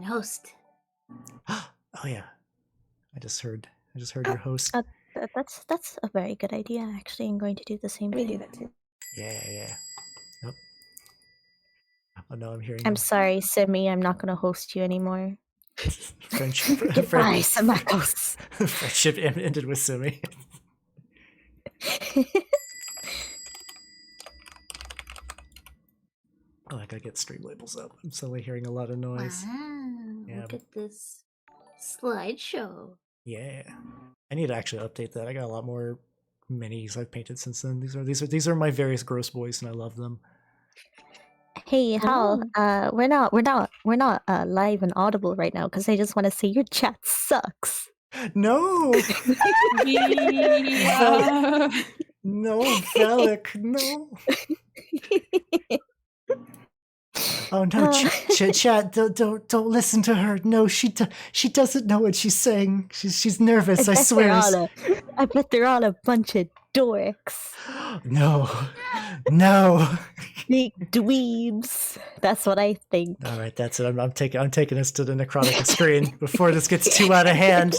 gonna host. Oh yeah, I just heard your host. That's a very good idea. Actually, I'm going to do the same thing. We do that too. Yeah. Nope. Oh no, I'm hearing. I'm sorry, Simi. I'm not going to host you anymore. Friendship. Goodbye, Samakos. Friendship ended with Simi. Oh, I gotta get stream labels up. I'm suddenly hearing a lot of noise. Wow, Yeah, look at this slideshow. Yeah, I need to actually update that. I got a lot more minis I've painted since then. These are my various gross boys, and I love them. Hey, Hal. We're not live and audible right now because I just want to say your chat sucks. No. No, Veleck, no. Oh no, chat! Don't listen to her. No, she doesn't know what she's saying. She's nervous. I swear. I bet they're all a bunch of dorks. No. Big dweebs. That's what I think. All right, that's it. I'm taking us to the Nechronica screen before this gets too out of hand.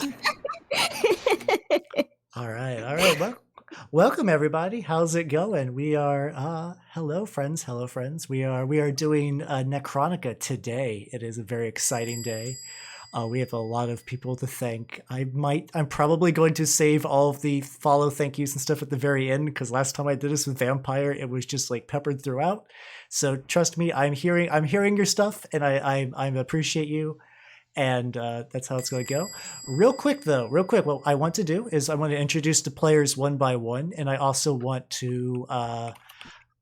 All right. Well, welcome everybody. How's it going? We are hello friends. We are doing Nechronica today. It is a very exciting day. We have a lot of people to thank. I'm probably going to save all of the follow thank yous and stuff at the very end because last time I did this with Vampire, it was just like peppered throughout. So trust me, I'm hearing your stuff, and I appreciate you. And that's how it's going to go. Real quick, what I want to do is I want to introduce the players one by one, and I also want to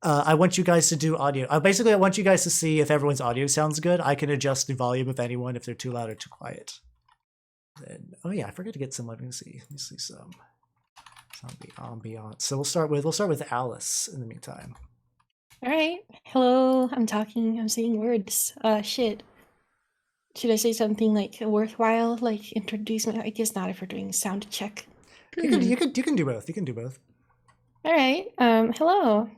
I want you guys to do audio. Basically, I want you guys to see if everyone's audio sounds good. I can adjust the volume of anyone if they're too loud or too quiet. Then, oh yeah, I forgot to get some. Let me see some ambiance. So we'll start with Alice in the meantime. All right. Hello. I'm saying words. Shit. Should I say something like worthwhile, like introduce me? I guess not if we're doing sound check. You can do both. You can do both. All right. Hello.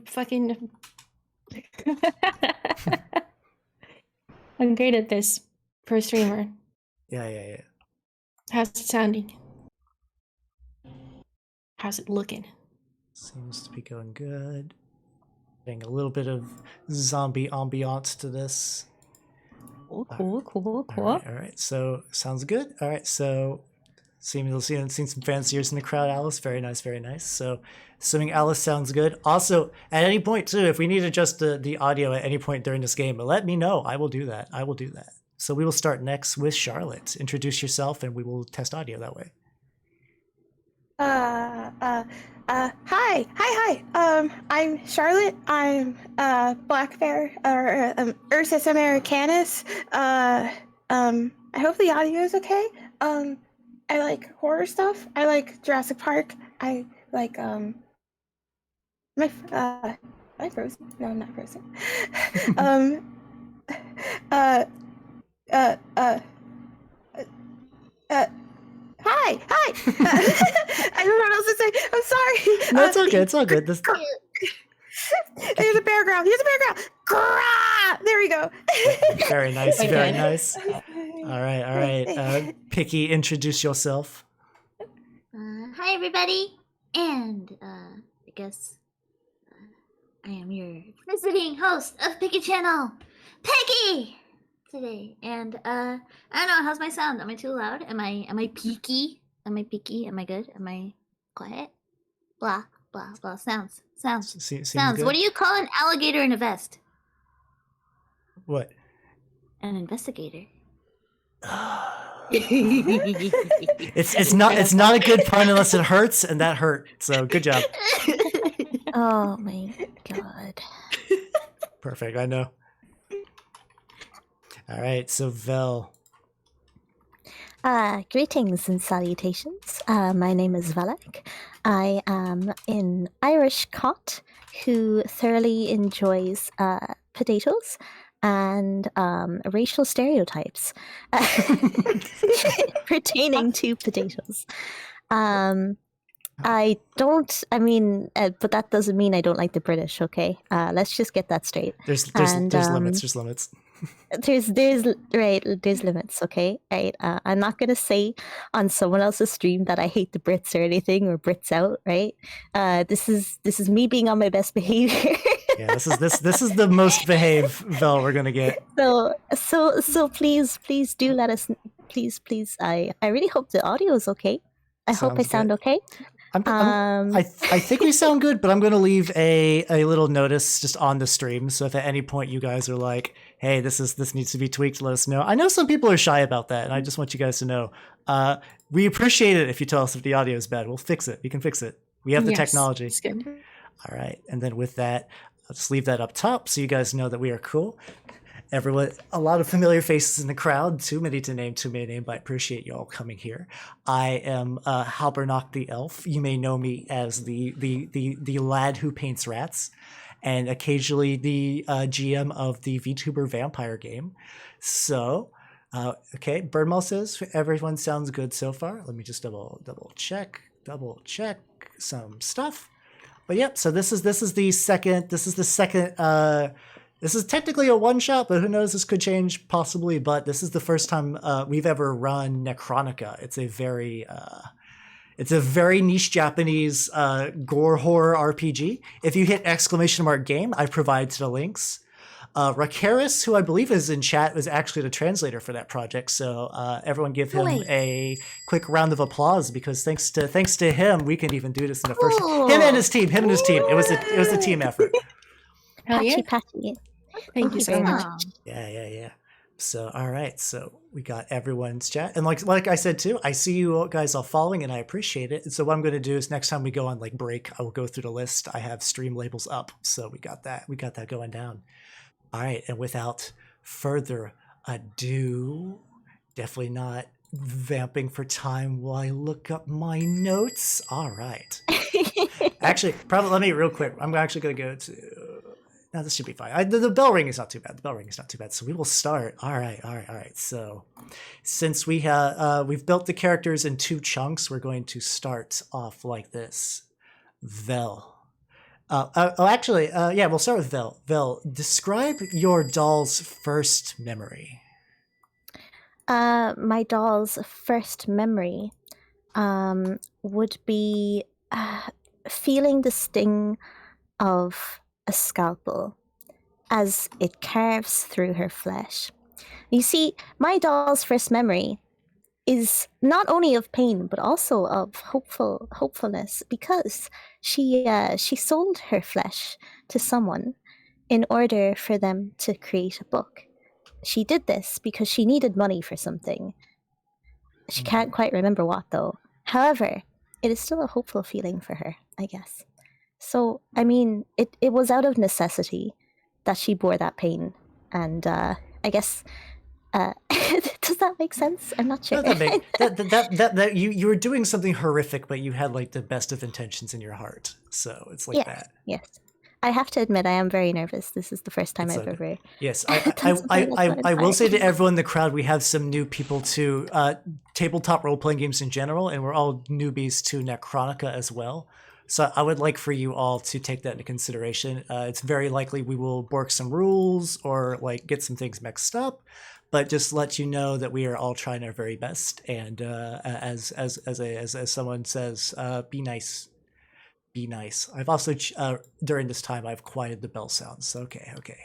Fucking. I'm great at this for a streamer. Yeah. How's it sounding? How's it looking? Seems to be going good. Getting a little bit of zombie ambiance to this. Cool. All right. So sounds good. All right. So seen some fanciers in the crowd, Alice. Very nice. So assuming Alice sounds good. Also, at any point too, if we need to adjust the audio at any point during this game, let me know. I will do that. So we will start next with Charlotte. Introduce yourself, and we will test audio that way. Hi. I'm Charlotte. I'm black bear or Ursus americanus. I hope the audio is okay. I like horror stuff. I like Jurassic Park. I like am I frozen? No, I'm not frozen. Hi. I don't know what else to say. I'm sorry. No, it's okay. It's all good. There's a bear growl. Grah! There we go. Very nice. All right. Picky, introduce yourself. Hi everybody, and I guess I am your visiting host of Picky Channel, Peggy, today. And I don't know, how's my sound? Am I too loud? Am I peaky? Am I good? Am I quiet? Blah. Sounds. Seems Good. What do you call an alligator in a vest? What? An investigator. It's not a good pun unless it hurts, and that hurt. So good job. Oh my god. Perfect. I know. All right. So Vel. Greetings and salutations. My name is Veleck. I am an Irish cot who thoroughly enjoys potatoes and racial stereotypes pertaining to potatoes. I don't. I mean, but that doesn't mean I don't like the British. Okay, let's just get that straight. There's And, limits. There's limits. There's limits. Okay, right. I'm not gonna say on someone else's stream that I hate the Brits or anything or Brits out. Right. This is me being on my best behavior. Yeah, this is the most behaved Vel we're gonna get. So please do let us. Please. I really hope the audio is okay. I hope I Sounds sound good. okay. I think we sound good, but I'm going to leave a little notice just on the stream. So if at any point you guys are like, "Hey, this needs to be tweaked," let us know. I know some people are shy about that, and I just want you guys to know. We appreciate it if you tell us if the audio is bad. We'll fix it. We can fix it. We have the technology. It's good. All right, and then with that, I'll just leave that up top so you guys know that we are cool. Everyone, a lot of familiar faces in the crowd. Too many to name, but I appreciate you all coming here. I am Halbernacht the elf. You may know me as the lad who paints rats, and occasionally the GM of the Vtuber vampire game. So, okay, Birdmall says everyone sounds good so far. Let me just double check some stuff. But yep, so this is the second. This is technically a one-shot, but who knows? This could change possibly. But this is the first time we've ever run Nechronica. It's a very niche Japanese gore horror RPG. If you hit !game, I've provided the links. Rakaris, who I believe is in chat, was actually the translator for that project. So everyone give him a quick round of applause, because thanks to him, we can even do this in the first. Him and his team. It was a team effort. Patchy. Thank you so much. Yeah. So, all right. So we got everyone's chat. And like I said, too, I see you guys all following, and I appreciate it. And so what I'm going to do is next time we go on break, I will go through the list. I have stream labels up. So we got that going down. All right. And without further ado, definitely not vamping for time while I look up my notes. All right. Actually, probably let me real quick. I'm actually going to go to... No, this should be fine. The bell ring is not too bad. So we will start. All right. So since we've built the characters in two chunks, we're going to start off like this. Vel. We'll start with Vel. Vel, describe your doll's first memory. My doll's first memory would be feeling the sting of a scalpel as it carves through her flesh. You see, my doll's first memory is not only of pain but also of hopefulness, because she sold her flesh to someone in order for them to create a book. She did this because she needed money for something. She can't quite remember what, though. However, it is still a hopeful feeling for her, I guess. So, I mean, it was out of necessity that she bore that pain. And I guess, does that make sense? I'm not sure. No, that you were doing something horrific, but you had the best of intentions in your heart. So it's that. Yes. I have to admit, I am very nervous. This is the first time I've ever... Yes, I will say to everyone in the crowd, we have some new people to tabletop role-playing games in general, and we're all newbies to Nechronica as well. So I would like for you all to take that into consideration. It's very likely we will bork some rules or get some things mixed up, but just let you know that we are all trying our very best. And as someone says, be nice. Be nice. I've also during this time I've quieted the bell sounds. So okay.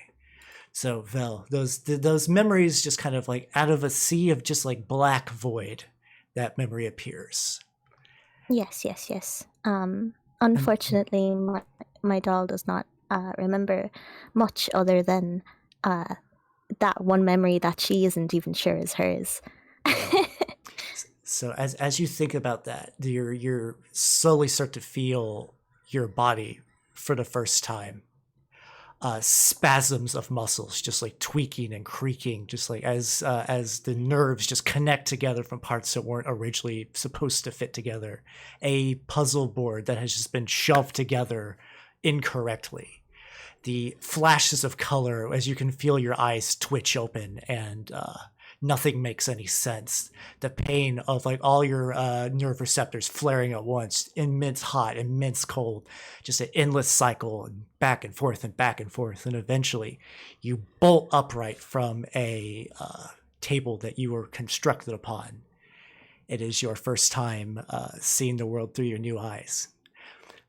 So Vel, those memories just kind of out of a sea of just black void, that memory appears. Yes. Unfortunately, my doll does not remember much other than that one memory that she isn't even sure is hers. So as you think about that, you're slowly start to feel your body for the first time. Spasms of muscles just tweaking and creaking, just as the nerves just connect together from parts that weren't originally supposed to fit together. A puzzle board that has just been shoved together incorrectly. The flashes of color as you can feel your eyes twitch open, and nothing makes any sense. The pain of like all your nerve receptors flaring at once, immense hot, immense cold, just an endless cycle, and back and forth and back and forth, and eventually you bolt upright from a table that you were constructed upon. It is your first time seeing the world through your new eyes.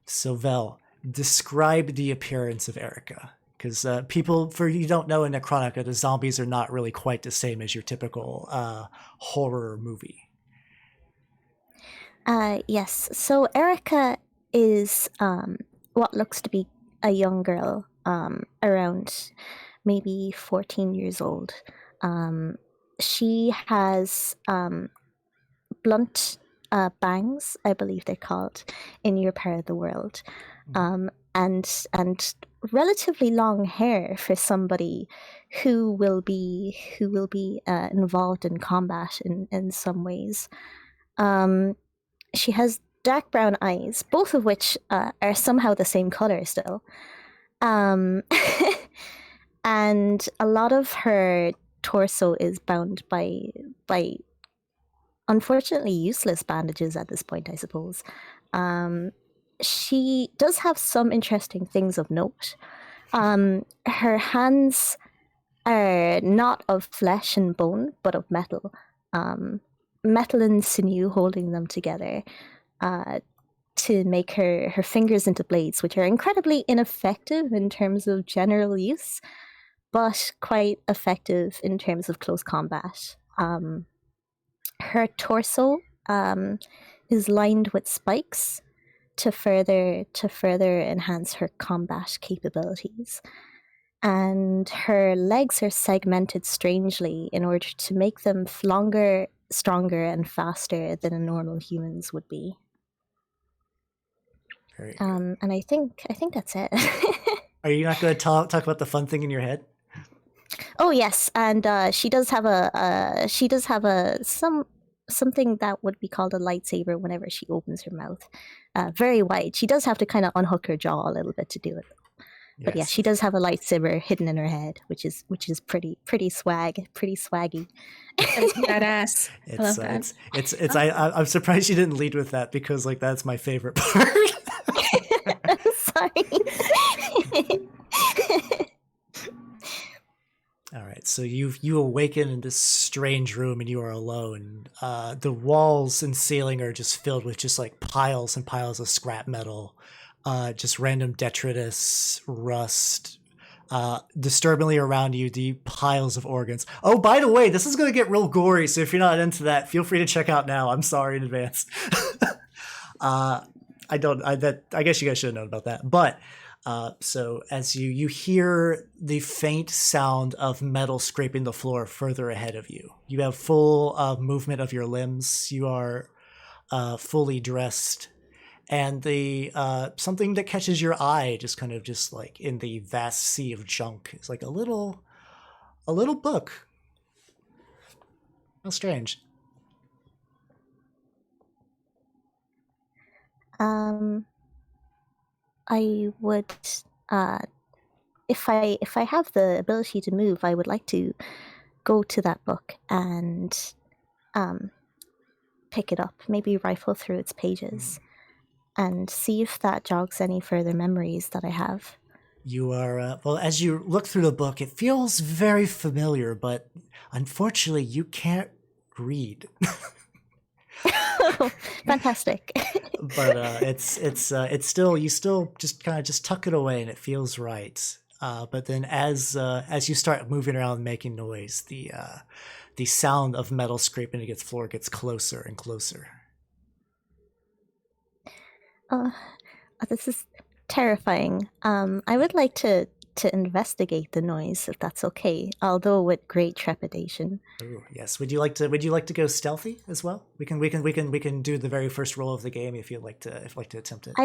So Vel, describe the appearance of Erica. Because people, for you don't know, in Nechronica, the zombies are not really quite the same as your typical horror movie. Yes. So Erica is what looks to be a young girl, around maybe 14 years old. She has blunt bangs, I believe they're called, in your part of the world, and relatively long hair for somebody who will be involved in combat in some ways. She has dark brown eyes, both of which are somehow the same color still. And a lot of her torso is bound by unfortunately useless bandages at this point, I suppose. She does have some interesting things of note. Her hands are not of flesh and bone, but of metal. Metal and sinew holding them together to make her fingers into blades, which are incredibly ineffective in terms of general use, but quite effective in terms of close combat. Her torso is lined with spikes to further enhance her combat capabilities. And her legs are segmented strangely in order to make them longer, stronger, and faster than a normal human's would be. And I think that's it. Are you not going to talk about the fun thing in your head? Oh yes, and she does have something that would be called a lightsaber whenever she opens her mouth, very wide. She does have to kind of unhook her jaw a little bit to do it. Yes. But yeah, she does have a lightsaber hidden in her head, which is pretty swaggy. That's badass. I love that. I'm surprised you didn't lead with that, because like that's my favorite part. Sorry. All right, so you awaken in this strange room and you are alone. The walls and ceiling are just filled with just like piles and piles of scrap metal, just random detritus, rust. Disturbingly around you, the piles of organs. Oh, by the way, this is going to get real gory, so if you're not into that, feel free to check out now. I'm sorry in advance. I guess you guys should have known about that, but. So as you hear the faint sound of metal scraping the floor further ahead of you, you have full movement of your limbs. You are fully dressed, and the something that catches your eye, just like in the vast sea of junk, is like a little book. How strange. I would, if I have the ability to move, I would like to go to that book and pick it up, maybe rifle through its pages, and see if that jogs any further memories that I have. You are, well, as you look through the book, it feels very familiar, but unfortunately you can't read. Fantastic. But it's still, you still just kind of just tuck it away and it feels right. But then as you start moving around and making noise, the sound of metal scraping against the floor gets closer and closer. This is terrifying. I would like to investigate the noise, if that's okay, although with great trepidation. Oh yes. Would you like to go stealthy as well? We can do the very first roll of the game if you'd like to attempt it.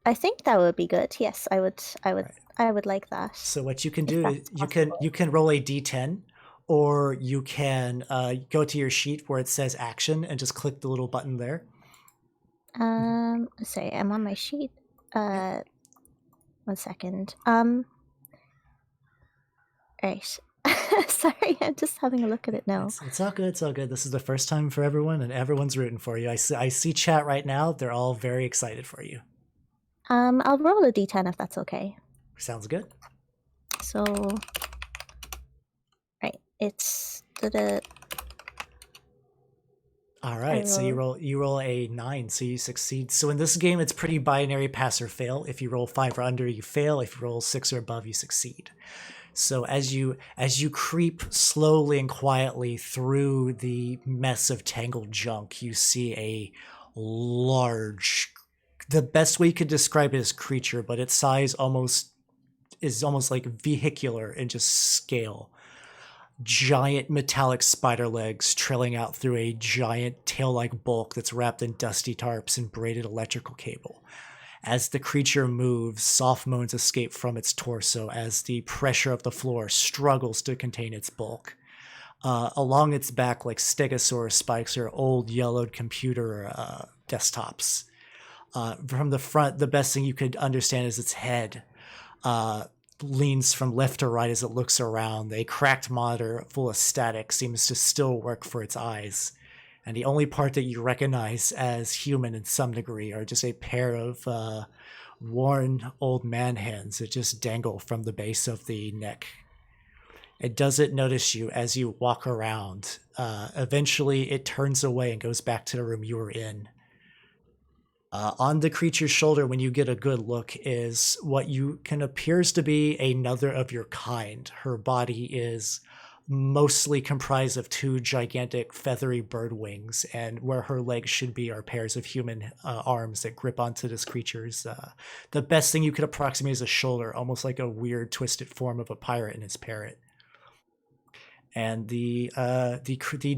I think that would be good. Yes, I would right. I would like that. So what you can do is you can roll a d10, or you can go to your sheet where it says action and just click the little button there. Sorry, I'm on my sheet. 1 second. Right. Sorry, I'm just having a look at it now. It's all good. It's all good. This is the first time for everyone, and everyone's rooting for you. I see chat right now. They're all very excited for you. I'll roll a d10 if that's okay. Sounds good. So, right, it's All right, so you roll a 9, so you succeed. So in this game, it's pretty binary, pass or fail. If you roll 5 or under, you fail. If you roll 6 or above, you succeed. So as you creep slowly and quietly through the mess of tangled junk, you see a large, the best way you could describe it is creature, but its size is almost like vehicular in just scale. Giant metallic spider legs trailing out through a giant tail-like bulk that's wrapped in dusty tarps and braided electrical cable. As the creature moves, soft moans escape from its torso as the pressure of the floor struggles to contain its bulk. Along its back, like stegosaurus spikes, are old yellowed computer desktops. From the front, the best thing you could understand is its head. Leans from left to right as it looks around. A cracked monitor full of static seems to still work for its eyes. And the only part that you recognize as human in some degree are just a pair of worn old man hands that just dangle from the base of the neck. It doesn't notice you as you walk around. Eventually, it turns away and goes back to the room you were in. On the creature's shoulder, when you get a good look, is what you can appears to be another of your kind. Her body is mostly comprised of 2 gigantic feathery bird wings, and where her legs should be are pairs of human arms that grip onto this creature's. The best thing you could approximate is a shoulder, almost like a weird twisted form of a pirate and his parrot. And the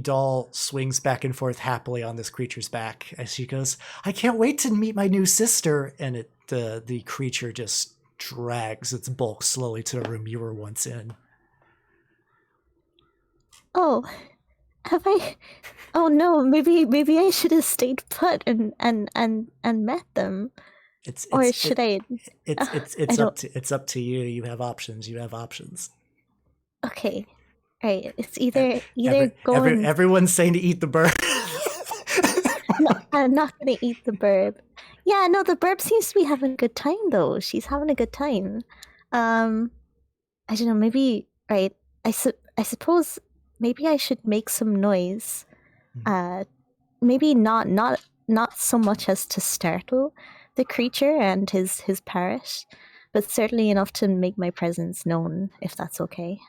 doll swings back and forth happily on this creature's back as she goes, "I can't wait to meet my new sister." And the creature just drags its bulk slowly to the room you were once in. Oh, have I? Oh no, maybe I should have stayed put and met them. Should I? It's up to you. You have options. Okay. Right, it's either going. Everyone's saying to eat the bird. No, I'm not gonna eat the burb. Yeah, no, the burb seems to be having a good time though. She's having a good time. I don't know. Maybe right. I suppose maybe I should make some noise. Maybe not so much as to startle the creature and his parrot, but certainly enough to make my presence known, if that's okay.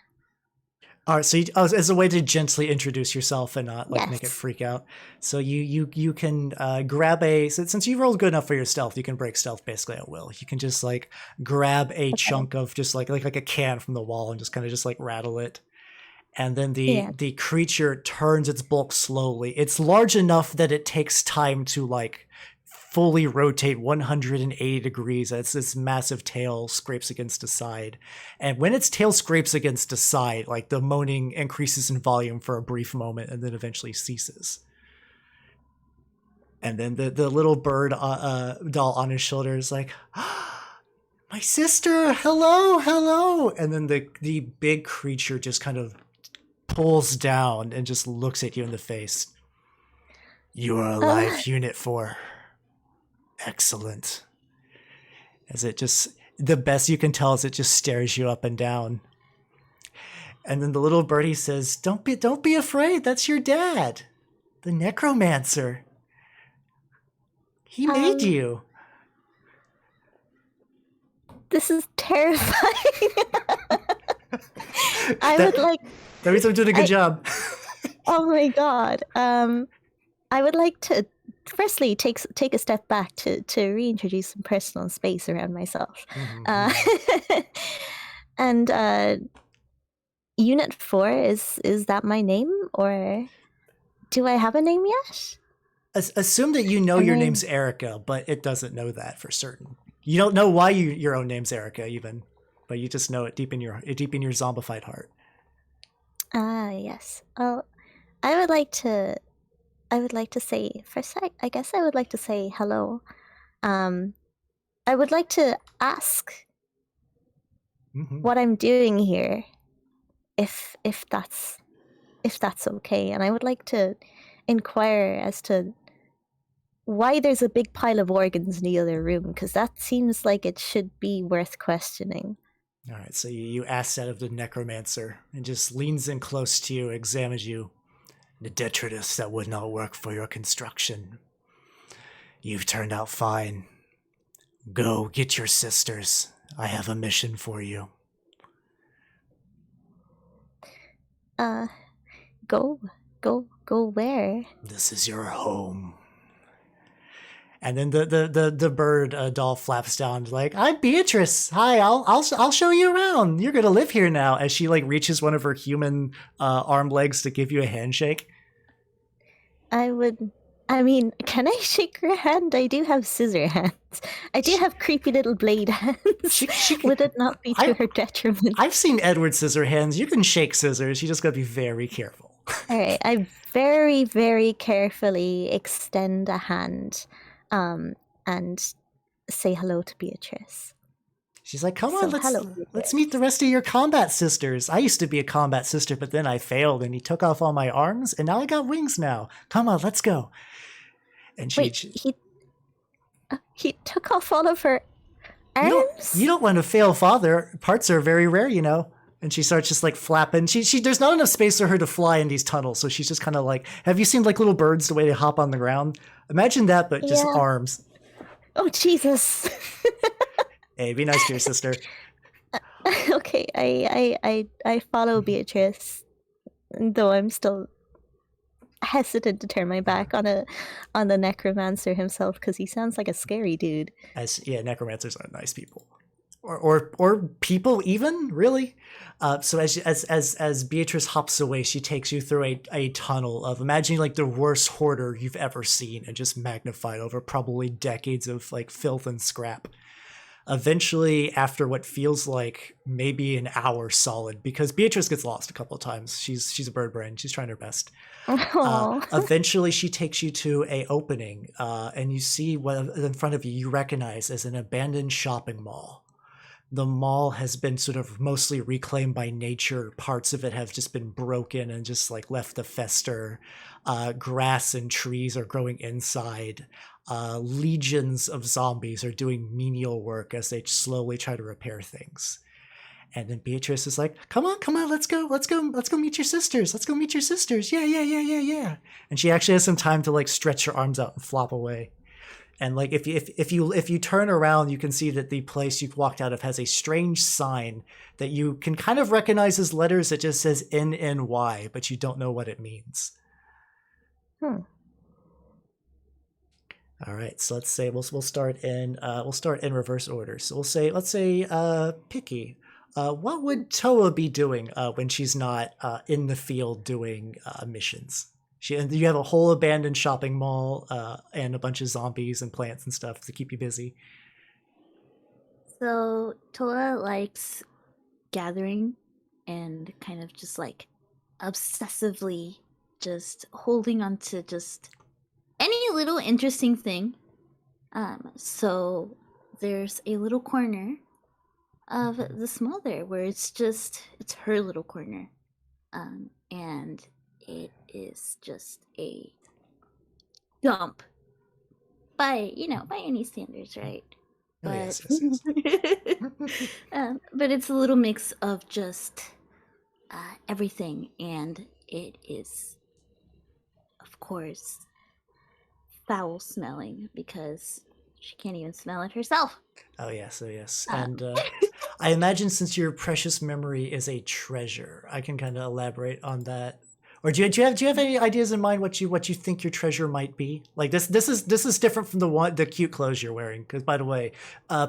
All right, so as a way to gently introduce yourself and not make it freak out. So you can grab since you rolled good enough for your stealth, you can break stealth basically at will. You can just grab a chunk of just like a can from the wall and just kind of just rattle it. And then the creature turns its bulk slowly. It's large enough that it takes time to fully rotate 180 degrees as this massive tail scrapes against the side. And when its tail scrapes against the side, the moaning increases in volume for a brief moment and then eventually ceases. And then the little bird doll on his shoulder is like, "My sister, hello." And then the big creature just kind of pulls down and just looks at you in the face. "You are a live unit 4. Excellent." As it just, the best you can tell is it just stares you up and down. And then the little birdie says, don't be afraid. That's your dad, the necromancer. He made you." This is terrifying. That means I'm doing a good job. Oh my god. I would like to firstly take a step back to reintroduce some personal space around myself. And Unit 4, is that my name, or do I have a name yet? Assume that you know your name's Erica, but it doesn't know that for certain. You don't know why your own name's Erica even, but you just know it deep in your zombified heart. Yes. Well, I would like to say first. I guess I would like to say hello. I would like to ask what I'm doing here, if that's okay, and I would like to inquire as to why there's a big pile of organs in the other room, because that seems like it should be worth questioning. All right, so you ask that of the necromancer and just leans in close to you, examines you. The detritus that would not work for your construction. You've turned out fine. Go get your sisters. I have a mission for you. Go where? This is your home. And then the bird doll flaps down like, I'm Beatrice. Hi, I'll show you around. You're gonna live here now. As she like reaches one of her human arm legs to give you a handshake. I mean, can I shake her hand? I do have scissor hands. I do have creepy little blade hands. Would it not be to her detriment? I've seen Edward Scissorhands. You can shake scissors. You just gotta be very careful. All right, I very, very carefully extend a hand, and say hello to Beatrice. She's like, come on, hello, let's meet the rest of your combat sisters. I used to be a combat sister, but then I failed and he took off all my arms and now I got wings now. Come on, let's go. And Wait, he took off all of her arms? You don't want to fail father. Parts are very rare, you know. And she starts just like flapping. She there's not enough space for her to fly in these tunnels, so she's just kind of like, have you seen like little birds the way they hop on the ground? Imagine that, but just arms. Oh, Jesus. Hey, be nice to your sister. Okay, I follow Beatrice, though I'm still hesitant to turn my back on the necromancer himself, because he sounds like a scary dude. Necromancers are nice people, or people even really. So as Beatrice hops away, she takes you through a tunnel of, imagine like the worst hoarder you've ever seen, and just magnified over probably decades of like filth and scrap. Eventually, after what feels like maybe an hour solid, because Beatrice gets lost a couple of times. She's a bird brain. She's trying her best. Eventually, she takes you to a opening, and you see what in front of you you recognize as an abandoned shopping mall. The mall has been sort of mostly reclaimed by nature. Parts of it have just been broken and just like left to fester. Grass and trees are growing inside. Legions of zombies are doing menial work as they slowly try to repair things. And then Beatrice is like, come on, let's go meet your sisters. Let's go meet your sisters. Yeah. And she actually has some time to like stretch her arms out and flop away. And like if you turn around, you can see that the place you've walked out of has a strange sign that you can kind of recognize as letters that just says NNY, but you don't know what it means. All right, so let's say we'll start in reverse order. So let's say Picky. What would Towa be doing when she's not in the field doing missions? You have a whole abandoned shopping mall and a bunch of zombies and plants and stuff to keep you busy. So Towa likes gathering and kind of just like obsessively just holding on to just any little interesting thing. So there's a little corner of this mall there where it's her little corner. And it is just a dump by any standards, right? But Yes. but it's a little mix of just everything, and it is, of course, foul smelling because she can't even smell it herself. Oh yes. And I imagine since your precious memory is a treasure, I can kind of elaborate on that. Or do you have any ideas in mind what you think your treasure might be? Like this is different from the cute clothes you're wearing. Because by the way,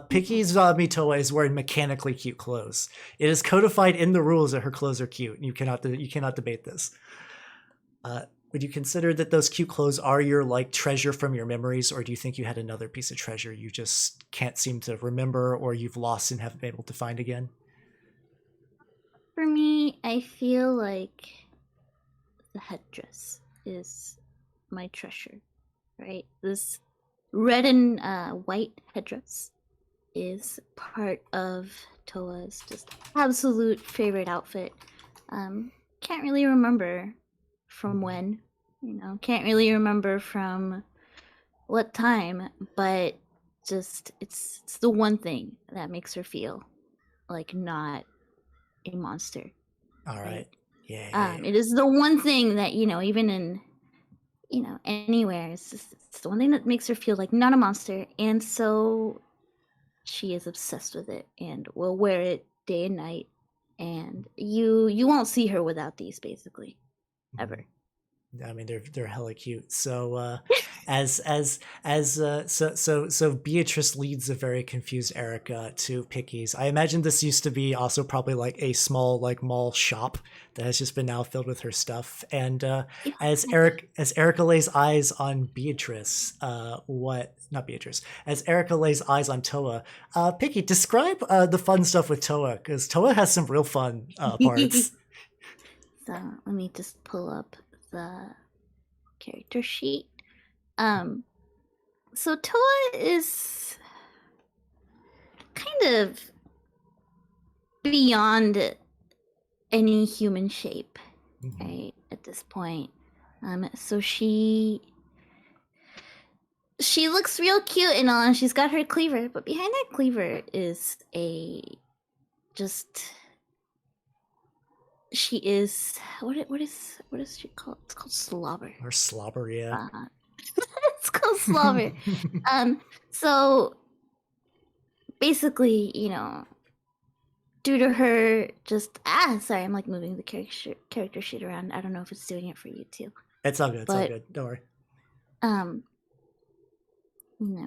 Picky's zombie Towa is wearing mechanically cute clothes. It is codified in the rules that her clothes are cute. You cannot debate this. Would you consider that those cute clothes are your like treasure from your memories, or do you think you had another piece of treasure you just can't seem to remember, or you've lost and haven't been able to find again? For me, I feel like the headdress is my treasure, right? This red and white headdress is part of Towa's just absolute favorite outfit. Can't really remember from when, can't really remember from what time, but just it's the one thing that makes her feel like not a monster. All right. Right? Yeah. It is the one thing that, even in, anywhere, it's the one thing that makes her feel like not a monster. And so she is obsessed with it and will wear it day and night. And you won't see her without these, basically, ever. I mean, they're hella cute. So, so Beatrice leads a very confused Erica to Picky's. I imagine this used to be also probably like a small like mall shop that has just been now filled with her stuff. And as Erica lays eyes on Beatrice, as Erica lays eyes on Towa, Picky, describe the fun stuff with Towa, because Towa has some real fun parts. So let me just pull up the character sheet. So Towa is kind of beyond any human shape, right, at this point. So she looks real cute and all, and she's got her cleaver, but behind that cleaver is she is what is she called? It's called slobber. Or slobber, yeah. It's called slobber. So basically, due to her sorry, I'm like moving the character sheet around. I don't know if it's doing it for you too. It's all good. It's all good. Don't worry.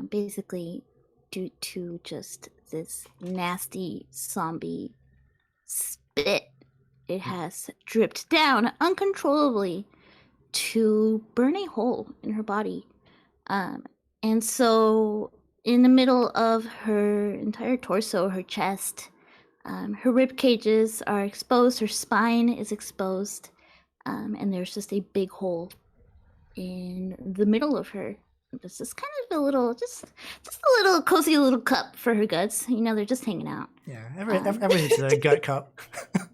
Basically due to just this nasty zombie spit, it has dripped down uncontrollably to burn a hole in her body. And so in the middle of her entire torso, her chest, her rib cages are exposed, her spine is exposed, and there's just a big hole in the middle of her. This is kind of a little, just a little cozy little cup for her guts. They're just hanging out. Yeah, everyone needs a gut cup.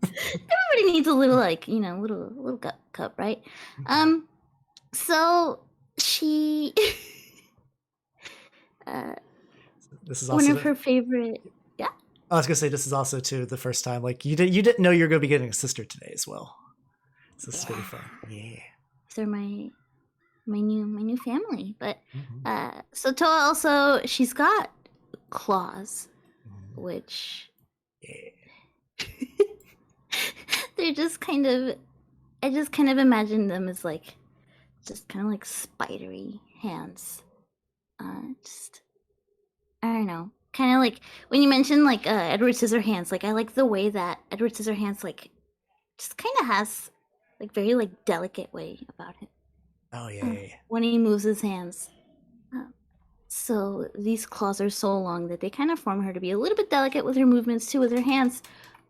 Everybody needs a little, little gut cup, right? So she, this is one also of her favorite. Yeah. I was gonna say this is also too the first time like you didn't know you were gonna be getting a sister today as well. So this is really fun. Yeah. They're my new family, but so Towa also, she's got claws, which they're just kind of, I just kind of imagine them as like just kind of like spidery hands. I don't know, kind of like when you mentioned like Edward Scissorhands, like I like the way that Edward Scissorhands like just kind of has like very like delicate way about it. Oh yeah. When he moves his hands. So these claws are so long that they kind of form her to be a little bit delicate with her movements too, with her hands.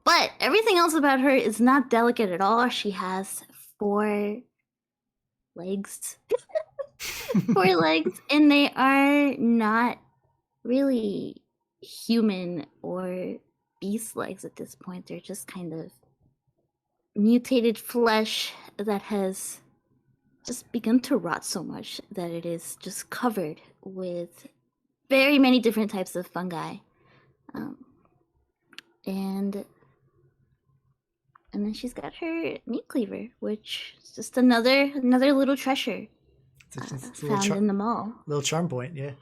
But everything else about her is not delicate at all. She has 4 legs. 4 legs, and they are not really human or beast legs at this point. They're just kind of mutated flesh that has just begun to rot so much that it is just covered with very many different types of fungi. And then she's got her meat cleaver, which is just another little treasure found in the mall. Little charm point, yeah.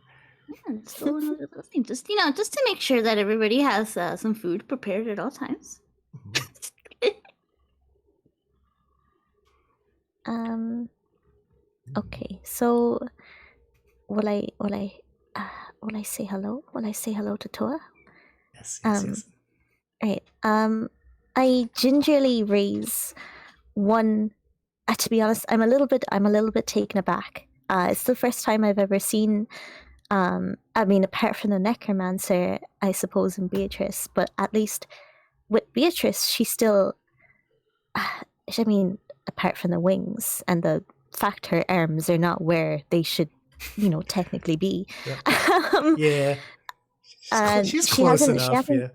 Yeah, it's another little thing. Just to make sure that everybody has some food prepared at all times. Okay, so will I say hello? Will I say hello to Towa? Yes. Right. I gingerly raise one. To be honest, I'm a little bit taken aback. It's the first time I've ever seen. I mean, apart from the necromancer, I suppose, in Beatrice, but at least with Beatrice, she's still. I mean, apart from the wings and the fact her arms are not where they should, technically be. Yeah. She's close enough. Yeah.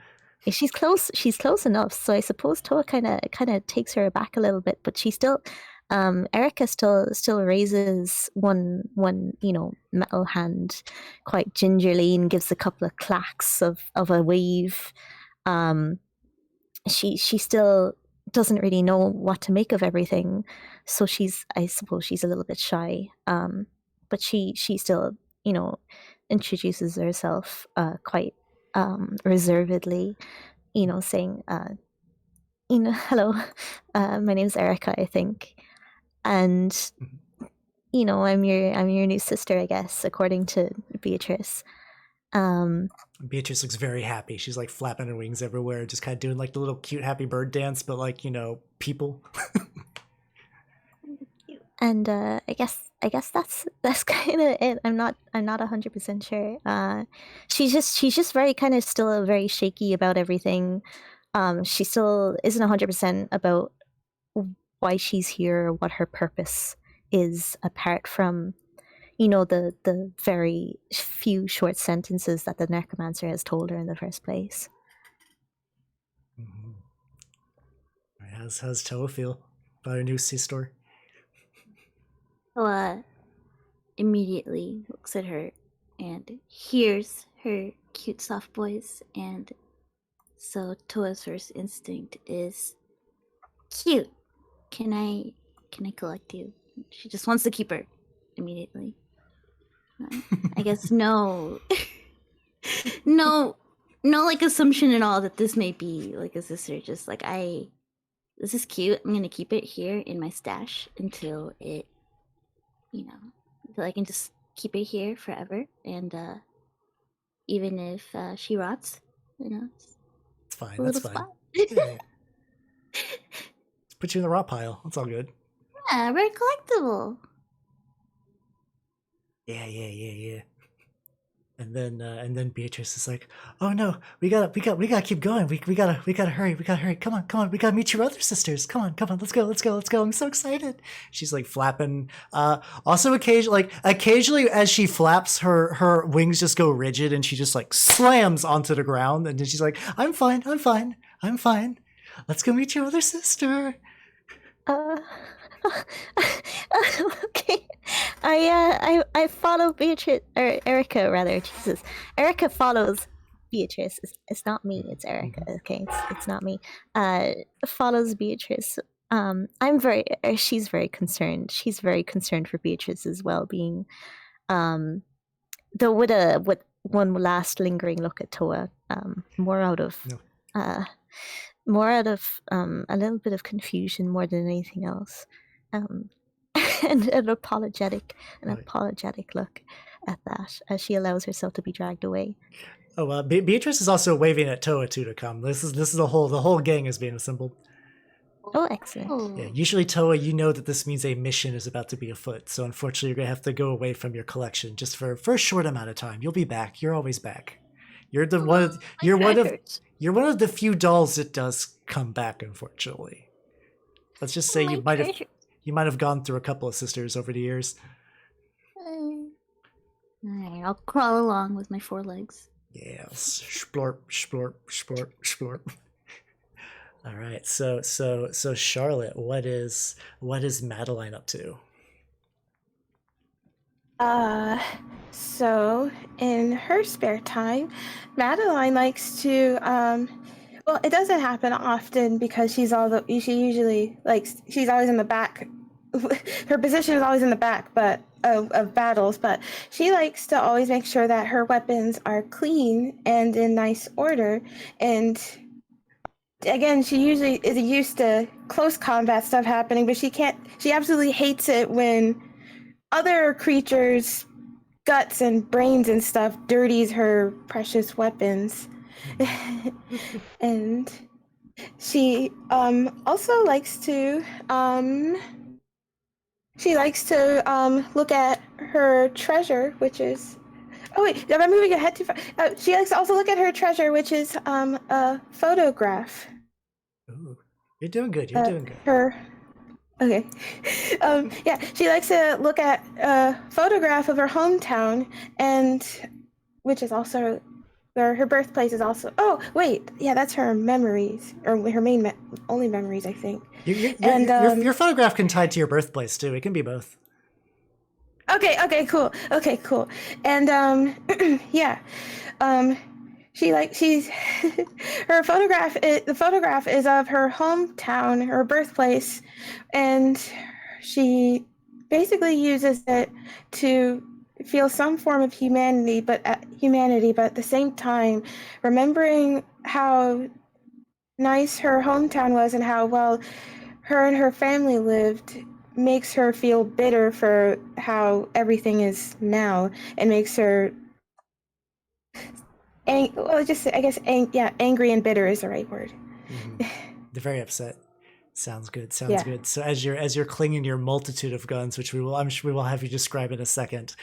she's close. She's close enough. So I suppose Towa kind of takes her aback a little bit, but she still, Erica still raises one metal hand quite gingerly and gives a couple of clacks of a wave. She still doesn't really know what to make of everything, so I suppose she's a little bit shy. But she still introduces herself quite reservedly, saying, hello, my name's Erica, I think, and I'm your new sister, I guess, according to Beatrice. Beatrice looks very happy. She's like flapping her wings everywhere, just kind of doing like the little cute happy bird dance, but like people. And I guess that's kind of it. I'm not 100% sure. She's just very kind of still very shaky about everything. She still isn't 100% about why she's here or what her purpose is, apart from the very few short sentences that the necromancer has told her in the first place. Mm-hmm. How's Towa feel about her new sister? Towa immediately looks at her and hears her cute soft voice, and so Towa's first instinct is cute. Can I collect you? She just wants to keep her immediately. I guess no like assumption at all that this may be like a sister. Just like, this is cute. I'm gonna keep it here in my stash until it, until I can just keep it here forever. And even if she rots, it's fine. a That's little fine. spot. Yeah. Let's put you in the rot pile. That's all good. Yeah, very collectible. Yeah. And then Beatrice is like, "Oh no, we gotta keep going. We gotta hurry. Come on. We gotta meet your other sisters. Come on. Let's go. I'm so excited." She's like flapping. Also occasionally as she flaps, her wings just go rigid and she just like slams onto the ground. And then she's like, I'm fine. Let's go meet your other sister. Okay. I follow Beatrice, or Erica rather. Jesus, Erica follows Beatrice. It's not me. It's Erica. Okay, it's not me. Follows Beatrice. She's very concerned. She's very concerned for Beatrice's well-being. Though with one last lingering look at Towa, more out of a little bit of confusion more than anything else. And an apologetic look at that as she allows herself to be dragged away. Oh, Beatrice is also waving at Towa too to come. This is the whole gang is being assembled. Oh, excellent. Yeah, usually Towa, you know that this means a mission is about to be afoot. So unfortunately, you're gonna have to go away from your collection just for a short amount of time. You'll be back. You're always back. You're one of the few dolls that does come back. Unfortunately, let's just say you might have gone through a couple of sisters over the years. Alright, I'll crawl along with my 4 legs. Yeah, splorp. All right, so Charlotte, what is Madeline up to? So in her spare time, Madeline likes to well, it doesn't happen often because she's always in the back. Her position is always in the back, but of battles. But she likes to always make sure that her weapons are clean and in nice order. And again, she usually is used to close combat stuff happening, but she absolutely hates it when other creatures' guts and brains and stuff dirties her precious weapons. And she also likes to look at her treasure, which is am I moving ahead too far? She likes to also look at her treasure, which is a photograph. Ooh, you're doing good. Okay. Yeah, she likes to look at a photograph of her hometown, and which is also where her birthplace is also. Oh wait, yeah, that's her memories, or her main only memories, I think. Your photograph can tie to your birthplace too. It can be both. Okay, cool. And yeah. She's her photograph, the photograph is of her hometown, her birthplace, and she basically uses it to feel some form of humanity, but at the same time remembering how nice her hometown was and how well her and her family lived makes her feel bitter for how everything is now, and makes her angry and bitter is the right word. They're very upset. Sounds good. Yeah. Good. So as you're clinging to your multitude of guns, which I'm sure we will have you describe in a second,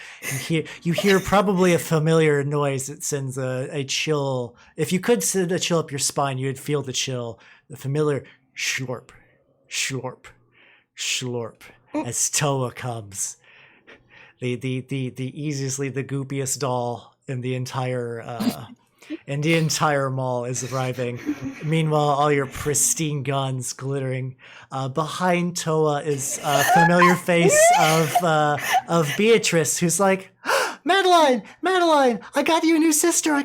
you hear probably a familiar noise that sends a chill. If you could send a chill up your spine, you would feel the chill. The familiar slurp, slurp, slurp as Towa comes. The easiestly the goopiest doll in the entire mall is arriving. Meanwhile, all your pristine guns glittering. Behind Towa is a familiar face of Beatrice, who's like, Madeline, I got you a new sister.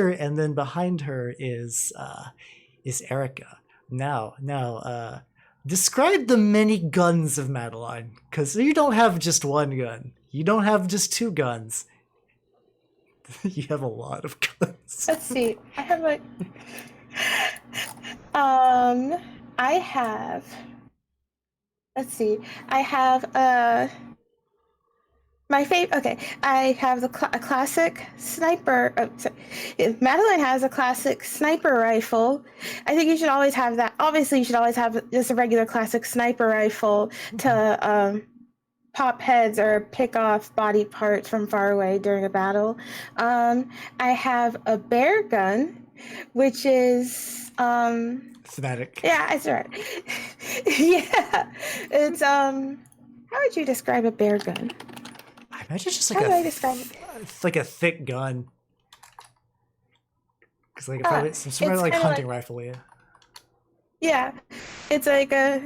And then behind her is Erica. Now, describe the many guns of Madeline, because you don't have just one gun. You don't have just two guns. You have a lot of guns. Let's see. I have like, let's see. I have my favorite. Okay, I have a classic sniper. Madeline has a classic sniper rifle. I think you should always have that. Obviously, you should always have just a regular classic sniper rifle to pop heads or pick off body parts from far away during a battle. I have a bear gun, which is thematic. Yeah, that's right. Yeah, it's how would you describe a bear gun? I imagine it's just How do I describe it? It's like a thick gun. Because like probably some sort of like hunting rifle, yeah. Yeah, it's like a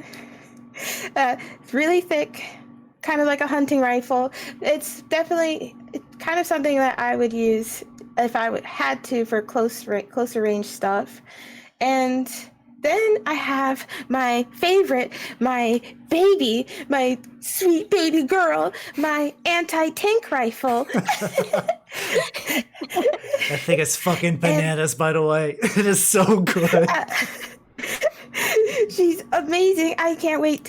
really thick, kind of like a hunting rifle. It's definitely kind of something that I would use if I had to for closer range stuff. And then I have my favorite, my baby, my sweet baby girl, my anti-tank rifle. That thing is fucking bananas, by the way. It is so good. She's amazing. I can't wait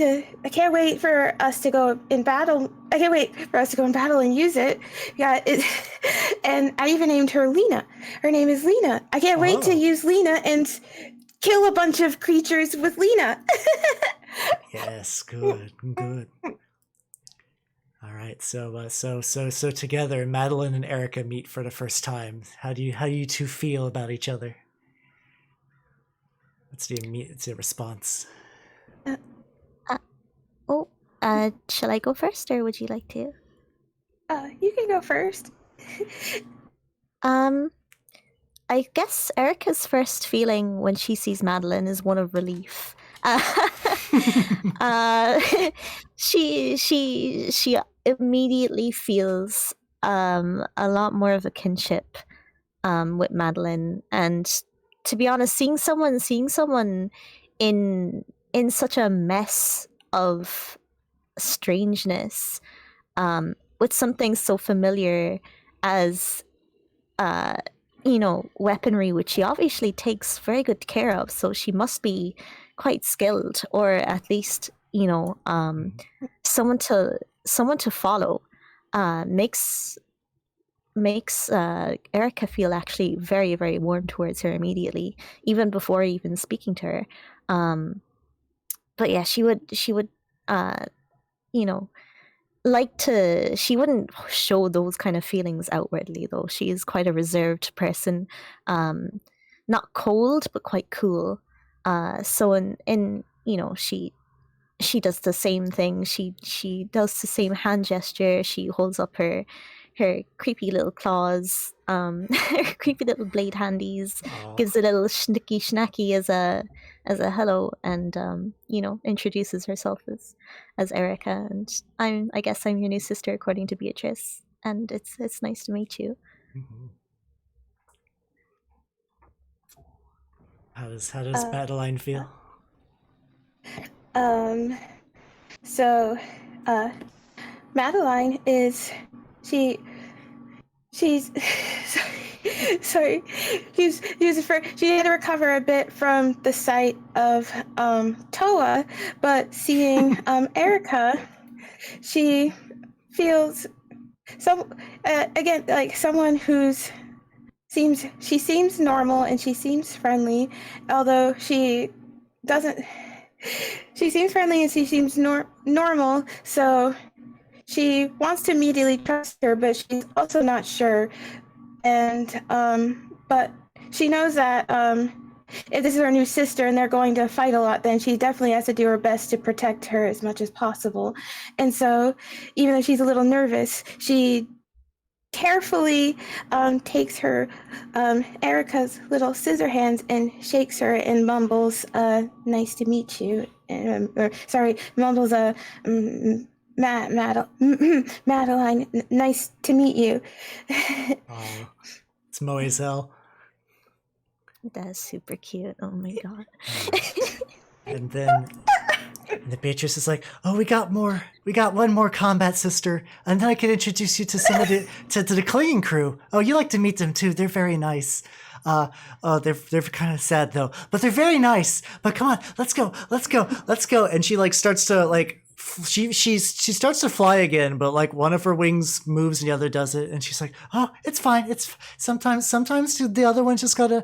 for us to go in battle. I can't wait for us to go in battle and use it. Yeah, and I even named her Lena. Her name is Lena. I can't wait to use Lena and kill a bunch of creatures with Lena. Yes, good. All right, so together, Madeline and Erica meet for the first time. How do you two feel about each other? What's the response? Shall I go first, or would you like to? You can go first. I guess Erica's first feeling when she sees Madeline is one of relief. She immediately feels a lot more of a kinship with Madeline, and to be honest, seeing someone in such a mess of strangeness, with something so familiar as weaponry, which she obviously takes very good care of, so she must be quite skilled, or at least someone to follow, makes Erica feel actually very, very warm towards her immediately, even before even speaking to her. But yeah, she would she wouldn't show those kind of feelings outwardly, though. She is quite a reserved person, not cold but quite cool. So she does the same thing. She does the same hand gesture. She holds up her creepy little claws her creepy little blade handies, Aw. gives a little schnicky schnacky as a hello, and introduces herself as Erica. And I guess I'm your new sister according to Beatrice, and it's nice to meet you. Mhm. How does Madeline feel? So, Madeline is she's sorry. She had to recover a bit from the sight of Towa, but seeing Erica, she feels again like someone seems normal and she seems friendly, although she doesn't. She seems friendly and she seems normal, so she wants to immediately trust her, but she's also not sure. And but she knows that if this is her new sister and they're going to fight a lot, then she definitely has to do her best to protect her as much as possible. And so, even though she's a little nervous, she carefully takes her Erica's little scissor hands and shakes her and mumbles, "Nice to meet you." Mumbles, Madeline, nice to meet you. Oh, it's moe as hell. That's super cute. Oh my god. And then the Beatrice is like, "Oh, we got one more combat sister, and then I can introduce you to some of to the clinging crew. Oh, you like to meet them too? They're very nice. They're kind of sad though, but they're very nice. But come on, let's go. And she like starts to like she starts to fly again, but like one of her wings moves and the other does it, and she's like, "Oh, it's fine. It's sometimes the other one just gotta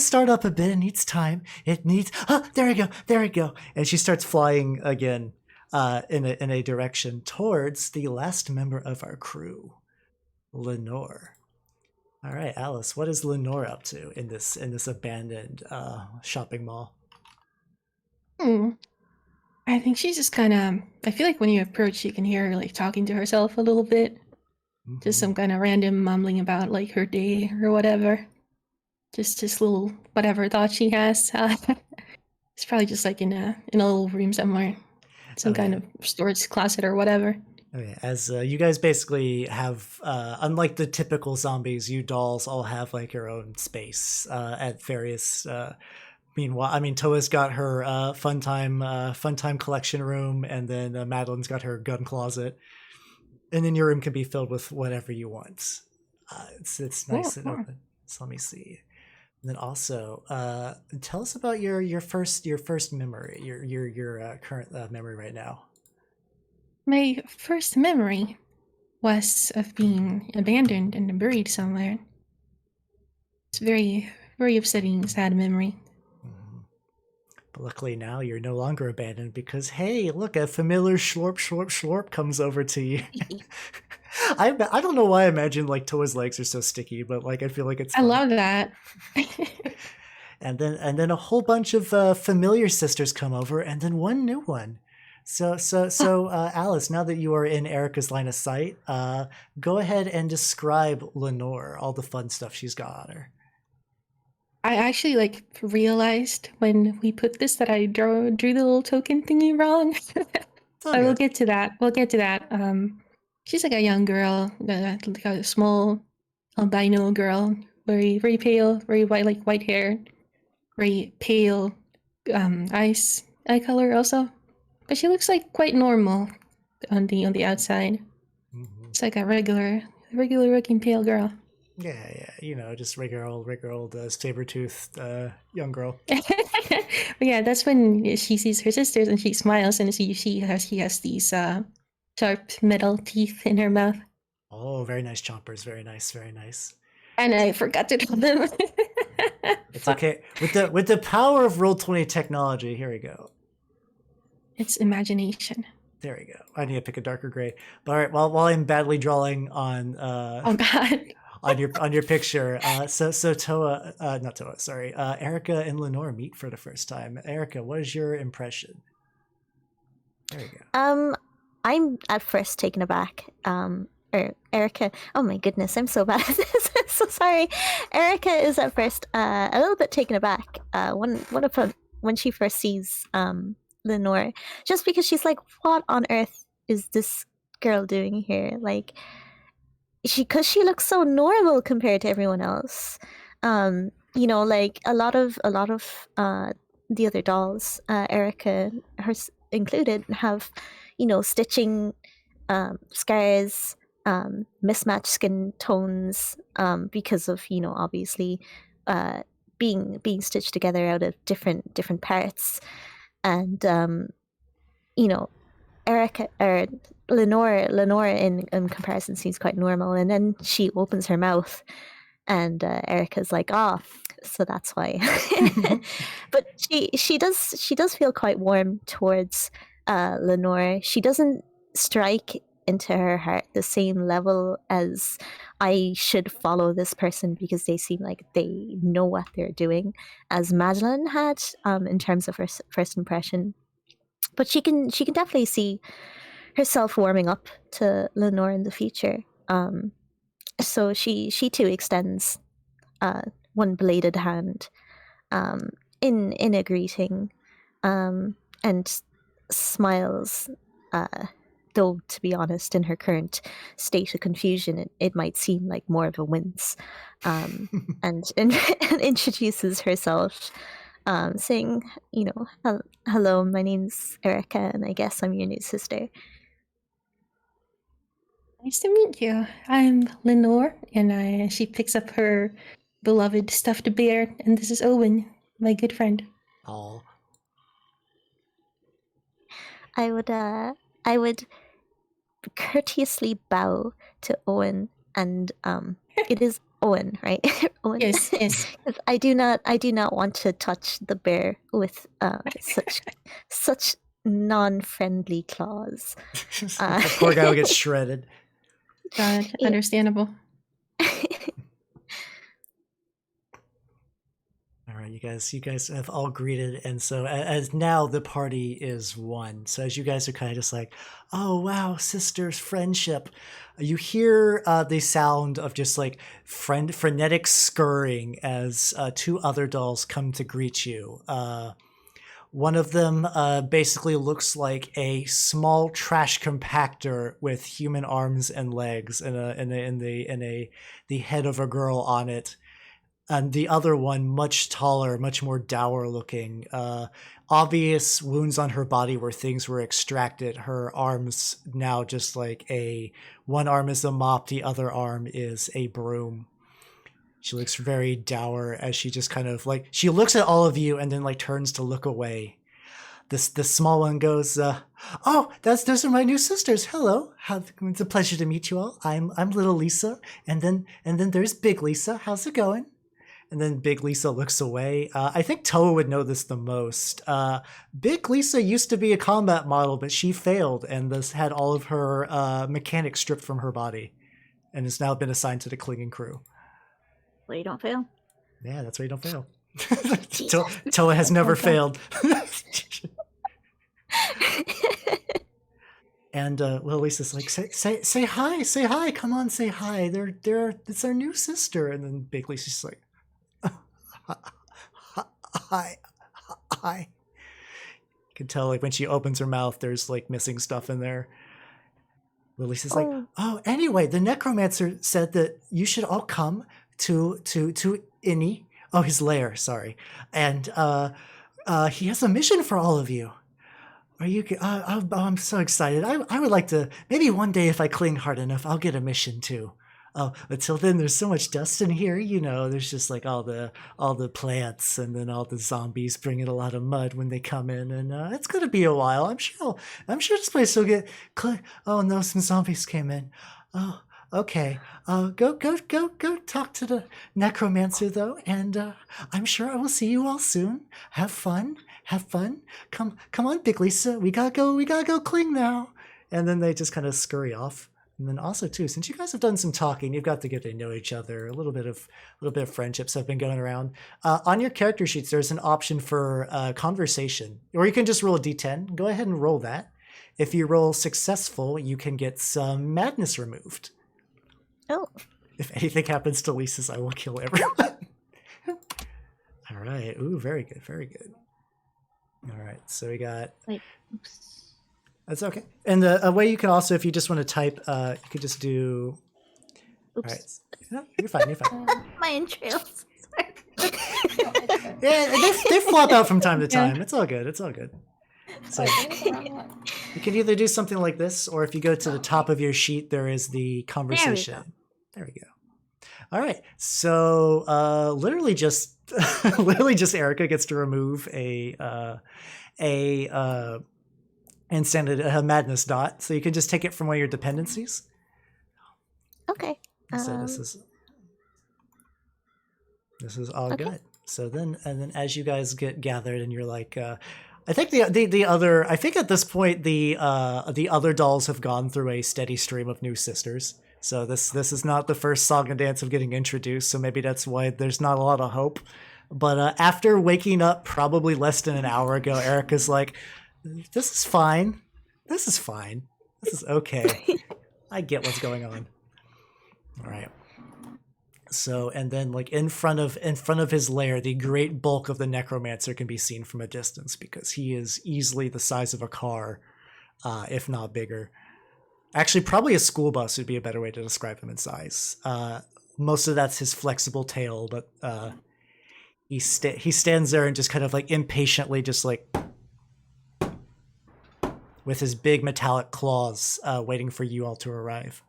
start up a bit. It needs time. It needs there we go. And she starts flying again in a direction towards the last member of our crew, Lenore. All right, Alice, what is Lenore up to in this abandoned shopping mall? I think she's just kind of. I feel like when you approach, you can hear her like talking to herself a little bit. Just some kind of random mumbling about like her day or whatever. Just little whatever thought she has. It's probably just like in a little room somewhere, some kind of storage closet or whatever. Okay, as you guys basically have, unlike the typical zombies, you dolls all have like your own space at various. Meanwhile, I mean, Towa's got her fun time collection room, and then Madeline's got her gun closet, and then your room can be filled with whatever you want. It's nice and open. So let me see. And then also, tell us about your first memory, your current memory right now. My first memory was of being abandoned and buried somewhere. It's very, very upsetting, sad memory. But luckily now you're no longer abandoned because, hey, look, a familiar schlorp comes over to you. I don't know why I imagine like Towa's legs are so sticky, but like I feel like it's fun. I love that. And then a whole bunch of familiar sisters come over, and then one new one. So Alice, now that you are in Erica's line of sight, go ahead and describe Lenore, all the fun stuff she's got on her. I actually like realized when we put this that I drew the little token thingy wrong. We'll get to that. She's like a young girl, like a small albino girl, very, very pale, very white, like white hair, very pale eye color also. But she looks like quite normal on the outside. Mm-hmm. It's like a regular looking pale girl. Yeah, just regular old saber-toothed young girl. But yeah, that's when she sees her sisters and she smiles and she has these sharp metal teeth in her mouth. Oh, very nice chompers. Very nice. And I forgot to tell them. It's okay. With the power of Roll20 technology, here we go. It's imagination. There we go. I need to pick a darker gray. But all right, while I'm badly drawing on oh god. on your picture, so Towa, not Towa, sorry, Erica and Lenore meet for the first time. Erica, what is your impression? There you go. I'm at first taken aback. Erica. Oh my goodness, I'm so bad at this. I'm so sorry. Erica is at first a little bit taken aback when she first sees Lenore, just because she's like, what on earth is this girl doing here? Like, because she looks so normal compared to everyone else. Like a lot of the other dolls, Erica, hers included, have stitching, scars, mismatched skin tones, because of obviously being stitched together out of different parts, and Erica or Lenore in comparison seems quite normal, and then she opens her mouth, and Erica's like, so that's why. But she does feel quite warm towards Lenore. She doesn't strike into her heart the same level as I should follow this person because they seem like they know what they're doing, as Madeline had, in terms of her first impression. But she can definitely see herself warming up to Lenore in the future. So she too extends one bladed hand in a greeting, and smiles. Though, to be honest, in her current state of confusion, it might seem like more of a wince, and introduces herself, saying, hello, my name's Erica, and I guess I'm your new sister. Nice to meet you. I'm Lenore, and she picks up her beloved stuffed bear, and this is Owen, my good friend. Oh. I would courteously bow to Owen, and it is Owen, right? Owen. Yes. 'Cause I do not want to touch the bear with such non-friendly claws. The poor guy will get shredded. Got it. Understandable. All right, you guys have all greeted, and so as now the party is one. So as you guys are kind of just like, oh wow, sisters, friendship, you hear the sound of just like frenetic scurrying as two other dolls come to greet you. One of them basically looks like a small trash compactor with human arms and legs, and the head of a girl on it. And the other one, much taller, much more dour looking. Obvious wounds on her body where things were extracted. Her arms now just like one arm is a mop, the other arm is a broom. She looks very dour as she just kind of like, she looks at all of you and then like turns to look away. The small one goes, those are my new sisters. Hello, it's a pleasure to meet you all. I'm little Lisa, and then there's big Lisa. How's it going? And then Big Lisa looks away. I think Towa would know this the most. Big Lisa used to be a combat model, but she failed and thus had all of her mechanics stripped from her body, and has now been assigned to the clinging crew. Well, you don't fail. Yeah, that's why you don't fail. Towa has never failed. And little Lisa's like, say hi, come on, say hi. It's our new sister. And then Big Lisa's like, hi. You can tell like when she opens her mouth, there's like missing stuff in there. Lisa's like, anyway, the necromancer said that you should all come to Inni. Oh, his lair, sorry. And he has a mission for all of you. Are you? I'm so excited. I would like to, maybe one day if I cling hard enough, I'll get a mission too. Oh, until then, there's so much dust in here. There's just like all the plants, and then all the zombies bringing a lot of mud when they come in, and it's gonna be a while. I'm sure this place will get clear. Oh no, some zombies came in. Oh, okay. Go talk to the necromancer though, and I'm sure I will see you all soon. Have fun. Come on, Big Lisa. We gotta go cling now. And then they just kind of scurry off. And then also too, since you guys have done some talking, you've got to get to know each other. A little bit of friendships have been going around. On your character sheets, there's an option for conversation, or you can just roll a d10. Go ahead and roll that. If you roll successful, you can get some madness removed. Oh. If anything happens to Lisa's, I will kill everyone. All right. Ooh, very good. Very good. All right. So we got. Wait. Oops. That's okay. And the way you can also, if you just want to type, you could just do. Oops. All right. No, you're fine. You're fine. My entrails. Sorry. Yeah, they flop out from time to Yeah. time. It's all good. It's all good. So you can either do something like this, or if you go to the top of your sheet, there is the conversation. There we go. All right. So literally just Erica gets to remove a insanity madness dot. So you can just take it from one of your dependencies. Okay. So this is all Okay. good. So then as you guys get gathered and you're like, I think the other, I think at this point the other dolls have gone through a steady stream of new sisters. So this is not the first song and dance of getting introduced. So maybe that's why there's not a lot of hope. But after waking up probably less than an hour ago, Erica's like, this is fine. This is fine. This is okay. I get what's going on. All right. So, and then like in front of his lair, the great bulk of the necromancer can be seen from a distance because he is easily the size of a car, if not bigger. Actually, probably a school bus would be a better way to describe him in size. Most of that's his flexible tail, but he stands there and just kind of like impatiently, just like with his big metallic claws, waiting for you all to arrive.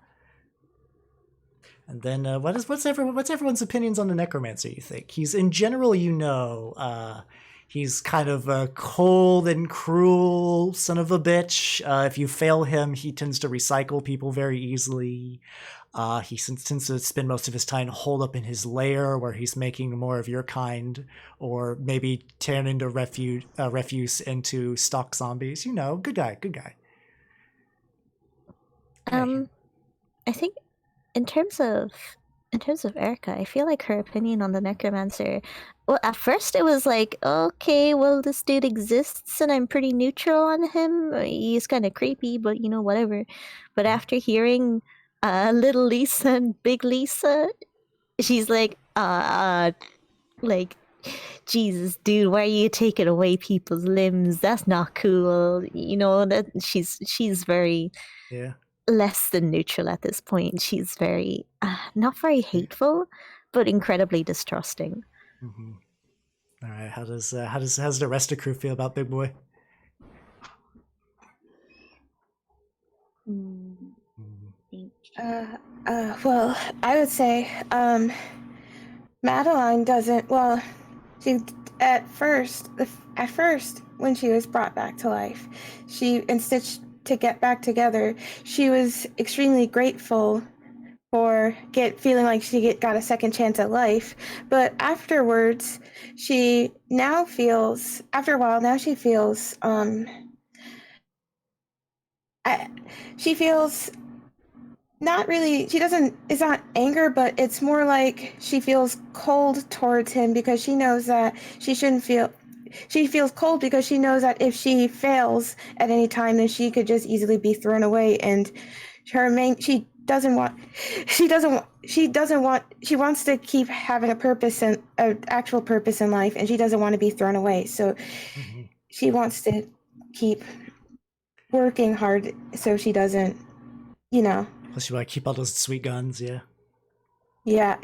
And then what's everyone's opinions on the necromancer, you think? He's in general, he's kind of a cold and cruel son of a bitch. If you fail him, he tends to recycle people very easily. He tends to spend most of his time holed up in his lair where he's making more of your kind, or maybe turn into refuse into stock zombies. Good guy. I think in terms of Erica, I feel like her opinion on the necromancer. Well, at first it was like, okay, well, this dude exists, and I'm pretty neutral on him. He's kind of creepy, but whatever. But after hearing little Lisa and big Lisa, she's like, Jesus, dude, why are you taking away people's limbs? That's not cool. That she's very less than neutral at this point. She's very not very hateful, but incredibly distrusting. Mm-hmm. All right, how's the rest of the crew feel about Big Boy? Well, I would say Madeline doesn't. Well, she at first when she was brought back to life, she instead to get back together, she was extremely grateful for feeling like she got a second chance at life. But afterwards, after a while, she feels she feels not really, it's not anger, but it's more like she feels cold towards him because she knows that she feels cold because she knows that if she fails at any time, then she could just easily be thrown away. And she wants to keep having a purpose and an actual purpose in life, and she doesn't want to be thrown away. So she wants to keep working hard so she doesn't, Plus, you want to keep all those sweet guns, yeah. Yeah.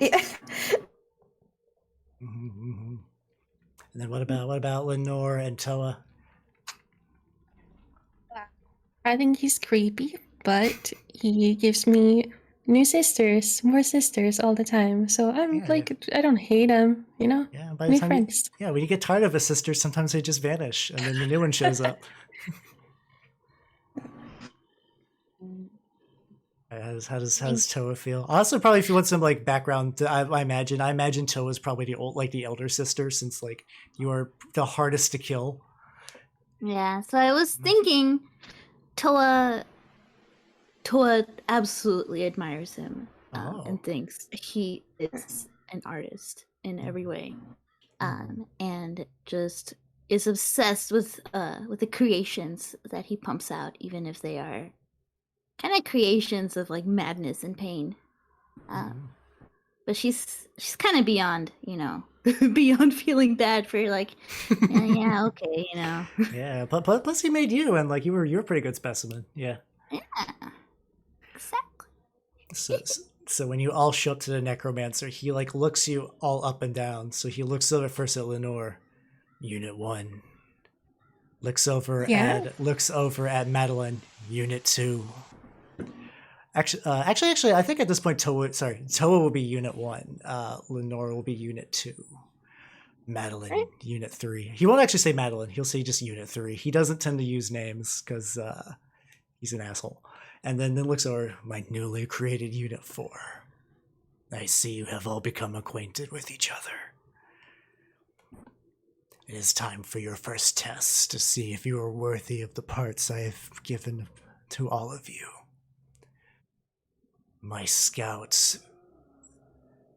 And then what about Lenore and Towa? I think he's creepy, but he gives me more sisters all the time. So I'm I don't hate him, Yeah, by the We're time friends. when you get tired of a sister, sometimes they just vanish, and then the new one shows up. How does Towa feel? Also, probably if you want some like background, I imagine Towa's probably the elder sister, since like you are the hardest to kill. Yeah, so I was thinking Towa absolutely admires him and thinks he is an artist in every way, and just is obsessed with the creations that he pumps out, even if they are kind of creations of like madness and pain. But she's kind of beyond, beyond feeling bad for like, yeah, okay, Yeah, but plus he made you, and like you're a pretty good specimen. Yeah. Yeah, exactly. So when you all show up to the necromancer, he like looks you all up and down. So he looks over first at Lenore, Unit 1. Looks over at Madeline, Unit 2. Actually, I think at this point, Towa will be Unit 1. Lenore will be Unit 2. Madeline, right? Unit 3. He won't actually say Madeline. He'll say just Unit 3. He doesn't tend to use names because he's an asshole. And then looks over, my newly created Unit 4. I see you have all become acquainted with each other. It is time for your first test to see if you are worthy of the parts I have given to all of you. My scouts,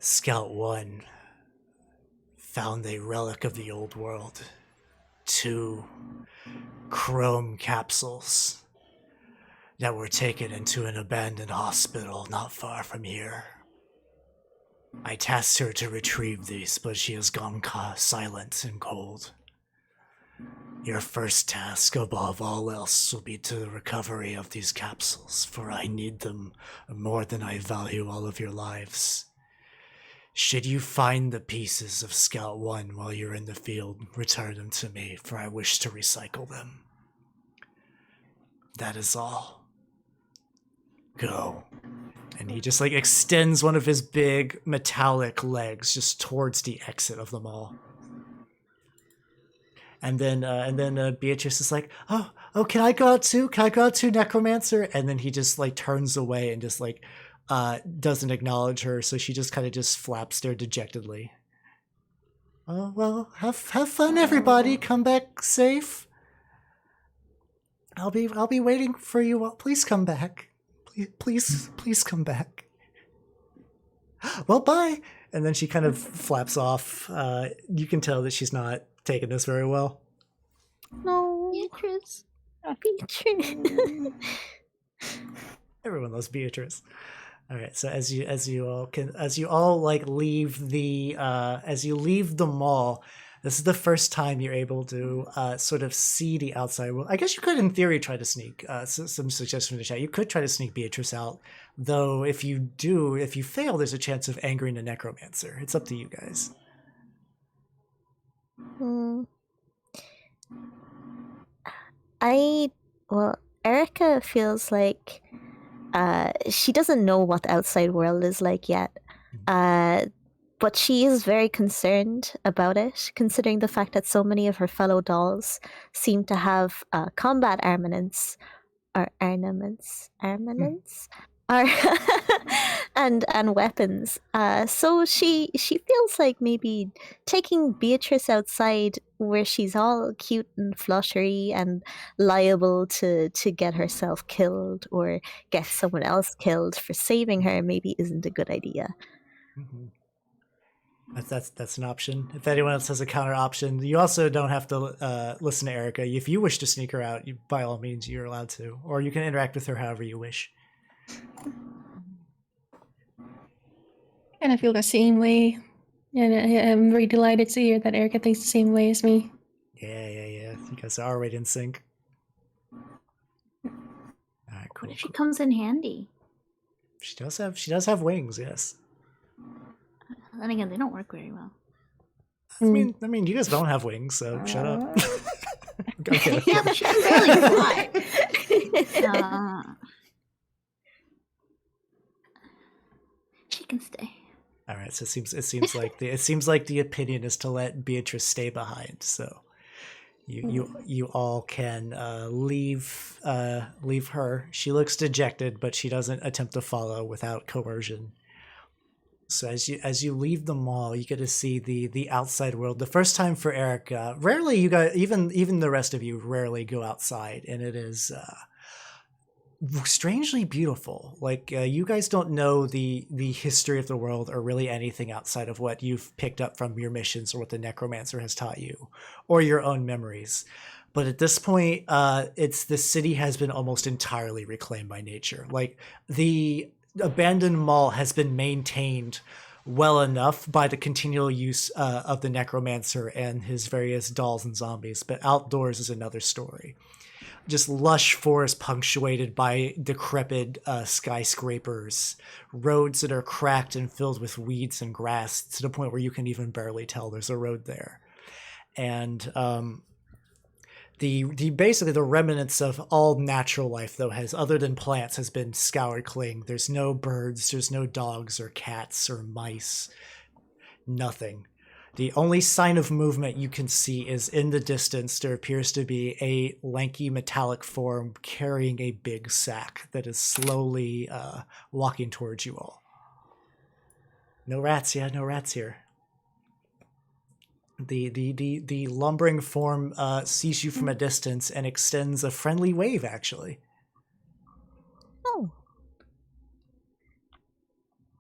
Scout 1, found a relic of the old world. 2 chrome capsules that were taken into an abandoned hospital not far from here. I tasked her to retrieve these, but she has gone silent and cold. Your first task, above all else, will be to the recovery of these capsules, for I need them more than I value all of your lives. Should you find the pieces of Scout 1 while you're in the field, return them to me, for I wish to recycle them. That is all. Go. And he just like extends one of his big metallic legs just towards the exit of the mall. And then Beatrice is like, oh, can I go out too? Can I go out too, Necromancer? And then he just like turns away and just like doesn't acknowledge her. So she just kind of just flaps there dejectedly. Oh, well, have fun, everybody. Come back safe. I'll be waiting for you all. Please come back. Please come back. Well, bye. And then she kind of flaps off. You can tell that she's not taking this very well. No, Beatrice. Beatrice. Everyone loves Beatrice. All right. So as you all like leave the mall, this is the first time you're able to sort of see the outside world. I guess you could, in theory, try to sneak. Some suggestions from the chat. You could try to sneak Beatrice out, though. If you fail, there's a chance of angering the necromancer. It's up to you guys. Erica feels like she doesn't know what the outside world is like yet. But she is very concerned about it, considering the fact that so many of her fellow dolls seem to have combat armaments, and weapons. So she feels like maybe taking Beatrice outside, where she's all cute and fluttery and liable to get herself killed or get someone else killed for saving her, maybe isn't a good idea. Mm-hmm. That's an option. If anyone else has a counter option, you also don't have to listen to Erica. If you wish to sneak her out, by all means, you're allowed to. Or you can interact with her however you wish. And I feel the same way. And I'm very delighted to hear that Erica thinks the same way as me. Yeah. You guys are already in sync. All right, cool. What if she comes in handy? She does have wings, yes. Then again, they don't work very well. I mean, you guys don't have wings, so shut up. Okay. Yeah, but she can barely fly. She can stay. All right, so it seems like the opinion is to let Beatrice stay behind. So you all can leave her. She looks dejected, but she doesn't attempt to follow without coercion. So as you leave the mall, you get to see the outside world. The first time for Erica. Rarely you guys, even the rest of you, rarely go outside, and it is strangely beautiful. Like you guys don't know the history of the world or really anything outside of what you've picked up from your missions or what the necromancer has taught you, or your own memories. But at this point, the city has been almost entirely reclaimed by nature. Like the abandoned mall has been maintained well enough by the continual use of the necromancer and his various dolls and zombies, but outdoors is another story. Just lush forest punctuated by decrepit skyscrapers, roads that are cracked and filled with weeds and grass to the point where you can even barely tell there's a road there. And the basically the remnants of all natural life, though, has, other than plants, has been scoured clean. There's no birds, there's no dogs or cats or mice, nothing. The only sign of movement you can see is in the distance. There appears to be a lanky metallic form carrying a big sack that is slowly walking towards you all. No rats, yeah, no rats here. The lumbering form sees you from a distance and extends a friendly wave, actually. Oh.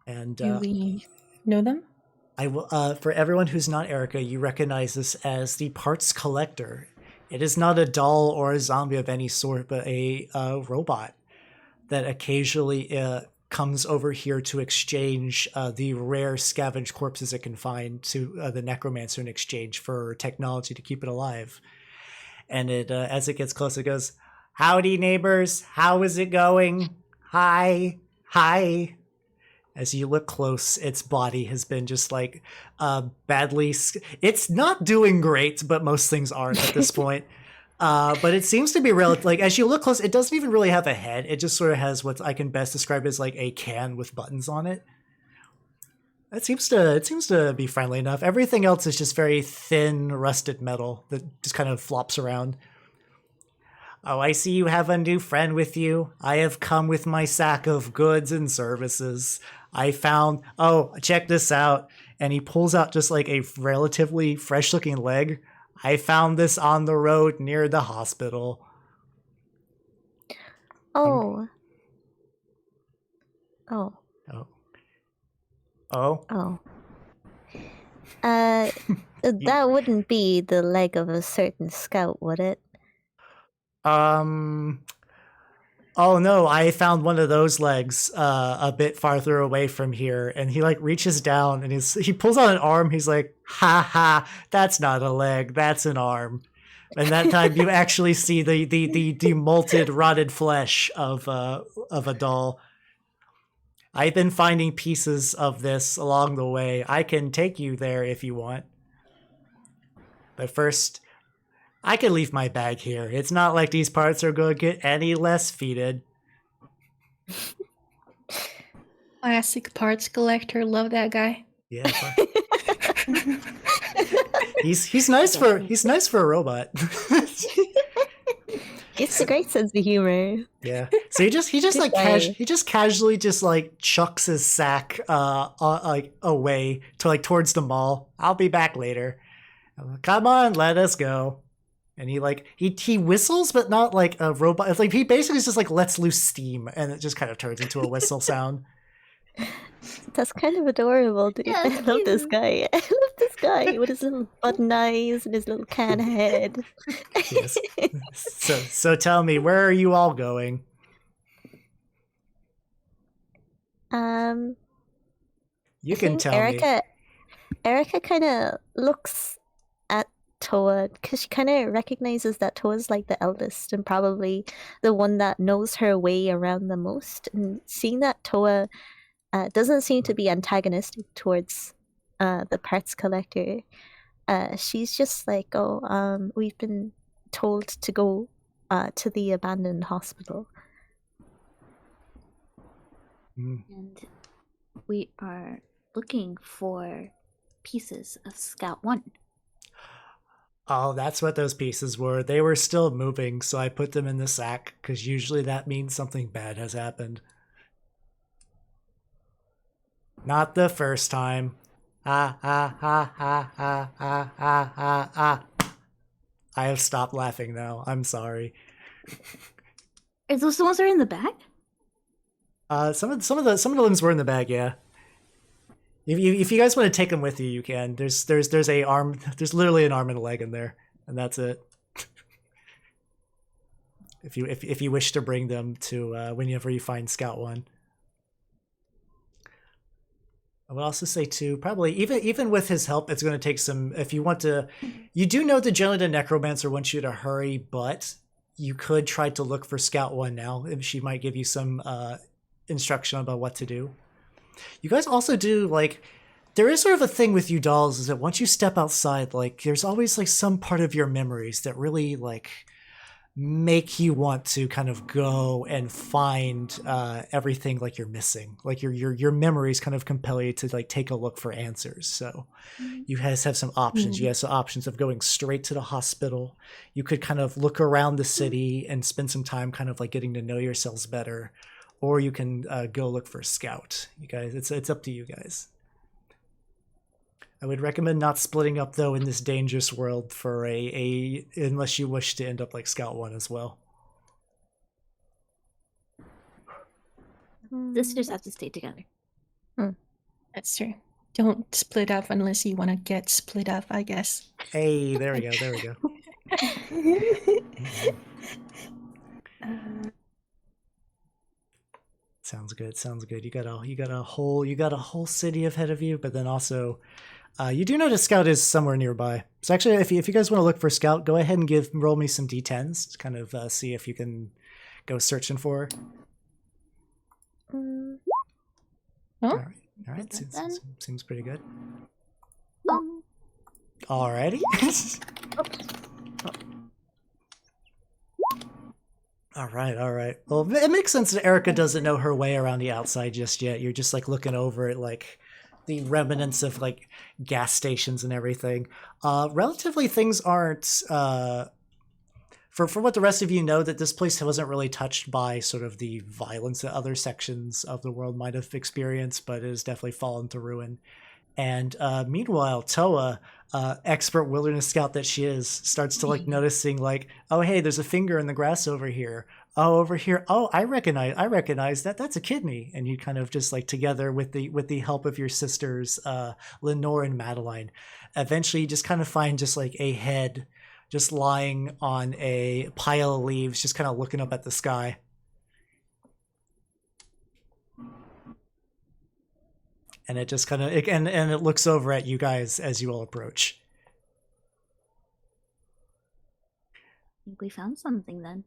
And Do we know them? I will. For everyone who's not Erica, you recognize this as the parts collector. It is not a doll or a zombie of any sort, but a robot that occasionally comes over here to exchange the rare scavenged corpses it can find to the necromancer in exchange for technology to keep it alive. And it, as it gets closer, it goes, "Howdy, neighbors. How is it going? Hi. Hi." As you look close, its body has been just like badly... It's not doing great, but most things aren't at this point. But it seems to be like, as you look close, it doesn't even really have a head. It just sort of has what I can best describe as like a can with buttons on it. It seems to be friendly enough. Everything else is just very thin, rusted metal that just kind of flops around. "Oh, I see you have a new friend with you. I have come with my sack of goods and services. I found... Oh, check this out." And he pulls out just like a relatively fresh-looking leg. "I found this on the road near the hospital." Oh. Oh. Oh. Oh? Oh. That wouldn't be the leg of a certain scout, would it? Oh no, I found one of those legs a bit farther away from here, and he like reaches down and he pulls out an arm. He's like, "Ha ha, that's not a leg, that's an arm." And that time you actually see the demolted, rotted flesh of a doll. "I've been finding pieces of this along the way. I can take you there if you want. But first, I can leave my bag here. It's not like these parts are going to get any less feated." Classic parts collector. Love that guy. Yeah. He's nice for a robot. It's a great sense of humor. Yeah. So he just casually just like chucks his sack like away to like towards the mall. "I'll be back later. Come on, let us go." And he like he whistles, but not like a robot. It's like he basically just like lets loose steam, and it just kind of turns into a whistle sound. That's kind of adorable, dude. Yeah, I it's love this cute. guy. I love this guy with his little button eyes and his little can head. Yes. So tell me, where are you all going? You can tell me. Erica kind of looks at Towa because she kind of recognizes that Towa's like the eldest and probably the one that knows her way around the most. And seeing that Towa doesn't seem to be antagonistic towards the parts collector, she's just like, "Oh, we've been told to go to the abandoned hospital." And we are looking for pieces of Scout 1. Oh, that's what those pieces were. They were still moving, so I put them in the sack, because usually that means something bad has happened. Not the first time. Ha ha ha ha ha ha ha ha ha. I have stopped laughing now. I'm sorry. Are those the ones that are in the bag? Some of the limbs were in the bag, yeah. If you guys want to take them with you, you can. There's a arm. There's literally an arm and a leg in there, and that's it. If you wish to bring them to whenever you find Scout 1. I would also say too, probably even with his help, it's going to take some. If you want to, you do know that generally the necromancer wants you to hurry, but you could try to look for Scout One now. She might give you some instruction about what to do. You guys also do like. There is sort of a thing with you dolls is that once you step outside, like there's always like some part of your memories that really like make you want to kind of go and find everything like you're missing. Like your memories kind of compel you to like take a look for answers. So you guys have some options. You have some options of going straight to the hospital. You could kind of look around the city and spend some time kind of like getting to know yourselves better, or you can go look for a scout. You guys, it's up to you guys. I would recommend not splitting up though in this dangerous world for a unless you wish to end up like Scout One as well. Sisters have to stay together. That's true. Don't split up unless you want to get split up, I guess. Hey, there we go. There we go. Sounds good. Sounds good. You got a whole city ahead of you, but then also. You do know the Scout is somewhere nearby. So actually, if you guys want to look for Scout, go ahead and roll me some d10s to kind of see if you can go searching for her. All right. Seems pretty good. Alrighty. All right. Well, it makes sense that Erica doesn't know her way around the outside just yet. You're just like looking over it like the remnants of like gas stations and everything. Relatively things aren't for what the rest of you know, that this place wasn't really touched by sort of the violence that other sections of the world might have experienced, but it has definitely fallen to ruin. And meanwhile, Towa, expert wilderness scout that she is, starts to like noticing like, oh hey, there's a finger in the grass over here. Oh, over here. Oh, I recognize that. That's a kidney. And you kind of just like together with the help of your sisters, Lenore and Madeline, eventually you just kind of find just like a head just lying on a pile of leaves, just kind of looking up at the sky. And it just kind of and it looks over at you guys as you all approach. I think we found something then.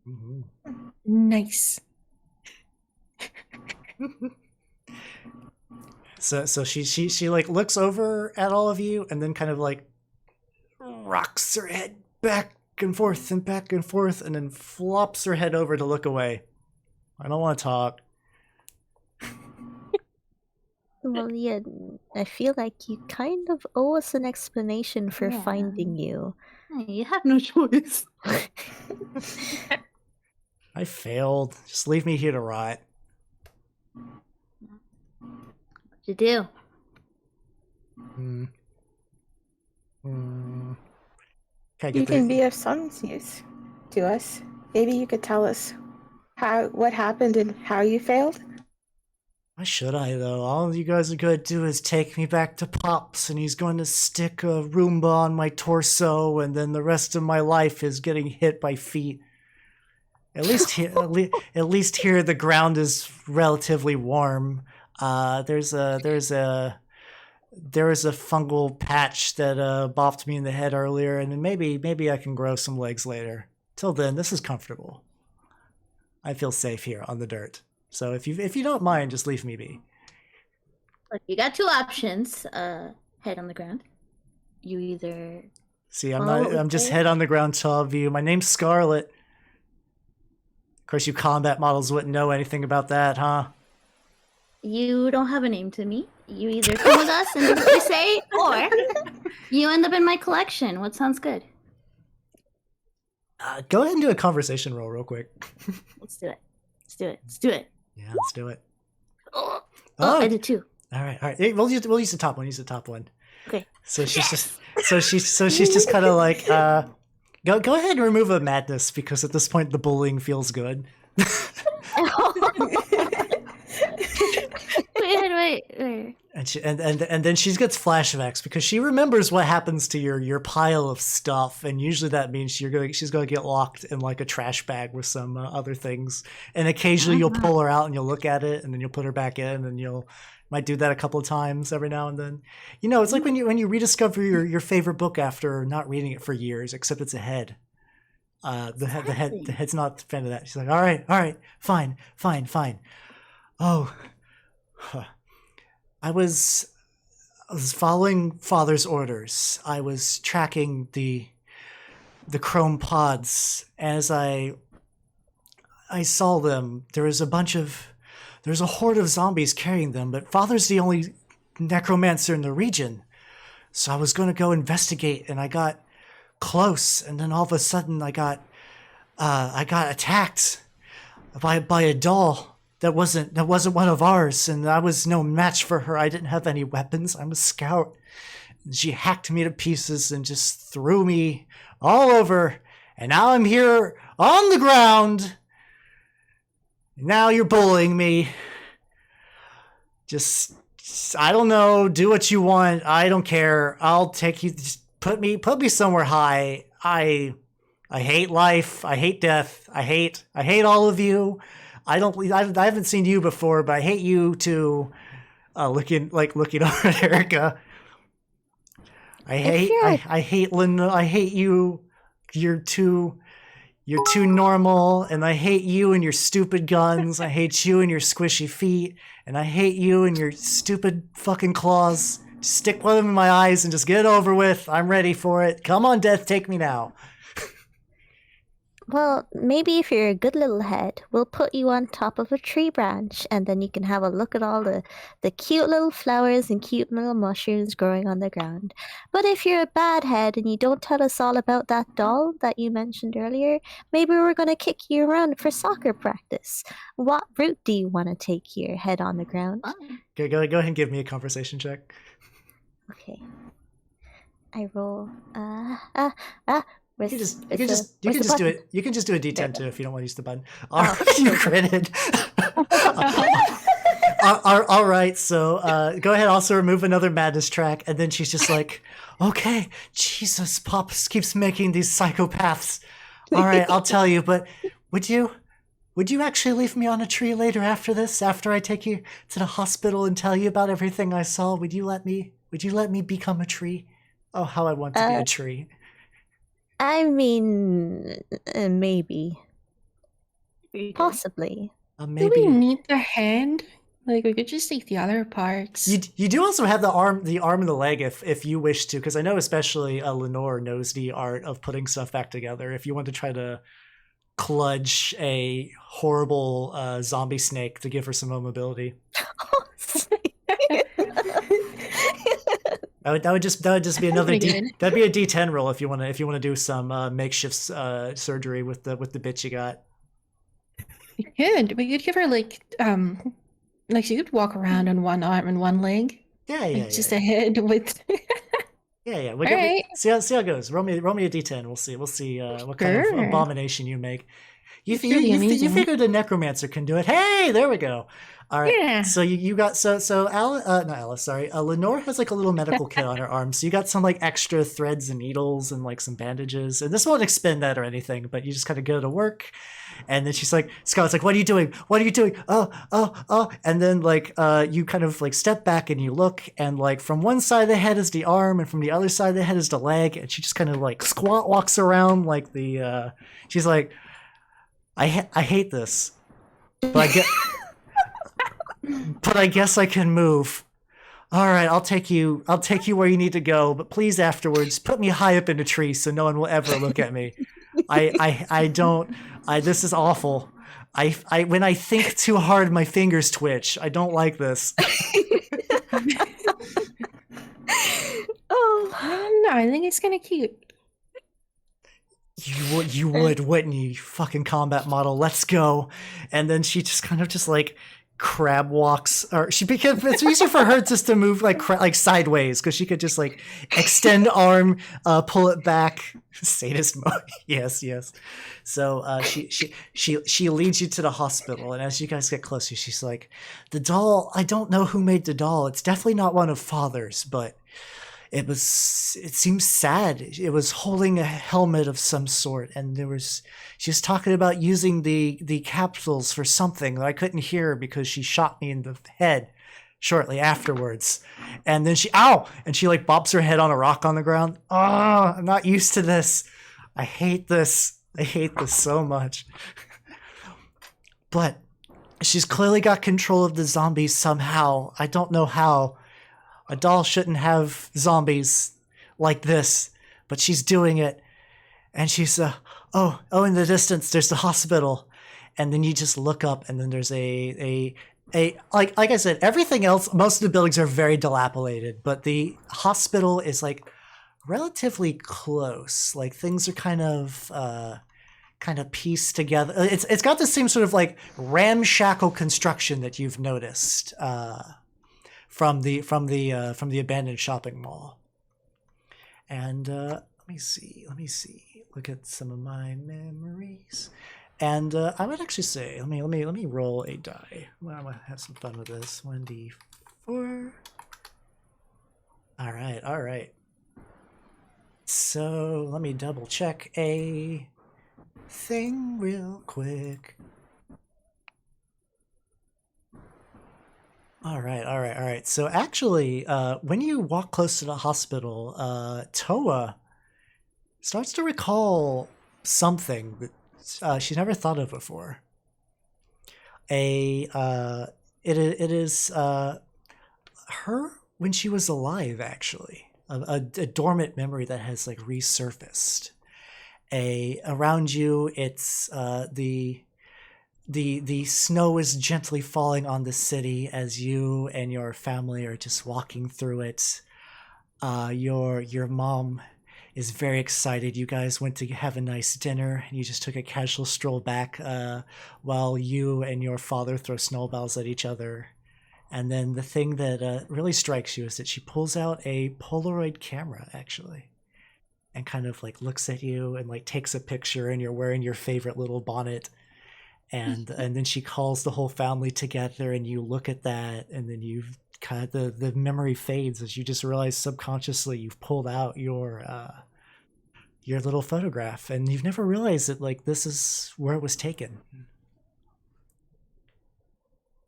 Mm-hmm. Nice. So she like looks over at all of you and then kind of like rocks her head back and forth and then flops her head over to look away. I don't want to talk. Well, yeah, I feel like you kind of owe us an explanation for finding you. Hey, you have no choice. I failed. Just leave me here to rot. What you do? You can be of some use to us. Maybe you could tell us what happened and how you failed. Why should I, though? All you guys are going to do is take me back to Pops, and he's going to stick a Roomba on my torso, and then the rest of my life is getting hit by feet. At least here, the ground is relatively warm. There's a fungal patch that bopped me in the head earlier, and then maybe I can grow some legs later. Till then, this is comfortable. I feel safe here on the dirt. So if you don't mind, just leave me be. Look, you got two options. Head on the ground. You either see, I'm just head on the ground to all of you. My name's Scarlet. Of course, you combat models wouldn't know anything about that, huh? You don't have a name to me. You either come with us and do what we say, or you end up in my collection. What sounds good? Go ahead and do a conversation roll real quick. Let's do it. Yeah, let's do it. Oh, I did too. All right. Hey, we'll use the top one. Use the top one. Okay. So she's just kind of like go ahead and remove a madness, because at this point the bullying feels good. Wait. And And then she gets flashbacks because she remembers what happens to your pile of stuff, and usually that means she's gonna get locked in like a trash bag with some other things. And occasionally you'll pull her out and you'll look at it, and then you'll put her back in, and you'll might do that a couple of titimes every now and then. You know, it's like when you rediscover your favorite book after not reading it for years, except it's a head. The head's not a fan of that. She's like, all right, fine. Oh, I was following Father's orders. I was tracking the chrome pods. As I saw them, there's a horde of zombies carrying them, but Father's the only necromancer in the region. So I was going to go investigate, and I got close, and then all of a sudden I got attacked by a doll that wasn't one of ours, and I was no match for her. I didn't have any weapons. I'm a scout. And she hacked me to pieces and just threw me all over, and now I'm here on the ground. Now you're bullying me. Just I don't know, do what you want. I don't care. I'll take you. Just put me somewhere high. I hate life. I hate death. I hate all of you. I haven't seen you before, but I hate you too. Looking over at Erica. I hate Linda. I hate you. You're too normal, and I hate you and your stupid guns. I hate you and your squishy feet, and I hate you and your stupid fucking claws. Just stick one of them in my eyes and just get it over with. I'm ready for it. Come on, death, take me now. Well, maybe if you're a good little head, we'll put you on top of a tree branch, and then you can have a look at all the cute little flowers and cute little mushrooms growing on the ground. But if you're a bad head and you don't tell us all about that doll that you mentioned earlier, maybe we're going to kick you around for soccer practice. What route do you want to take here, head on the ground? Okay, go ahead and give me a conversation check. Okay. I roll. You can just do it. You can just do a D10 too if you don't want to use the button. You critted. All right, so go ahead. Also remove another madness track, and then she's just like, "Okay, Jesus, Pops keeps making these psychopaths." All right, I'll tell you, but would you actually leave me on a tree later after this? After I take you to the hospital and tell you about everything I saw, would you let me become a tree? Oh, how I want to be a tree. I mean, maybe. Possibly. Maybe. Do we need the hand? Like, we could just take the other parts. You do also have the arm and the leg if you wish to, because I know especially Lenore knows the art of putting stuff back together. If you want to try to clutch a horrible zombie snake to give her some more mobility. That would just be another that'd be a D10 roll if you want to do some makeshift surgery with the bitch you got. We could give her like she could walk around on one arm and one leg. Yeah. Just a head with. Yeah. All right. See how it goes. Roll me a D10. We'll see what kind of abomination you make. You figured a necromancer can do it. Hey, there we go. All right. Yeah. So you got Lenore has like a little medical kit on her arm. So you got some like extra threads and needles and like some bandages. And this won't expend that or anything, but you just kind of go to work. And then she's like, Scott's like, what are you doing? What are you doing? Oh. And then like you kind of like step back and you look, and like from one side of the head is the arm, and from the other side of the head is the leg. And she just kind of like squat walks around like she's like, I hate this, but I guess I can move. All right, I'll take you where you need to go, but please afterwards put me high up in a tree so no one will ever look at me. This is awful. When I think too hard, my fingers twitch. I don't like this. Oh, I don't know. I think it's kind of cute. You would, wouldn't you? You fucking combat model. Let's go. And then she just kind of just like crab walks, or it's easier for her just to move like sideways because she could just like extend arm, pull it back. Sadist mode. Yes. So she leads you to the hospital, and as you guys get closer, she's like, "The doll. I don't know who made the doll. It's definitely not one of Father's, but it seems sad. It was holding a helmet of some sort, and she was talking about using the capsules for something that I couldn't hear because she shot me in the head shortly afterwards. And then she like bops her head on a rock on the ground. Oh, I'm not used to this. I hate this so much. But she's clearly got control of the zombies somehow. I don't know how. A doll shouldn't have zombies like this, but she's doing it. And she's, in the distance, there's the hospital. And then you just look up, and then there's like I said, everything else, most of the buildings are very dilapidated, but the hospital is like relatively close. Like things are kind of pieced together. It's got the same sort of like ramshackle construction that you've noticed, from the abandoned shopping mall. And let me see. Look at some of my memories. And I would actually say, let me roll a die. Well, I'm gonna have some fun with this. 1d4. All right. So let me double check a thing real quick. All right. So actually, when you walk close to the hospital, Towa starts to recall something that she's never thought of before. It is her when she was alive, actually. A dormant memory that has like resurfaced. Around you, it's the snow is gently falling on the city as you and your family are just walking through it. Your mom is very excited. You guys went to have a nice dinner, and you just took a casual stroll back while you and your father throw snowballs at each other. And then the thing that really strikes you is that she pulls out a Polaroid camera, actually, and kind of like looks at you and like takes a picture, and you're wearing your favorite little bonnet. And then she calls the whole family together, and you look at that, and then you've kind of the memory fades as you just realize subconsciously you've pulled out your little photograph, and you've never realized that like this is where it was taken.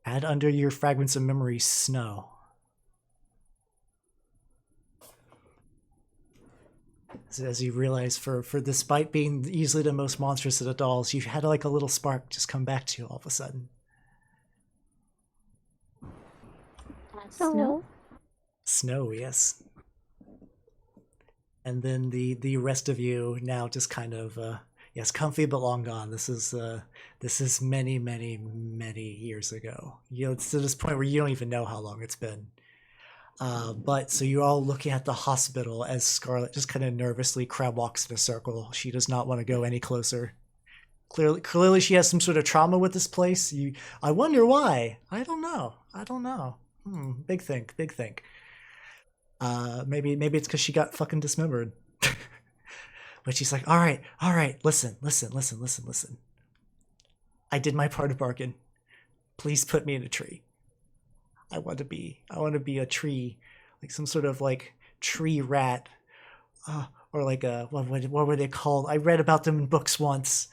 Add under your fragments of memory snow. As you realize, for despite being easily the most monstrous of the dolls, you've had like a little spark just come back to you all of a sudden. Snow? Snow, yes. And then the rest of you now just kind of yes, comfy but long gone. This is many years ago. You know, it's to this point where you don't even know how long it's been. But so you're all looking at the hospital as Scarlet just kind of nervously crab walks in a circle. She does not want to go any closer. Clearly she has some sort of trauma with this place. I wonder why. I don't know. Big think. Maybe it's because she got fucking dismembered. But she's like, all right, listen. I did my part of bargain. Please put me in a tree. I want to be a tree, like some sort of like tree rat, or like what were they called? I read about them in books once.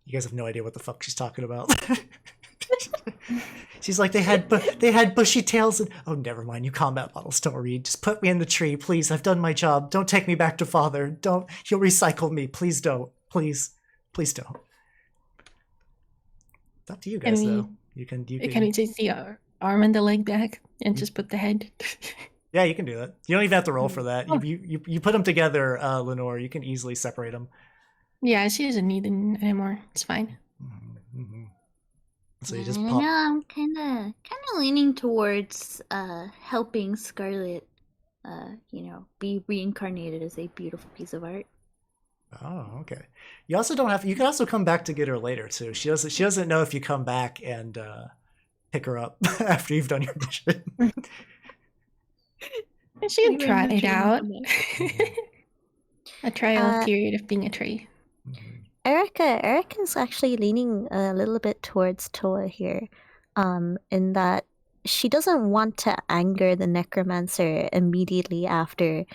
You guys have no idea what the fuck she's talking about. She's like, they had bushy tails and oh, never mind. You combat models don't read. Just put me in the tree, please. I've done my job. Don't take me back to father. Don't. He'll recycle me. Please don't. Please don't. It's up to you guys, though. You can. Can we just see our arm and the leg back and just put the head? Yeah, you can do that. You don't even have to roll for that. Oh. You put them together, Lenore. You can easily separate them. Yeah, she doesn't need them anymore. It's fine. Mm-hmm. So you just pop. I'm kind of leaning towards helping Scarlet, be reincarnated as a beautiful piece of art. Oh, okay. You also don't have. You can also come back to get her later too. She doesn't know if you come back and pick her up after you've done your mission. She can try it out. Mhm. A trial period of being a tree. Mhm. Erica's actually leaning a little bit towards Towa here, in that she doesn't want to anger the necromancer immediately after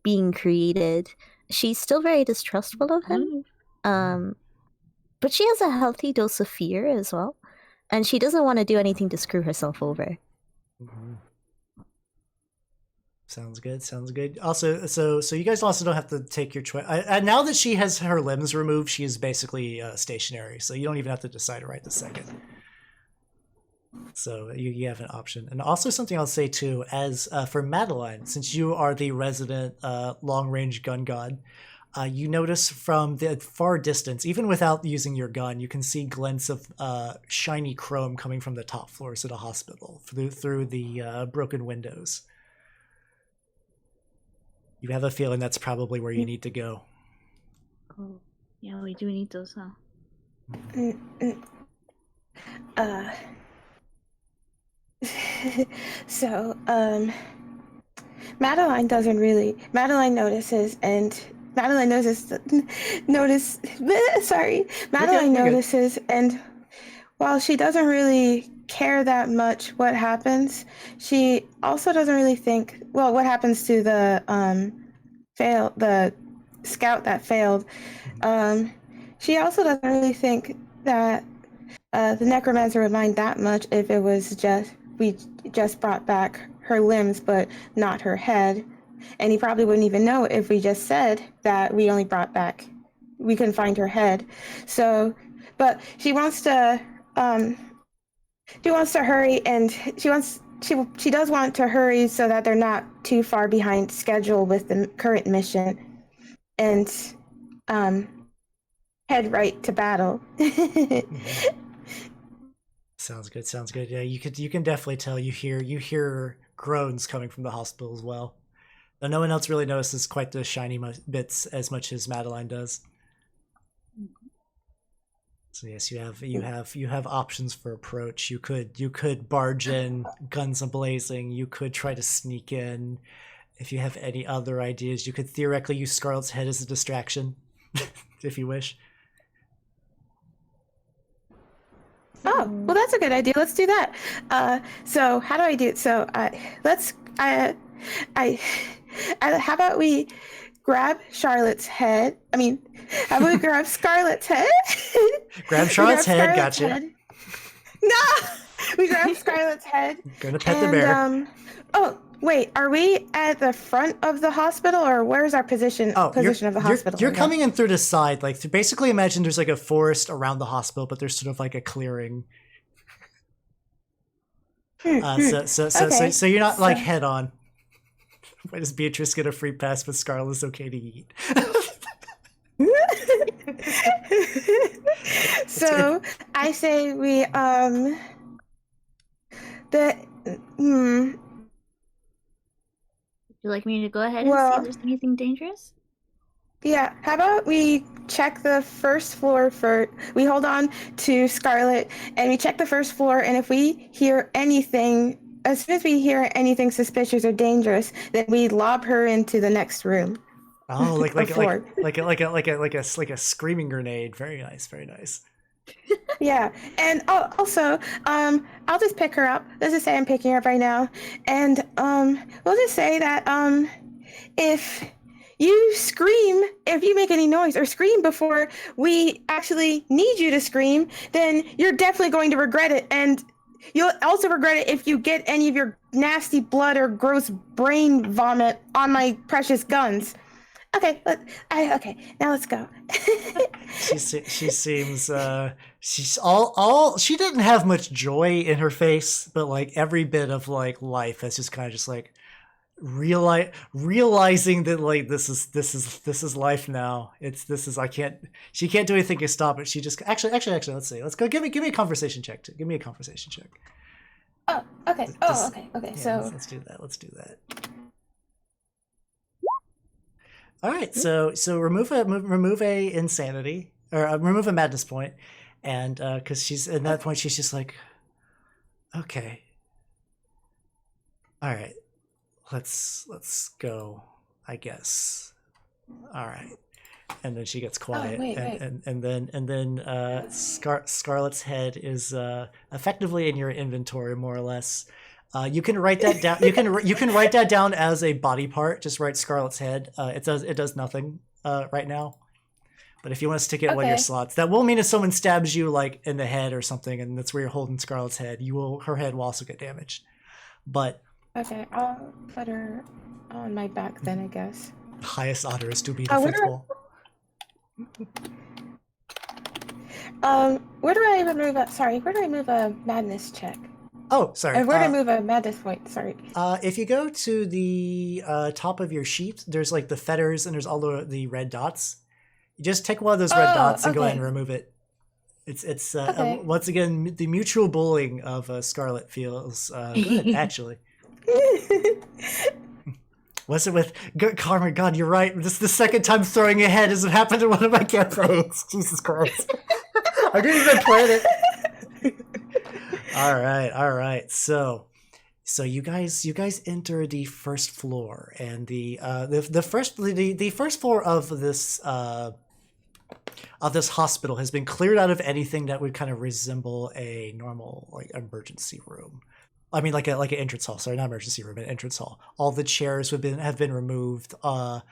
being created. She's still very distrustful of him, but she has a healthy dose of fear as well, and she doesn't want to do anything to screw herself over. Mhm. Sounds good. Sounds good. Also, so you guys also don't have to take your choice. Now that she has her limbs removed, she is basically stationary. So you don't even have to decide right this second. So you have an option. And also something I'll say too, as for Madeline, since you are the resident long-range gun god, you notice from the far distance, even without using your gun, you can see glints of shiny chrome coming from the top floors of the hospital through the broken windows. You have a feeling that's probably where you need to go. Oh, yeah, we do need those, huh? So, Madeline notices and Madeline notices and while she doesn't really care that much what happens, she also doesn't really think, well, what happens to the the scout that failed. She also doesn't really think that the necromancer would mind that much if it was we just brought back her limbs but not her head, and he probably wouldn't even know if we just said that we couldn't find her head. So, but she wants to hurry, and she does want to hurry so that they're not too far behind schedule with the current mission, and head right to battle. Sounds good. Sounds good. Yeah, you can definitely tell. You hear groans coming from the hospital as well. Though no one else really notices quite the shiny bits as much as Madeline does. So yes, you have options for approach. You could barge in, guns a-blazing. You could try to sneak in. If you have any other ideas, you could theoretically use Scarlet's head as a distraction, if you wish. Oh, well, that's a good idea. Let's do that. So how do I do it? So how about we grab Charlotte's head? I mean, how about we grab Scarlet's head? Grab Charlotte's head. Gotcha. Head. No, we grab Scarlet's head. Gonna pet the bear. Oh, wait, are we at the front of the hospital, or where's our position of the hospital? You're coming in through the side. Like, basically imagine there's like a forest around the hospital, but there's sort of like a clearing. So you're not like head on. Why does Beatrice get a free pass, but Scarlet's okay to eat? So I say we Would you like me to go ahead and see if there's anything dangerous? Yeah, how about we check the first floor first? We hold on to Scarlet and we check the first floor, and if we hear anything, as soon as we hear anything suspicious or dangerous, then we lob her into the next room. Oh, like a screaming grenade. Very nice, very nice. Yeah, and also, I'll just pick her up. Let's just say I'm picking her up right now, and we'll just say that if you scream, if you make any noise or scream before we actually need you to scream, then you're definitely going to regret it, and you'll also regret it if you get any of your nasty blood or gross brain vomit on my precious guns. Okay, now let's go. She seems she's all she didn't have much joy in her face, but like every bit of like life has just kind of just like realizing that like this is life now. She can't do anything to stop it. She just actually let's see. Let's go give me a conversation check. Give me a conversation check. Oh, okay. Okay. Yeah, so let's do that. All right, so remove a insanity, or remove a madness point, and because she's at that point she's just like, Okay. All right. Let's go, I guess. All right. And then she gets quiet, wait. and then Scarlet's head is effectively in your inventory, more or less. You can write that down. You can write that down as a body part. Just write Scarlet's head. It does nothing right now. But if you want to stick it in one of your slots, that will mean if someone stabs you like in the head or something, and that's where you're holding Scarlet's head, her head will also get damaged. But Okay, I'll put her on my back then, I guess. Highest honor is to be defensible. Where do I move a? Sorry, where do I move a madness check? Oh, sorry. Where do I move a madness point? Sorry. If you go to the top of your sheet, there's like the feathers and there's all the red dots. You just take one of those red dots and go ahead and remove it. It's once again the mutual bullying of Scarlet feels good actually. What's it with Carmen? God, you're right. This is the second time throwing a head has happened in one of my campaigns. Jesus Christ. I didn't even plan it. All right. So you guys enter the first floor, and the first floor of this hospital has been cleared out of anything that would kind of resemble a normal like emergency room. I mean, like an entrance hall. Sorry, not emergency room, an entrance hall. All the chairs have been removed. All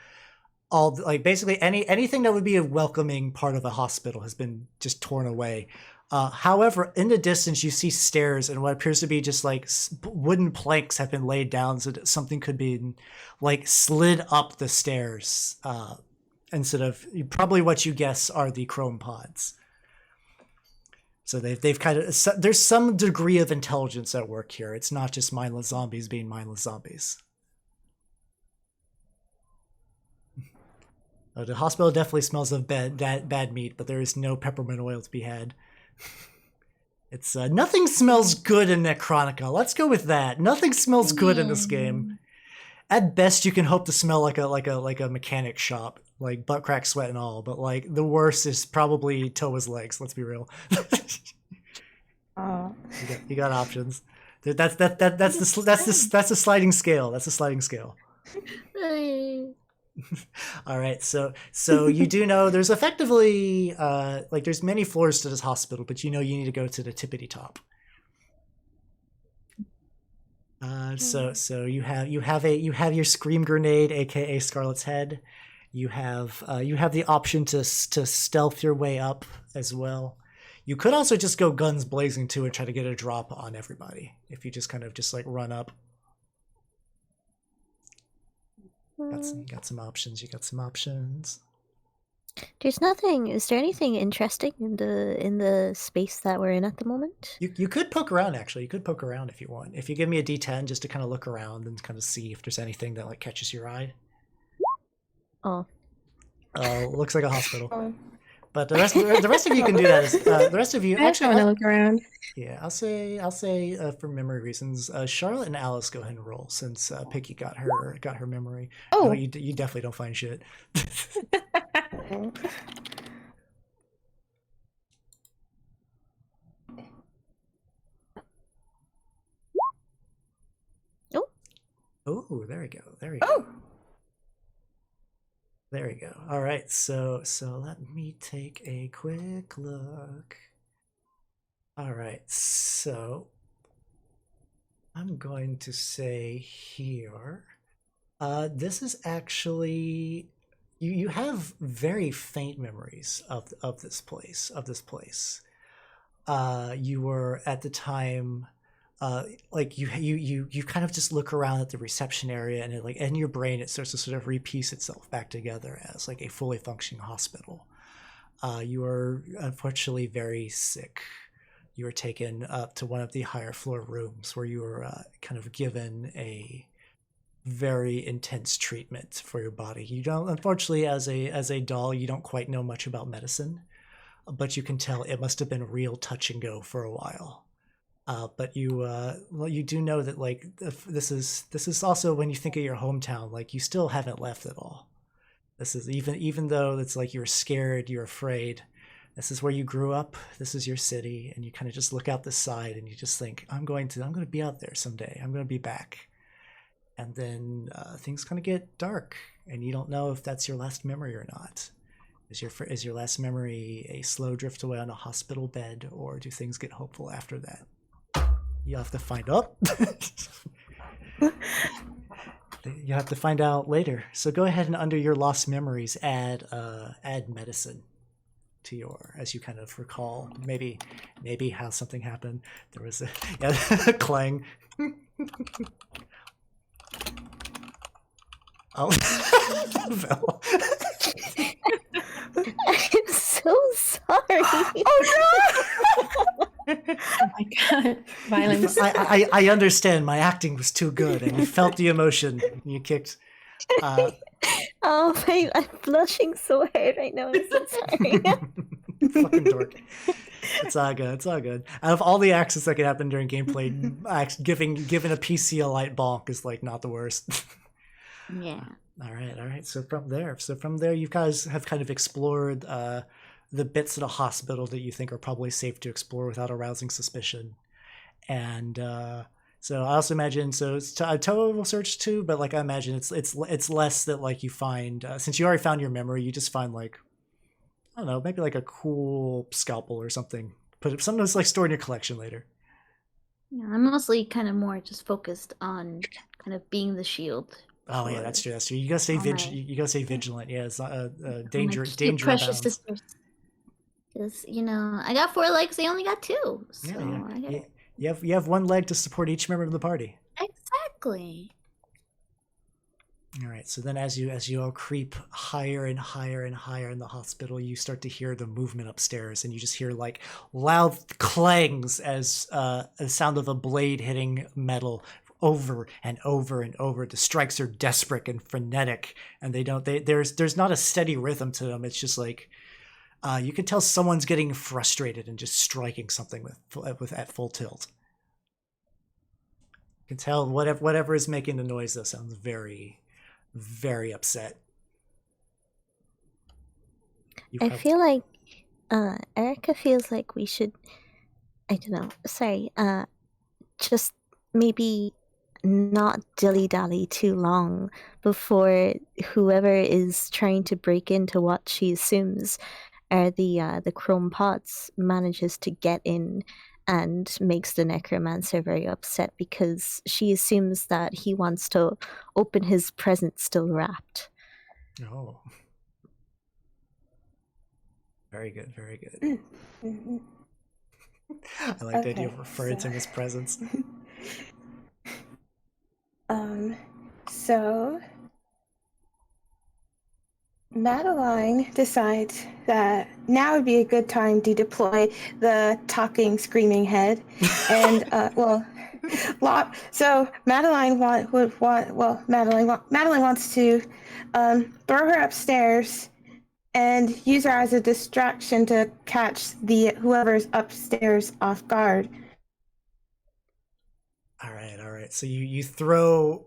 like basically anything that would be a welcoming part of a hospital has been just torn away. However, in the distance, you see stairs, and what appears to be just like wooden planks have been laid down so that something could be like slid up the stairs instead of probably what you guess are the chrome pods. So they've kind of, there's some degree of intelligence at work here. It's not just mindless zombies being mindless zombies. The hospital definitely smells of bad meat, but there is no peppermint oil to be had. It's nothing smells good in Nechronica. Let's go with that. Nothing smells good in this game. At best, you can hope to smell like a mechanic shop, like butt crack, sweat, and all. But like the worst is probably Towa's legs. Let's be real. You got options. That's the sliding scale. That's the sliding scale. All right, so you do know there's effectively like there's many floors to this hospital, but you know you need to go to the tippity top. So you have your scream grenade, aka Scarlet's head. You have the option to stealth your way up as well. You could also just go guns blazing too and try to get a drop on everybody if you just kind of just like run up. Got some options. You got some options. There's nothing. Is there anything interesting in the space that we're in at the moment? You could poke around actually. You could poke around if you want. If you give me a D10 just to kind of look around and kind of see if there's anything that like catches your eye. Oh. Looks like a hospital. But the rest of you can do that. The rest of you actually want to look around. Yeah, I'll say for memory reasons, Charlotte and Alice go ahead and roll since Picky got her memory. Oh, no, you definitely don't find shit. Oh, there we go. There we go. There we go. All right, so let me take a quick look. All right, so I'm going to say here, this is actually you have very faint memories of this place. You were at the time. Like you kind of just look around at the reception area, and it, like in your brain it starts to sort of repiece itself back together as like a fully functioning hospital. You are unfortunately very sick. You were taken up to one of the higher floor rooms where you were kind of given a very intense treatment for your body. You don't, unfortunately, as a doll, you don't quite know much about medicine, but you can tell it must have been real touch and go for a while. But you do know that like this is also when you think of your hometown, like you still haven't left at all. This is even though it's like you're scared, you're afraid. This is where you grew up. This is your city, and you kind of just look out the side and you just think, I'm going to be out there someday. I'm going to be back. And then things kind of get dark, and you don't know if that's your last memory or not. Is your last memory a slow drift away on a hospital bed, or do things get hopeful after that? You have to find out. You have to find out later. So go ahead and under your lost memories, add medicine to your, as you kind of recall maybe how something happened. There was a clang. Oh, Vel. I'm so sorry. Oh no! Oh my god, violence. I understand. My acting was too good, and you felt the emotion. You kicked. Oh, I'm blushing so hard right now. I'm so sorry. Fucking dork. It's all good. It's all good. Out of all the actions that could happen during gameplay, giving a PC a light bonk is like not the worst. Yeah. All right. So from there, you guys have kind of explored the bits of the hospital that you think are probably safe to explore without arousing suspicion. And so I also imagine, Towa will search too, but like I imagine it's less that like you find, since you already found your memory, you just find like, I don't know, maybe like a cool scalpel or something. Put it something that's like stored in your collection later. Yeah, I'm mostly kind of more just focused on kind of being the shield. Oh yeah, that's true. You gotta stay You gotta stay vigilant. Yeah, it's not danger. Precious sisters. Because I got 4 legs. They only got 2. So yeah. You have 1 leg to support each member of the party. Exactly. All right. So then, as you all creep higher and higher and higher in the hospital, you start to hear the movement upstairs, and you just hear like loud clangs as the sound of a blade hitting metal over and over and over. The strikes are desperate and frenetic, and there's not a steady rhythm to them. It's just like you can tell someone's getting frustrated and just striking something with at full tilt. You can tell whatever is making the noise though sounds very, very upset. I feel like Erica feels like we should, I don't know, sorry, just maybe not dilly-dally too long before whoever is trying to break into what she assumes are the chrome pots manages to get in and makes the necromancer very upset because she assumes that he wants to open his present still wrapped. Oh. Very good, very good. Mm-hmm. I like the idea of referring to him as presents. So Madeline decides that now would be a good time to deploy the talking, screaming head, and so Madeline wants to throw her upstairs and use her as a distraction to catch whoever's upstairs off guard. All right. So you throw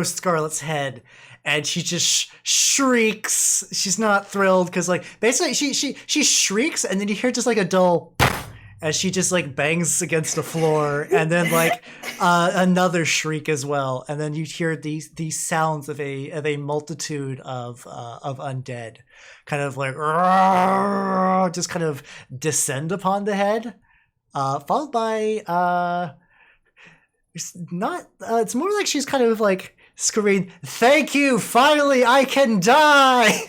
Scarlet's head, and she just shrieks. She's not thrilled because like basically she shrieks, and then you hear just like a dull as she just like bangs against the floor, and then like another shriek as well, and then you hear these sounds of a multitude of undead, kind of like just kind of descend upon the head, followed by it's more like she's kind of like screaming, "Thank you! Finally, I can die!"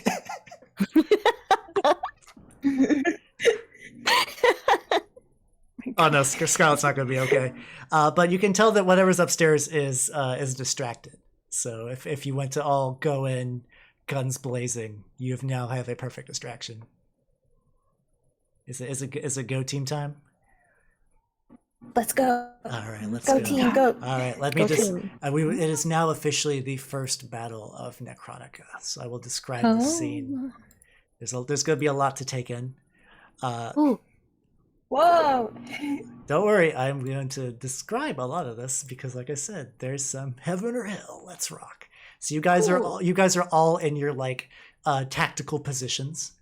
Oh no, Scarlet's not going to be okay. But you can tell that whatever's upstairs is distracted. So if you went to all go in, guns blazing, you now have a perfect distraction. Is it go team time? Let's go. All right, let's go. Team, go. All right, let me just. It is now officially the first battle of Nechronica, so I will describe the scene. There's going to be a lot to take in. Ooh. Whoa! Don't worry, I'm going to describe a lot of this because, like I said, there's some heaven or hell. Let's rock. So you guys are all in your like tactical positions.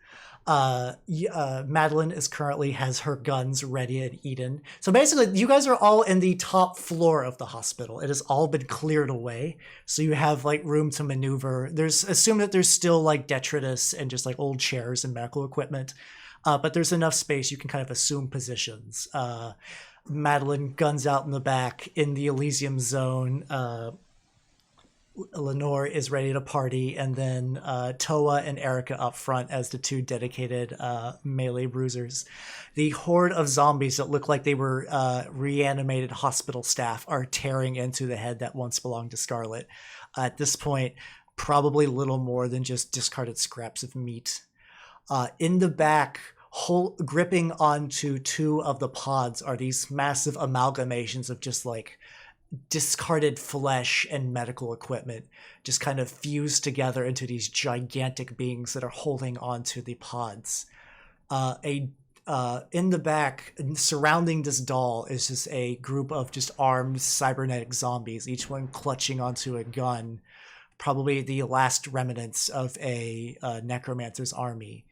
Madeline has her guns ready at Eden. So basically, you guys are all in the top floor of the hospital. It has all been cleared away, so you have like room to maneuver. Assume that there's still like detritus and just like old chairs and medical equipment, but there's enough space you can kind of assume positions. Madeline guns out in the back in the Elysium zone. Lenore is ready to party, and then Towa and Erica up front as the two dedicated melee bruisers. The horde of zombies that look like they were reanimated hospital staff are tearing into the head that once belonged to Scarlet. At this point, probably little more than just discarded scraps of meat. In the back, gripping onto two of the pods are these massive amalgamations of just like discarded flesh and medical equipment just kind of fused together into these gigantic beings that are holding onto the pods. In the back, surrounding this doll, is just a group of just armed cybernetic zombies, each one clutching onto a gun, probably the last remnants of a necromancer's army.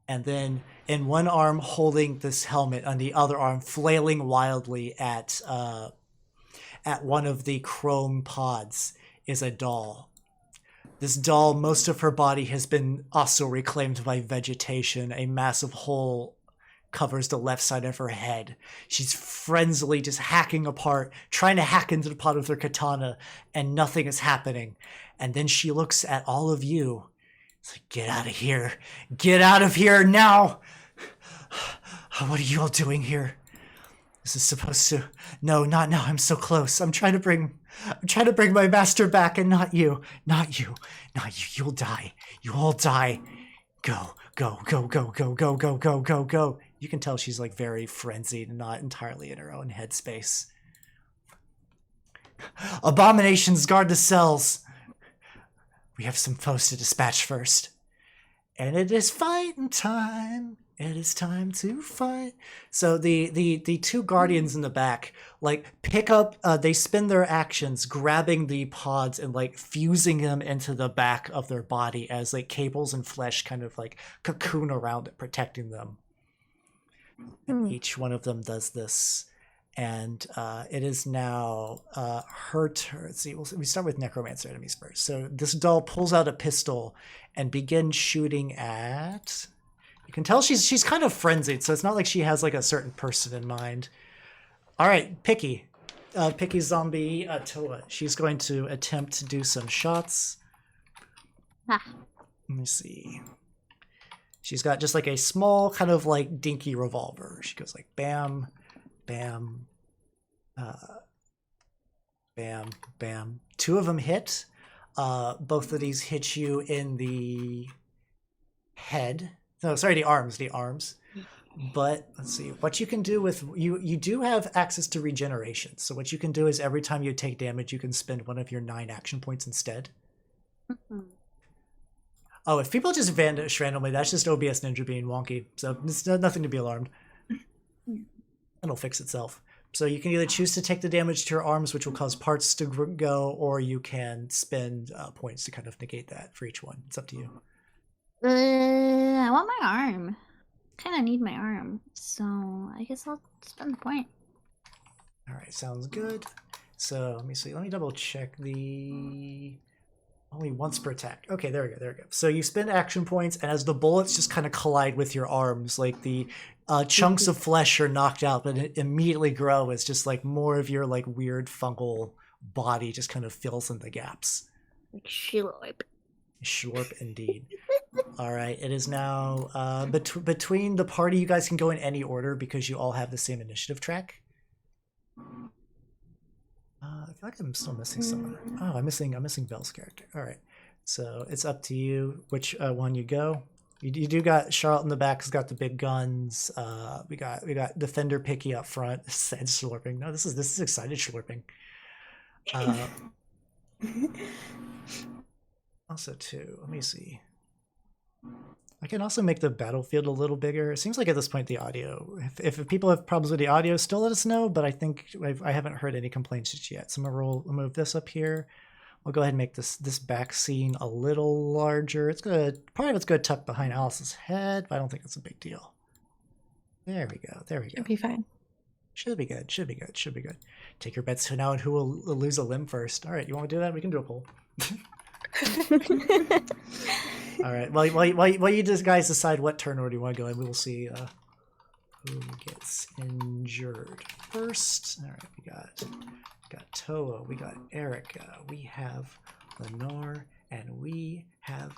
And then in one arm holding this helmet, on the other arm flailing wildly at one of the chrome pods is a doll. This doll, most of her body has been also reclaimed by vegetation. A massive hole covers the left side of her head. She's frenziedly just hacking apart, trying to hack into the pod with her katana, and nothing is happening. And then she looks at all of you. It's like, get out of here. Get out of here now. What are you all doing here? This is supposed to... No, not now. I'm so close. I'm trying to bring my master back, and not you. Not you. Not you. You'll die. You all die. Go. Go, go, go, go, go, go, go, go, go. You can tell she's like very frenzied and not entirely in her own headspace. Abominations, guard the cells. We have some foes to dispatch first. And it is fighting time. It is time to fight. So the two guardians in the back like pick up, they spin their actions grabbing the pods and like fusing them into the back of their body as like cables and flesh kind of like cocoon around it, protecting them. And each one of them does this. And it is now her turn. See, we start with necromancer enemies first. So this doll pulls out a pistol and begins shooting at... You can tell she's kind of frenzied, so it's not like she has like a certain person in mind. All right, Picky zombie Towa. She's going to attempt to do some shots. Let me see. She's got just like a small kind of like dinky revolver. She goes like bam, bam, bam, bam. Two of them hit. Both of these hit you in the head. No, sorry, the arms. But let's see what you can do with you do have access to regeneration. So what you can do is every time you take damage, you can spend one of your 9 action points instead. Oh, if people just vanish randomly, that's just OBS Ninja being wonky. So it's nothing to be alarmed. It'll fix itself. So you can either choose to take the damage to your arms, which will cause parts to go, or you can spend points to kind of negate that for each one. It's up to you. I want my arm. Kind of need my arm, so I guess I'll spend the point. All right, sounds good. So let me see. Let me double check the only once per attack. Okay, there we go. So you spend action points, and as the bullets just kind of collide with your arms, like the chunks of flesh are knocked out, but it immediately grow as just like more of your like weird fungal body just kind of fills in the gaps. Like Shilorp. Shorp indeed. All right, it is now between the party. You guys can go in any order because you all have the same initiative track. I feel like I'm still missing someone. Oh, I'm missing Belle's character. All right, so it's up to you which one you go. You do got Charlotte in the back who's got the big guns. We got Defender Picky up front. Sad slurping. No, this is excited slurping. Also, too, let me see. I can also make the battlefield a little bigger. It seems like at this point the audio, if people have problems with the audio, still let us know, but I think I haven't heard any complaints just yet. So I'm going to move this up here. We'll go ahead and make this back scene a little larger. It's gonna part of it's gonna tuck behind Alice's head, but I don't think it's a big deal. There we go. There we go. It'll be fine. Should be good. Should be good. Should be good. Take your bets now on who will lose a limb first. All right, you want to do that? We can do a poll. All right. While you guys decide what turn order you want to go in, we will see who gets injured first. All right, we got Towa, we got Erica, we have Lenore, and we have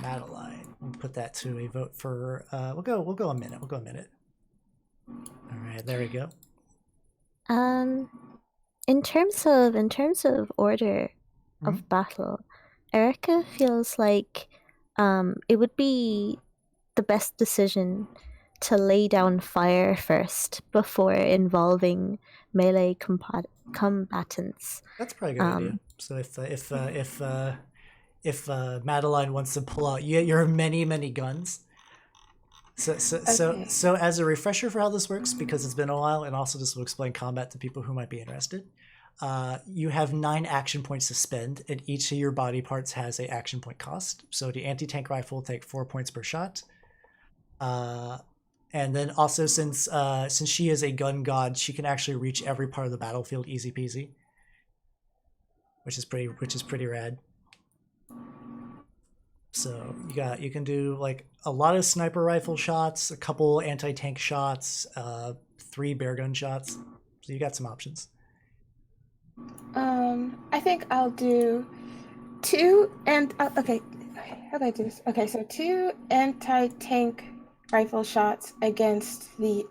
Madeline. We'll put that to a vote for. We'll go a minute. We'll go a minute. All right, there we go. In terms of order of battle, Erica feels like it would be the best decision to lay down fire first before involving melee combatants. That's probably a good idea. So if Madeline wants to pull out your many guns. So as a refresher for how this works, because it's been a while, and also this will explain combat to people who might be interested. You have 9 action points to spend, and each of your body parts has a action point cost. So the anti-tank rifle will take 4 points per shot. And then also since she is a gun god, she can actually reach every part of the battlefield easy peasy, which is pretty rad. So you can do like a lot of sniper rifle shots, a couple anti-tank shots, 3 bear gun shots. So you got some options. I think I'll do 2 and okay. How do I do this? Okay, so 2 anti-tank rifle shots against the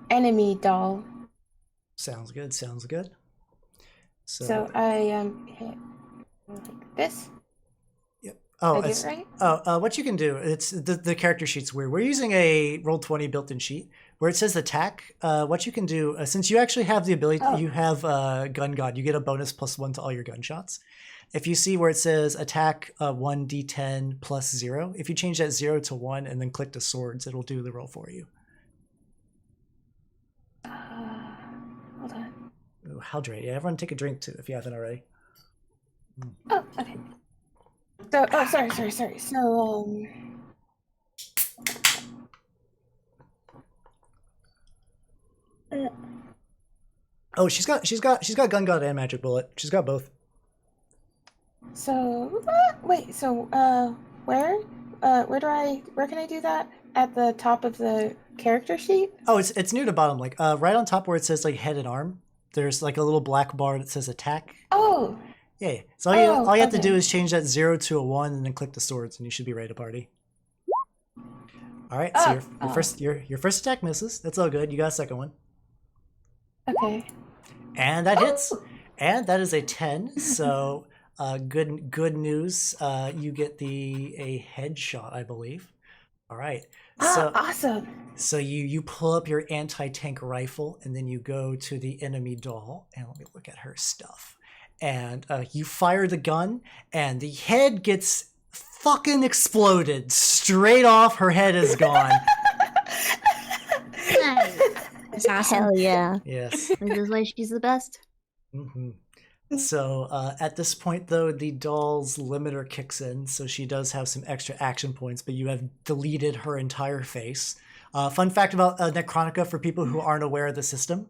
enemy doll. Sounds good. Sounds good. So I hit like this. Yep. Oh, I did it right? What you can do? It's the character sheet's weird. We're using a Roll20 built-in sheet where it says attack. What you can do, since you actually have the ability, you have gun god. You get a bonus +1 to all your gunshots. If you see where it says attack 1d10 plus 0, if you change that 0 to 1 and then click the swords, it'll do the roll for you. Hold on. Ooh, hydrate. Yeah, everyone take a drink too if you haven't already. Oh, okay. So, sorry. So, Oh, she's got gun god and magic bullet. She's got both. So, wait. So, where can I do that? At the top of the character sheet? Oh, it's near the bottom, like right on top where it says like head and arm. There's like a little black bar that says attack. Oh. Yeah. So all you have to do is change that 0 to a 1 and then click the swords, and you should be ready to party. All right. So your first attack misses. That's all good. You got a second one. Okay. And that hits. And that is a 10. So good news. You get a headshot, I believe. All right. So awesome. So you pull up your anti-tank rifle, and then you go to the enemy doll, and let me look at her stuff. And you fire the gun, and the head gets fucking exploded. Straight off, her head is gone. Nice. It's awesome. Hell yeah. Yes. This is why she's the best. Mm-hmm. So at this point, though, the doll's limiter kicks in, so she does have some extra action points, but you have deleted her entire face. Fun fact about Nechronica for people who aren't aware of the system: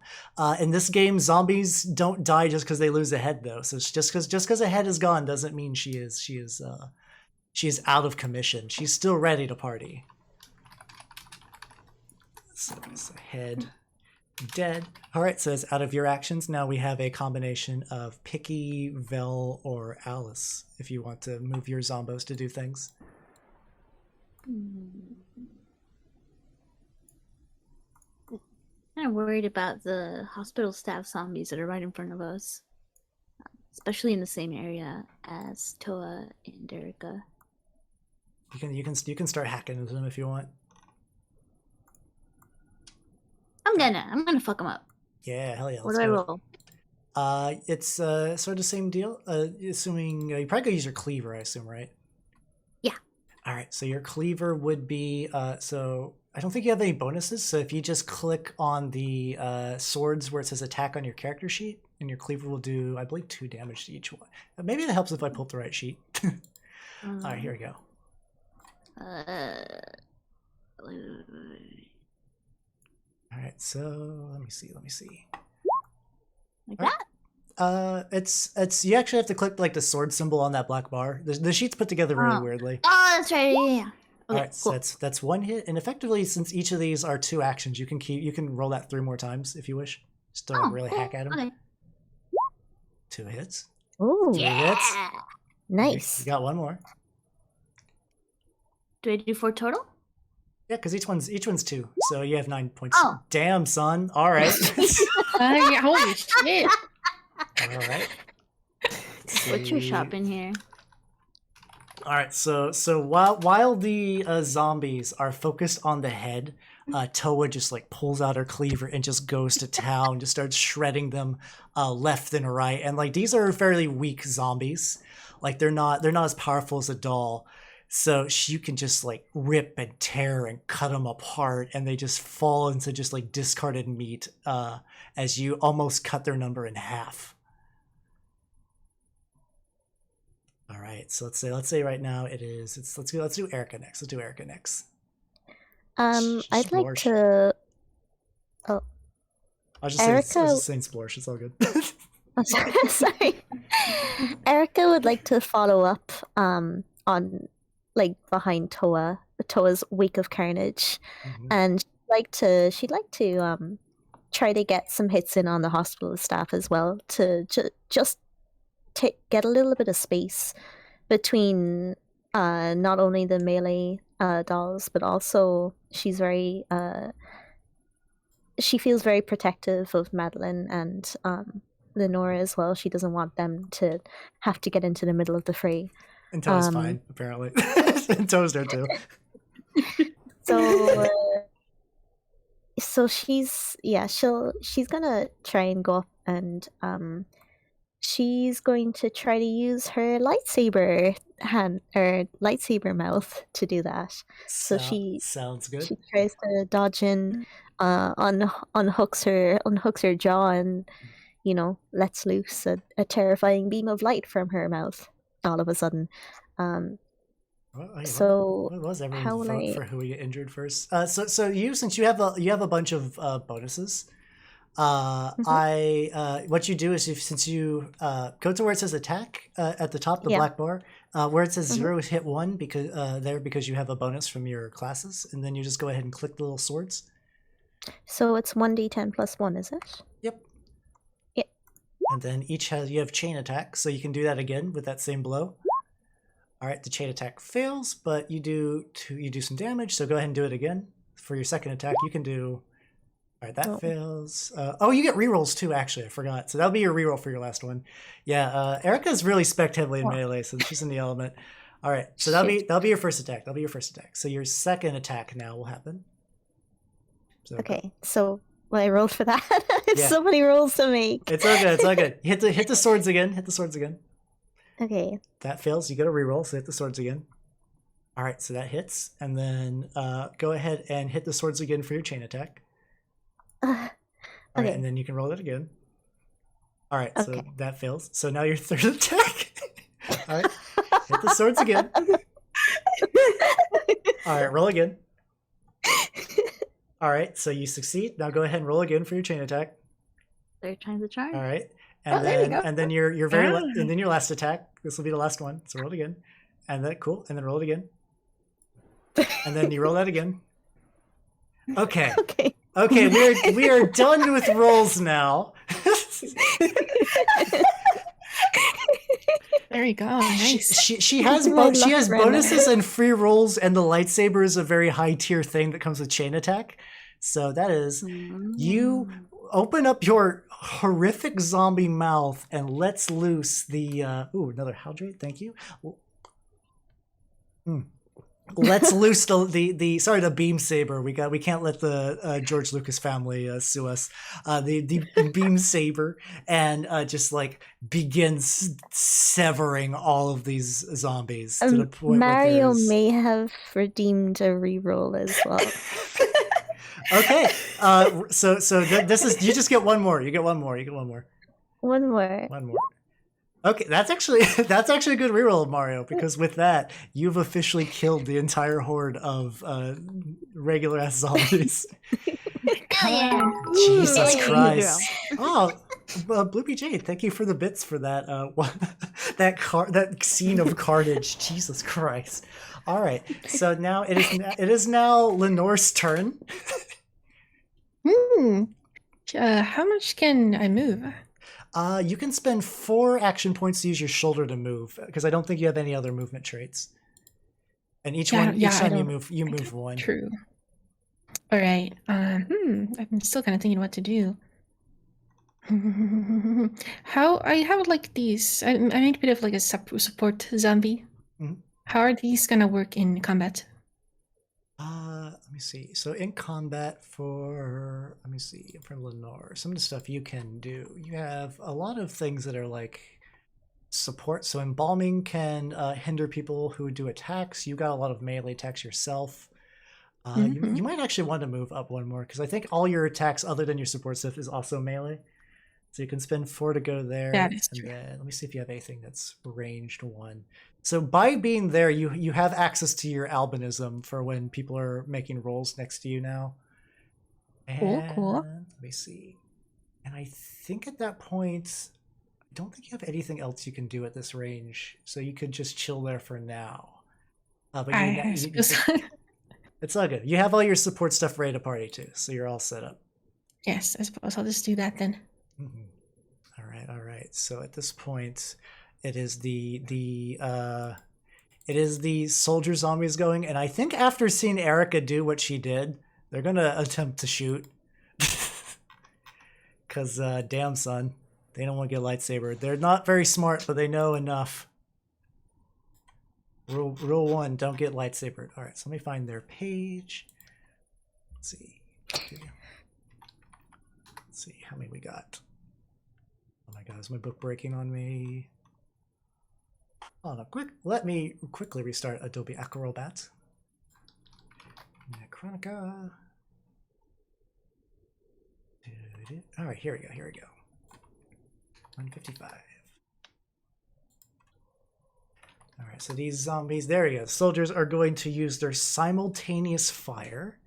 in this game, zombies don't die just because they lose a head, though. So it's just because a head is gone doesn't mean she is out of commission. She's still ready to party. So it's a head. Dead. All right, so it's out of your actions. Now we have a combination of Picky, Vel, or Alice if you want to move your zombos to do things. I'm worried about the hospital staff zombies that are right in front of us, especially in the same area as Towa and Erica. You can start hacking into them if you want. I'm gonna fuck them up. Yeah, hell yeah. What do I roll? It's sort of the same deal. Assuming you probably go use your cleaver, I assume, right? Yeah. All right. So your cleaver would be I don't think you have any bonuses. So if you just click on the swords where it says attack on your character sheet, and your cleaver will do, I believe, 2 damage to each one. Maybe that helps if I pull up the right sheet. All right, here we go. All right, so let me see. Like All right. that? It's you actually have to click like the sword symbol on that black bar. The sheet's put together really Oh. weirdly. Oh, that's right. Yeah. All Okay, right, cool. so that's 1 hit, and effectively, since each of these are 2 actions, you can roll that 3 more times if you wish. Just to like, really cool. hack at them. Okay. 2 hits. Ooh, 3 hits. Yeah. nice. You got 1 more. Do I do 4 total? Yeah, because each one's 2, so you have 9 points. Oh. Damn, son. All right. Yeah, holy shit. All right. Butcher See. shop in here. All right, so while the zombies are focused on the head, Towa just like pulls out her cleaver and just goes to town, just starts shredding them left and right. And like these are fairly weak zombies, like they're not as powerful as a doll. So you can just like rip and tear and cut them apart, and they just fall into just like discarded meat as you almost cut their number in half. All right, so let's say right now let's do Erica next. Let's do Erica next. I'd like Splorsh. to. I'll just say I was Erica- just saying Splorsh. It's all good. Oh, sorry. Erica would like to follow up on like behind Towa. Towa's week of carnage, Mhm. and she'd like to try to get some hits in on the hospital staff as well to just get a little bit of space between not only the melee dolls, but also she's very she feels very protective of Madeline and Lenore as well. She doesn't want them to have to get into the middle of the fray. And Toe's fine, apparently. And Toe's there too. So so she's gonna try and go up and she's going to try to use her lightsaber hand or lightsaber mouth to do that. So she sounds good. she tries to dodge in, unhooks her jaw, and lets loose a terrifying beam of light from her mouth all of a sudden. So what was how everyone's will vote I- for who we get injured first? So you, since you have a bunch of bonuses, what you do is since you go to where it says attack at the top, the Yeah. black bar, where it says 0, hit 1 because you have a bonus from your classes, and then you just go ahead and click the little swords. So it's 1d10 plus 1, is it? Yep. Yep. And then you have chain attack, so you can do that again with that same blow. All right, the chain attack fails, but you do some damage, so go ahead and do it again. For your second attack, you can do... All right, that fails. You get rerolls too, actually. I forgot. So that'll be your reroll for your last one. Yeah, Erica's really spec heavily in melee, so she's in the element. All right, so that'll be your first attack. So your second attack now will happen. So Okay, so I rolled for that. It's Yeah. so many rolls to make. It's all good. It's all good. Hit the swords again. Okay. That fails. You get a reroll, so hit the swords again. All right, so that hits, and then go ahead and hit the swords again for your chain attack. All right, Okay. and then you can roll it again. All right, so Okay. that fails. So now your third attack. All right, hit the swords again. All right, roll again. All right, so you succeed. Now go ahead and roll again for your chain attack. 3rd time's the charm. All right, and there you then go. and then your and then your last attack. This will be the last one. So roll it again, and then cool, and then roll it again, and then you roll that again. Okay. Okay. We are done with rolls now. There you go. Nice. She has I love Brenda. bonuses and free rolls, and the lightsaber is a very high tier thing that comes with chain attack. So that is you open up your horrific zombie mouth and lets loose the another hydrate. Thank you. let's loose the beam saber. We can't let the George Lucas family sue us. The beam saber and just like begins severing all of these zombies to the point Mario where may have redeemed a reroll as well. Okay, so this is, you just get one more. You get one more. One more. One more. Okay, that's actually a good reroll, Mario, because with that, you've officially killed the entire horde of regular ass zombies. Hell yeah. Jesus Ooh, Christ! Oh, Bloopy Jade, thank you for the bits for that. That scene of carnage. Jesus Christ! All right, so now it is now Lenore's turn. How much can I move? You can spend 4 action points to use your shoulder to move, because I don't think you have any other movement traits. And each time you move 1. True. All right. I'm still kind of thinking what to do. How I have like these. I made a bit of like a support zombie. Mhm. How are these gonna work in combat? Let me see. So in combat for Lenore, some of the stuff you can do. You have a lot of things that are like support. So embalming can hinder people who do attacks. You got a lot of melee attacks yourself. You might actually want to move up 1 more, because I think all your attacks other than your support stuff is also melee. So you can spend 4 to go there. That is true. Then, let me see if you have anything that's ranged 1. So by being there, you have access to your albinism for when people are making rolls next to you now. And Cool. let me see. And I think at that point, I don't think you have anything else you can do at this range. So you could just chill there for now. But it's all good. You have all your support stuff ready to party too, so you're all set up. Yes, I suppose I'll just do that then. Mm-hmm. All right. So at this point, it is the soldier zombies going, and I think after seeing Erica do what she did, they're gonna attempt to shoot. Cause damn son, they don't want to get lightsaber. They're not very smart, but they know enough. Rule 1, don't get lightsabered. All right, so let me find their page. Let's see. Let's see how many we got. Oh my god, is my book breaking on me? Oh no, let me quickly restart Adobe Acrobat. Nechronica. All right, here we go. 155. All right, so these zombies, there we go. Soldiers are going to use their simultaneous fire.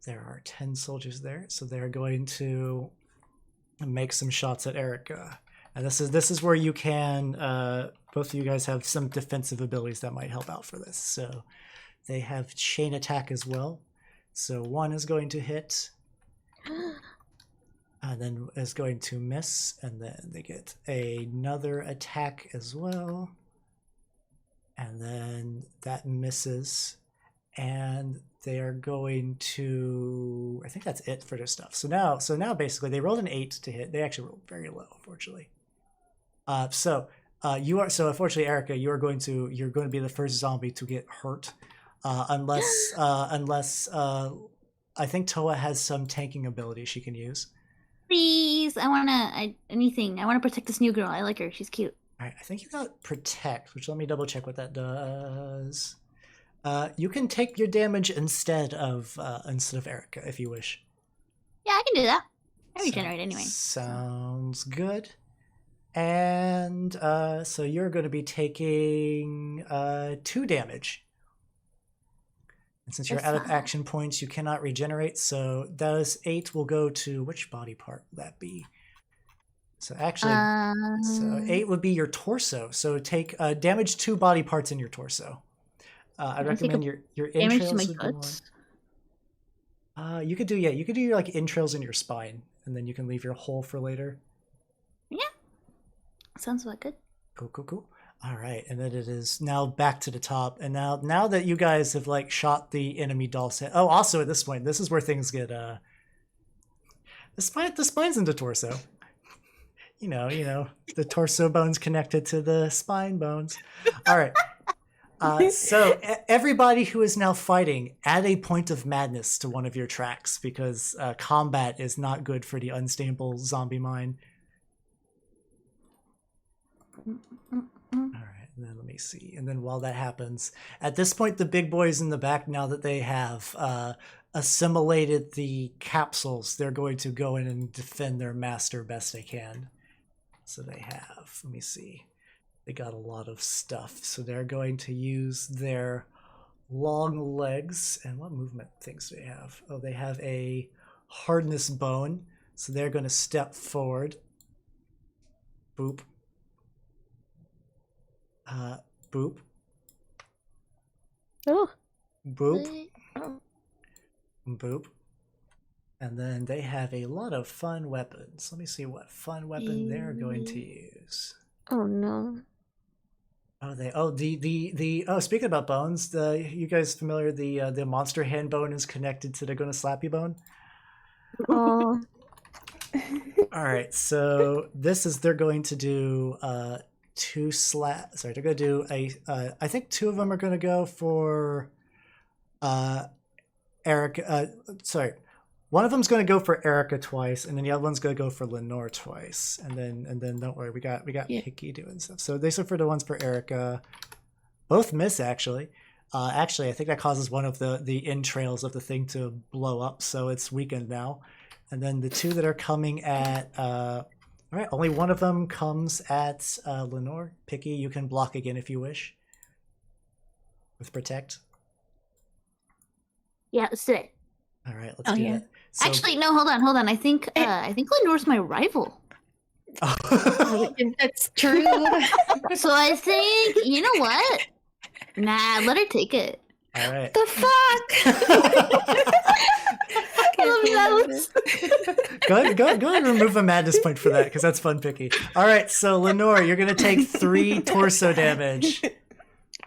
There are 10 soldiers there, so they're going to make some shots at Erica. And this is where you can, both of you guys have some defensive abilities that might help out for this. So they have chain attack as well. So 1 is going to hit, and then is going to miss, and then they get another attack as well. And then that misses, and they are going to, I think that's it for their stuff. So now basically they rolled an 8 to hit. They actually rolled very low, unfortunately. So unfortunately, Erica, you're going to be the first zombie to get hurt, unless I think Towa has some tanking ability she can use. Please, I want to protect this new girl. I like her. She's cute. All right, I think you got protect, which let me double check what that does. You can take your damage instead of Erica if you wish. Yeah, I can do that. I regenerate anyway. Sounds good. And so you're going to be taking 2 damage. And since you're out of action points, you cannot regenerate. So those 8 will go to, which body part would that be? So actually, so 8 would be your torso. So take damage 2 body parts in your torso. I recommend your entrails would be more. You could do your like entrails in your spine, and then you can leave your hole for later. Yeah, sounds about good. Cool. All right, and then it is now back to the top, and now that you guys have like shot the enemy doll's head. Oh, also at this point, this is where things get the spine's in the torso. You know, the torso bones connected to the spine bones. All right. So everybody who is now fighting, add a point of madness to one of your tracks because combat is not good for the unstable zombie mind. All right, and then let me see. And then while that happens, at this point, the big boys in the back, now that they have assimilated the capsules, they're going to go in and defend their master best they can. So they have, let me see. They got a lot of stuff. So they're going to use their long legs. And what movement things do they have? Oh, they have a hardness bone. So they're going to step forward. Boop. Boop. Oh. Boop. Boop. And then they have a lot of fun weapons. Let me see what fun weapon they're going to use. Oh no. Speaking about bones, you guys familiar? The monster hand bone is connected to the gonna slap you bone. Oh. All right, so they're going to do two slap. Sorry, they're going to do I think two of them are going to go for Eric. Sorry, one of them's going to go for Erica twice, and then the other one's going to go for Lenore twice. And then don't worry, we got Picky doing stuff. So these are for the ones for Erica. Both miss actually. Actually, I think that causes one of the entrails of the thing to blow up, so it's weakened now. And then the two that are coming at all right, only one of them comes at Lenore. Picky, you can block again if you wish. With protect. Yeah, let's do it. All right, let's do that. So, actually, no, hold on. I think Lenore's my rival. That's true. So I think, you know what? Nah, let her take it. all right. The fuck? Go ahead and remove a madness point for that, because that's fun, Picky. All right, so Lenore, you're going to take 3 torso damage.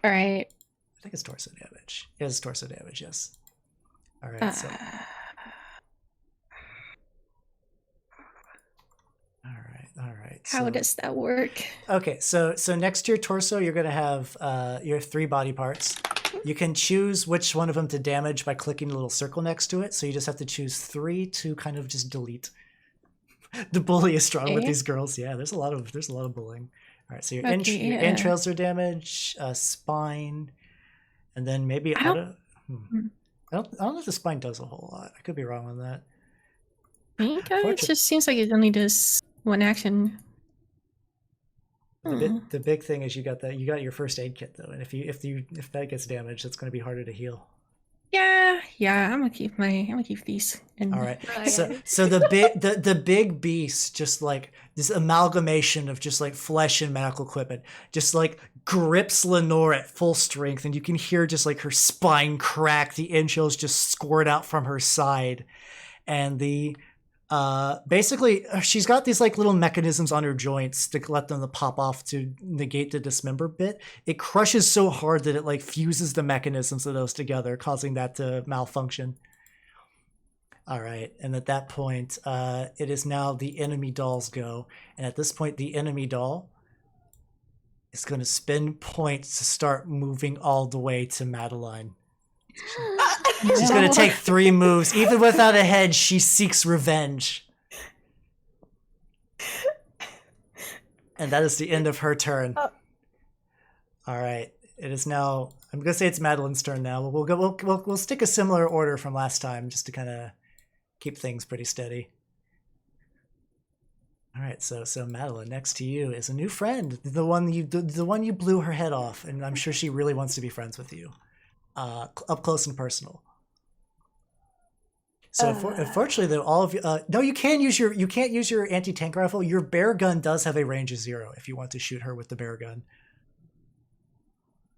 All right. I think it's torso damage. It is torso damage, yes. All right, so... All right. How does that work? Okay, so next to your torso, you're going to have your 3 body parts. You can choose which one of them to damage by clicking the little circle next to it. So you just have to choose 3 to kind of just delete. The bully is strong with these girls. Yeah, there's a lot of bullying. All right, so your entrails are damaged, spine, and then maybe I don't know if the spine does a whole lot. I could be wrong on that. It just seems like it only does one action. The big thing is you got your first aid kit though, and if that gets damaged, it's going to be harder to heal. Yeah, I'm gonna keep these. All right. So the big beast, just like this amalgamation of just like flesh and medical equipment, just like grips Lenore at full strength, and you can hear just like her spine crack, the entrails just squirt out from her side, and basically she's got these like little mechanisms on her joints to let them to pop off to negate the dismember bit. It crushes so hard that it like fuses the mechanisms of those together, causing that to malfunction. All right, and at that point it is now the enemy doll's go, and at this point the enemy doll is going to spend points to start moving all the way to Madeline. She's going to take 3 moves. Even without a head, she seeks revenge. And that is the end of her turn. All right. It is now... I'm going to say it's Madeline's turn now. We'll stick a similar order from last time just to kind of keep things pretty steady. All right. So Madeline, next to you is a new friend. The one you blew her head off. And I'm sure she really wants to be friends with you. Up close and personal. So unfortunately, though, all of you, no, you can't use your anti-tank rifle. Your bear gun does have a range of 0 if you want to shoot her with the bear gun.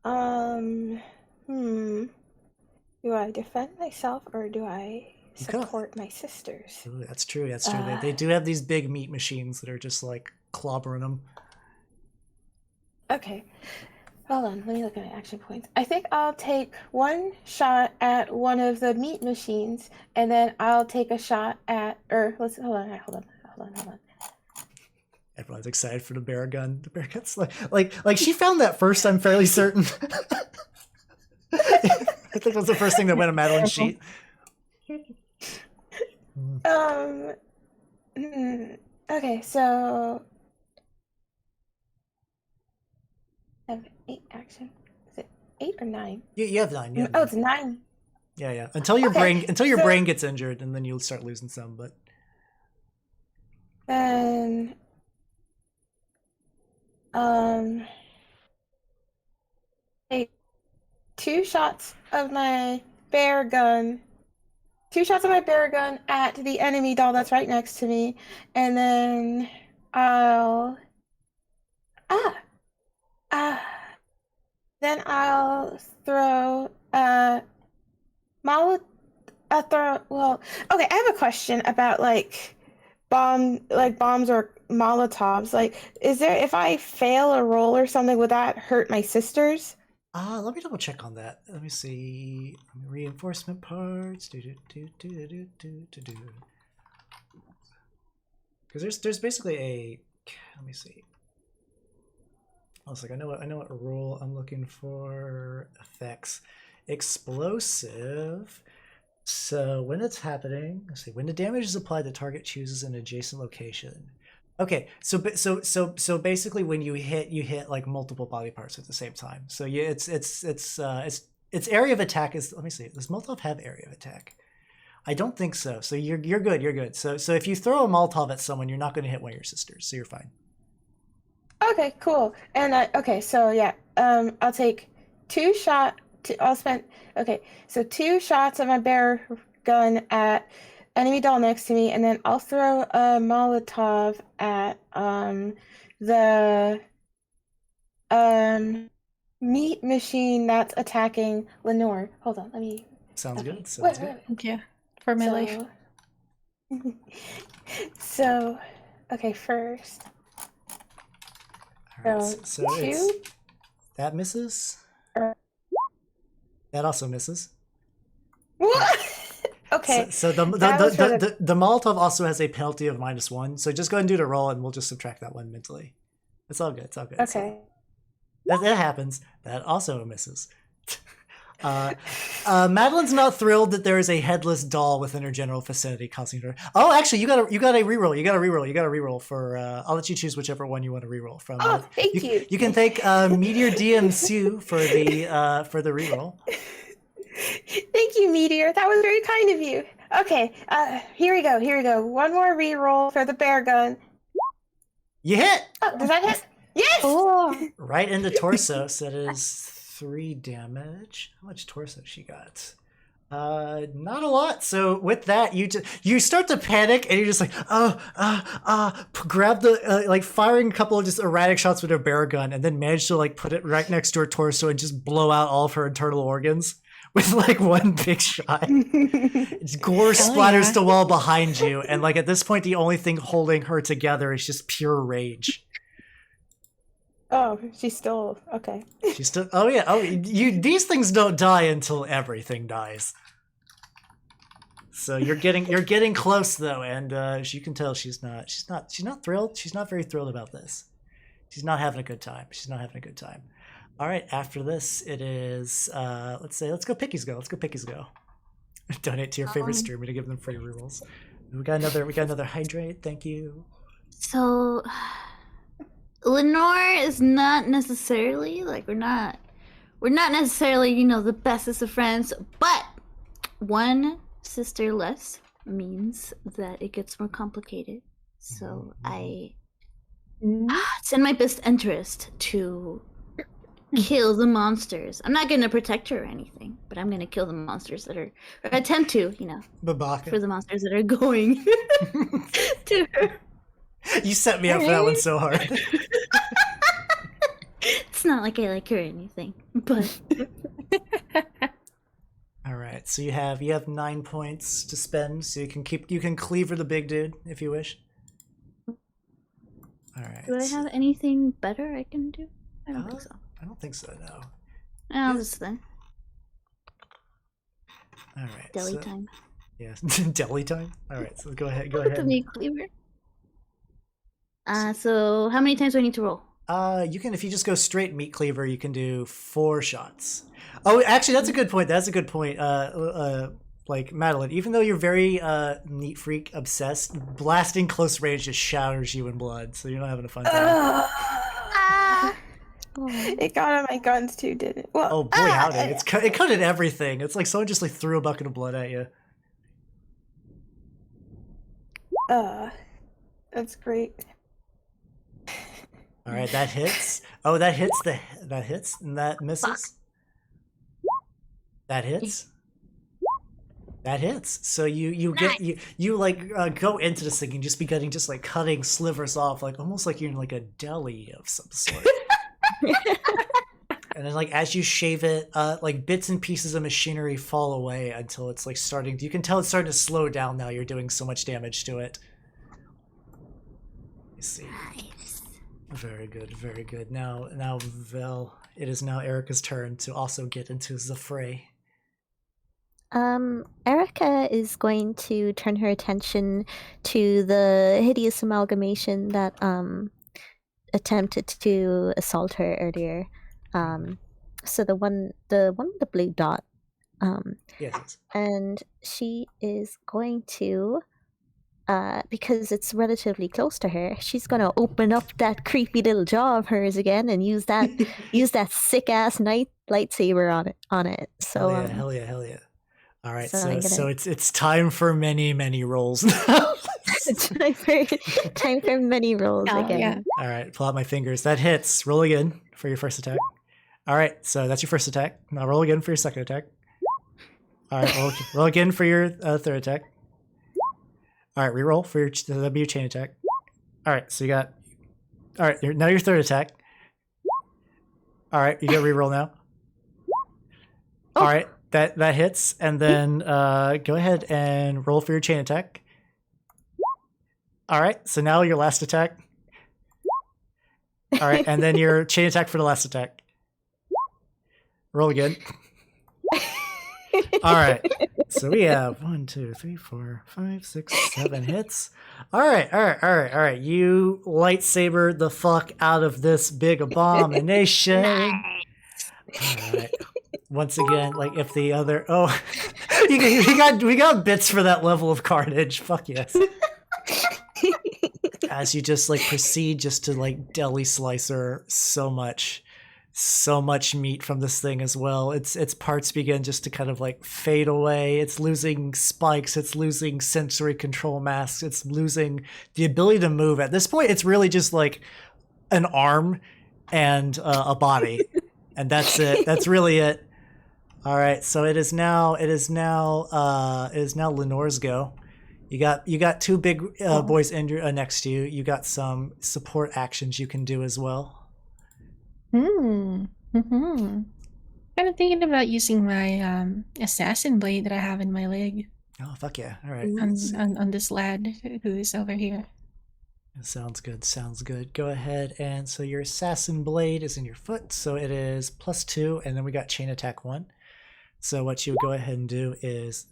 Do I defend myself or do I support my sisters? Ooh, that's true. They do have these big meat machines that are just like clobbering them. Okay. Hold on, let me look at my action points. I think I'll take 1 shot at one of the meat machines, and then I'll take a shot at, hold on. Everyone's excited for the bear gun. The bear gun's like she found that first, I'm fairly certain. think was the first thing that went on Madeline's sheet. Okay, so I have 8 action. Is it 8 or 9? You have 9. You have Oh, 9. it's 9. Yeah. Until your brain gets injured, and then you'll start losing some. But then, take 2 shots of my bear gun. 2 shots of my bear gun at the enemy doll that's right next to me, and then I'll throw okay, I have a question about bombs or Molotovs. If I fail a roll or something, would that hurt my sisters? let me double check on that. Let me see. Reinforcement parts. Because there's basically a. Let me see. I was like, I know what rule I'm looking for. Effects, explosive. So when it's happening, let's see. When the damage is applied, the target chooses an adjacent location. Okay, so basically, when you hit like multiple body parts at the same time. So yeah, its area of attack is. Let me see. Does Molotov have area of attack? I don't think so. So you're good. You're good. So if you throw a Molotov at someone, you're not going to hit one of your sisters. So you're fine. Okay, cool. And okay, so yeah, I'll take 2 shots. I'll spend. Okay, so 2 shots of my bear gun at enemy doll next to me, and then I'll throw a Molotov at the meat machine that's attacking Lenore. Hold on, let me. Sounds Okay. good. Sounds good. Yeah, for my life. So, okay, first. All right, so 2. that misses. That also misses. What? Okay. So the Molotov also has a penalty of -1. So just go ahead and do the roll, and we'll just subtract that one mentally. It's all good. It's all good. Okay. That happens. That also misses. Madeline's not thrilled that there is a headless doll within her general vicinity causing her. Oh, actually, you got a reroll. You got a reroll for. I'll let you choose whichever one you want to reroll from. Oh, thank you. You can thank Meteor DM Sue for the reroll. Thank you, Meteor. That was very kind of you. Okay, here we go. One more reroll for the bear gun. You hit. Oh, does that hit? Yes. Oh, Right in the torso. So that is 3 damage. How much torso she got? Not a lot. So with that, you start to panic, and you're just like, grab the firing a couple of just erratic shots with her bear gun, and then manage to put it right next to her torso and just blow out all of her internal organs with one big shot. Gore splatters the wall behind you, and at this point, the only thing holding her together is just pure rage. Oh, she's still okay. She's still. Oh yeah. Oh, these things don't die until everything dies. So you're getting close though, and as you can tell, she's not thrilled. She's not very thrilled about this. She's not having a good time. All right. After this, it is. Let's go Pickies go. Let's go Pickies go. Donate to your favorite streamer to give them free rerolls. We got another hydrate. Thank you. So. Lenore is not necessarily we're not necessarily the bestest of friends, but one sister less means that it gets more complicated. So it's in my best interest to kill the monsters. I'm not going to protect her or anything, but I'm going to kill the monsters that are, or attempt to, Babaka. for the monsters that are going to her. You set me up for that one so hard. It's not like I like her or anything, but all right. So you have 9 points to spend, so you can cleaver the big dude if you wish. All right. Do I have anything better I can do? I don't think so. I don't think so. No. I'll just then. All right. Deli time. Yeah, deli time. All right. So go ahead. The meat cleaver. So how many times do I need to roll? You can, if you just go straight meat cleaver, you can do 4 shots. Oh, actually, that's a good point. That's a good point. Like Madeline, even though you're very neat freak obsessed, blasting close range just showers you in blood, so you're not having a fun time. It got on my guns too, didn't it? Well, Oh boy, howdy! It cut at everything. It's like someone just like threw a bucket of blood at you. That's great. All right, that hits. Oh, that hits and that misses. That hits. That hits. So you get you like go into this thing and just be getting just like cutting slivers off, like almost like you're in like a deli of some sort. And then like as you shave it, like bits and pieces of machinery fall away until it's like starting. You can tell it's starting to slow down now. You're doing so much damage to it. You see. Nice. Very good, very good. Now Vel, it is now Erica's turn to also get into the fray. Erica is going to turn her attention to the hideous amalgamation that attempted to assault her earlier. So the one with the blue dot. Yes. And she is going to, because it's relatively close to her, she's gonna open up that creepy little jaw of hers again and use that sick ass lightsaber on it. So hell yeah. All right, so so it's time for many rolls now. time for many rolls again. Yeah. All right, pull out my fingers. That hits. Roll again for your first attack. All right, so that's your first attack. Now roll again for your second attack. All right, roll again for your third attack. All right, reroll for that'll be your chain attack. All right, so you got. All right, now your third attack. All right, you get reroll now. All right, that hits, and then go ahead and roll for your chain attack. All right, so now your last attack. All right, and then your chain attack for the last attack. Roll again. All right, so we have 1, 2, 3, 4, 5, 6, 7 hits. All right. You lightsaber the fuck out of this big abomination. All right. Once again, like if the other we got bits for that level of carnage. Fuck yes. As you just like proceed just to like deli slicer so much meat from this thing as well. Its parts begin just to kind of like fade away. It's losing spikes. It's losing sensory control masks. It's losing the ability to move. At this point, it's really just like an arm and a body, and that's it. That's really it. All right, so it is now Lenore's go. You got 2 big boys next to you. You got some support actions you can do as well. Kind of thinking about using my assassin blade that I have in my leg. Oh fuck yeah! All right, on this lad who is over here. Sounds good. Go ahead, and so your assassin blade is in your foot, so it is +2, and then we got chain attack 1. So what you go ahead and do is,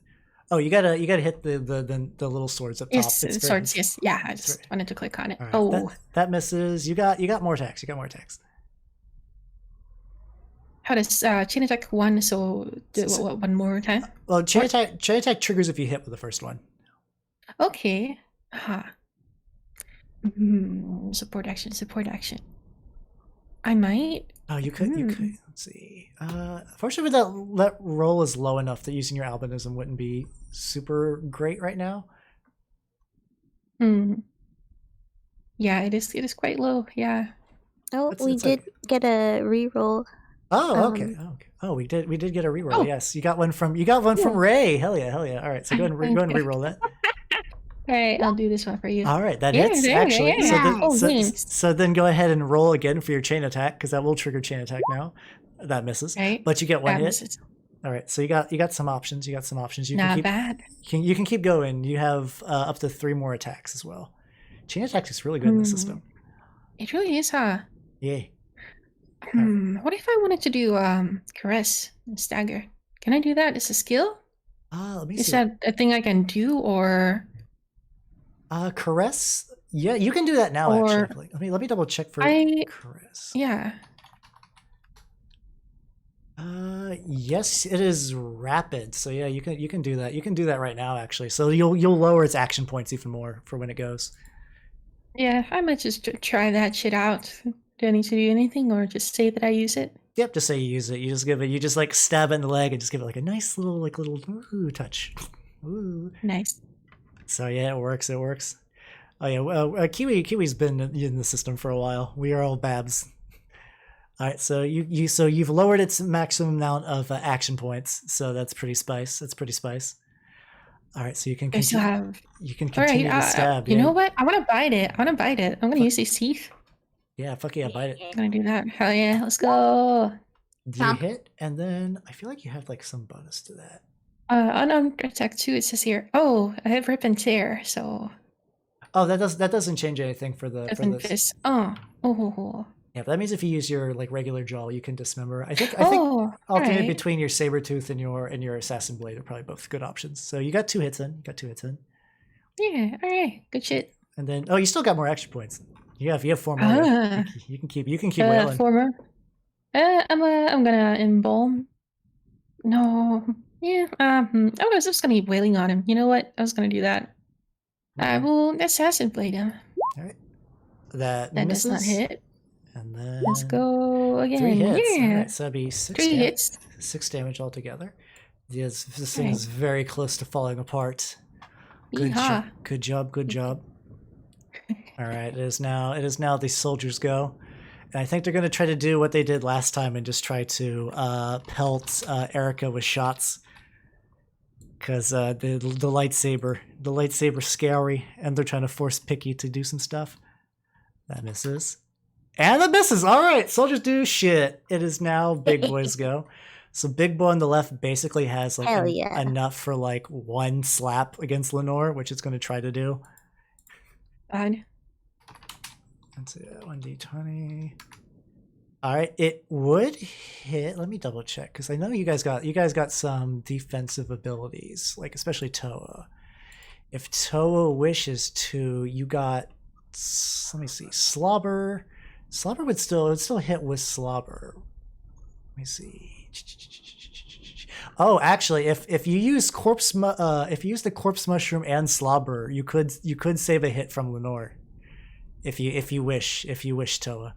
you gotta hit the little swords up top. Yes, swords. Yes, yeah. I just wanted to click on it. Right, that misses. You got more attacks. How does chain attack 1? So one more time. Well, chain attack triggers if you hit with the first one. Okay. Support action. I might. Oh, you could. Let's see. Fortunately, that roll is low enough that using your albinism wouldn't be super great right now. Yeah, it is quite low. Yeah. Oh, we did get a reroll. Oh, okay. Oh, we did get a reroll. Yes, you got one from Ray. Hell yeah. All right, so go ahead and reroll that. All right, I'll do this one for you. All right, that hits actually. So then go ahead and roll again for your chain attack, because that will trigger chain attack now. That misses, right. But you get one hit. Misses. All right, so you got some options. Not bad. You can keep going. You have up to 3 more attacks as well. Chain attack is really good in the system. It really is, huh? Yeah. What if I wanted to do caress and stagger? Can I do that? Is a skill? Let me see. Is see. that a thing I can do, or? Caress Yeah, you can do that now. Or- Actually, let me double check for Chris. Yeah. Yes, it is rapid. So yeah, you can do that. You can do that right now, actually. So you'll lower its action points even more for when it goes. Yeah, I might just try that shit out. Do I need to do anything, or just say that I use it? Yep, just say you use it. You just like stab it in the leg and just give it like a nice little ooh touch. Ooh. Nice. So yeah, it works. It works. Oh yeah, well, Kiwi's been in the system for a while. We are all Babs. All right, so you've lowered its maximum amount of action points, so that's pretty spice. That's pretty spice. All right, so you can continue to stab. You know what? I want to bite it. I'm gonna use these teeth. Yeah, fuck yeah, bite it. I'm gonna do that. Hell yeah, let's go. You hit, and then I feel like you have like some bonus to that. Unarmed attack 2. It says here. Oh, I have rip and tear. So. Oh, that doesn't change anything for this. Fist. Oh. Yeah, but that means if you use your like regular jaw, you can dismember. I think right. alternate between your saber tooth and your assassin blade are probably both good options. So you got 2 hits in. Yeah. All right. Good shit. And then you still got more action points. You have 4 more. You can keep wailing. 4 more. I'm gonna embalm. No. Yeah. I was just gonna be wailing on him. You know what? I was gonna do that. I will assassin blade him. All right. That does not hit. And then Let's go again. 3 hits. Yeah. All right, so that'd be 6 3 hits. 6 damage altogether. This thing is very close to falling apart. Good job. All right, it is now the soldiers go. And I think they're going to try to do what they did last time and just try to pelt Erica with shots. Because the lightsaber scary, and they're trying to force Picky to do some stuff. That misses. And that misses! Alright, soldiers do shit. It is now Big Boy's go. So Big Boy on the left basically has like enough for like 1 slap against Lenore, which it's going to try to do. Fine. Let's see, 1d20. Alright, it would hit. Let me double check, because I know you guys got some defensive abilities, like especially Towa. If Towa wishes to, you got, let me see, Slobber. Slobber would still hit with Slobber. Let me see. Oh, actually, if you use the corpse mushroom and Slobber, you could save a hit from Lenore. If you wish, Towa.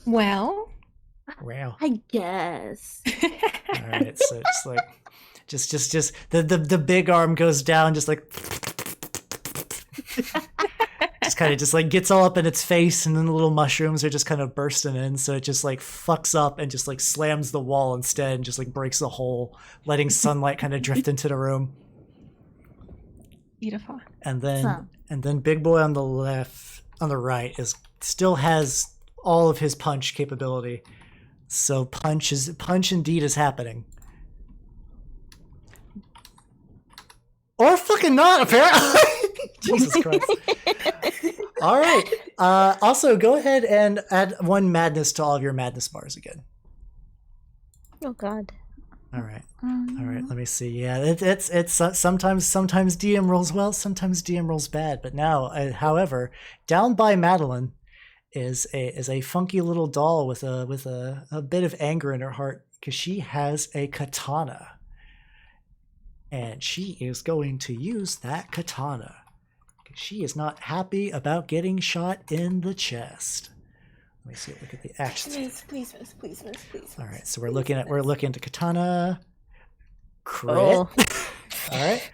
Well, I guess. All right, so just the big arm goes down, just like just kind of just like gets all up in its face, and then the little mushrooms are just kind of bursting in, so it just like fucks up and just like slams the wall instead, and just like breaks a hole, letting sunlight kind of drift into the room. Beautiful. And then Big Boy on the right still has all of his punch capability. So punch indeed is happening. Or fucking not, apparently. Jesus Christ. All right. Also, go ahead and add 1 madness to all of your madness bars again. Oh God. All right. All right. Let me see. Yeah, it's sometimes DM rolls well, sometimes DM rolls bad. But now, however, down by Madeline is a funky little doll with a bit of anger in her heart, because she has a katana, and she is going to use that katana because she is not happy about getting shot in the chest. Let me see. Look at the actions. Please. All right, so we're looking at the katana. Crit. Oh. All right.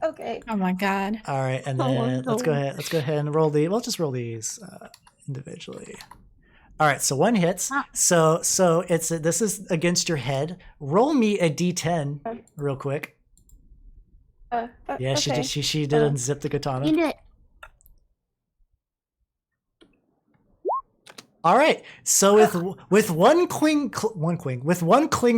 Okay. Oh my God. All right, and then let's go ahead and roll the. We'll just roll these individually. All right, so 1 hits. So this is against your head. Roll me a d10 real quick. Yeah, okay. she did unzip the katana. You can do it. All right. So with one cling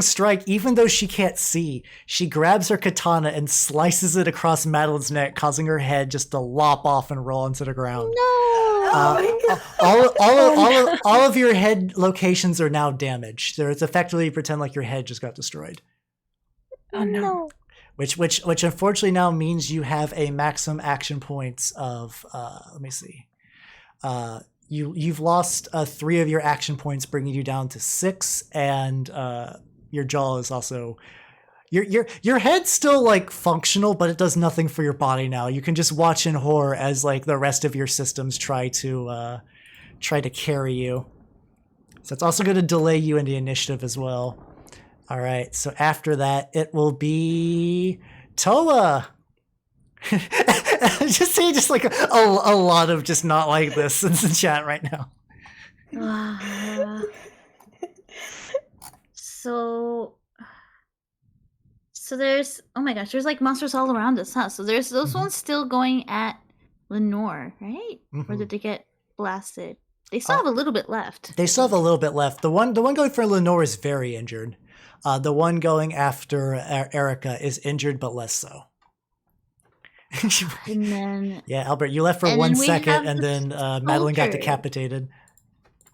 strike, even though she can't see, she grabs her katana and slices it across Madeline's neck, causing her head just to lop off and roll into the ground. All of your head locations are now damaged. It's effectively pretend like your head just got destroyed. Oh no. which unfortunately now means you have a maximum action points of let me see. You've lost 3 of your action points, bringing you down to 6, and your jaw is also your head's still like functional, but it does nothing for your body now. You can just watch in horror as like the rest of your systems try to carry you. So it's also going to delay you in the initiative as well. All right, so after that, it will be Towa. just like a lot of just not like this in the chat right now. So there's, oh my gosh, there's like monsters all around us, huh? So there's those ones still going at Lenore, right? Or did they get blasted? They still have a little bit left. They still have a little bit left. The one going for Lenore is very injured. The one going after Erica is injured, but less so. And then yeah, Albert, you left for 1 second, and then Madeline got decapitated.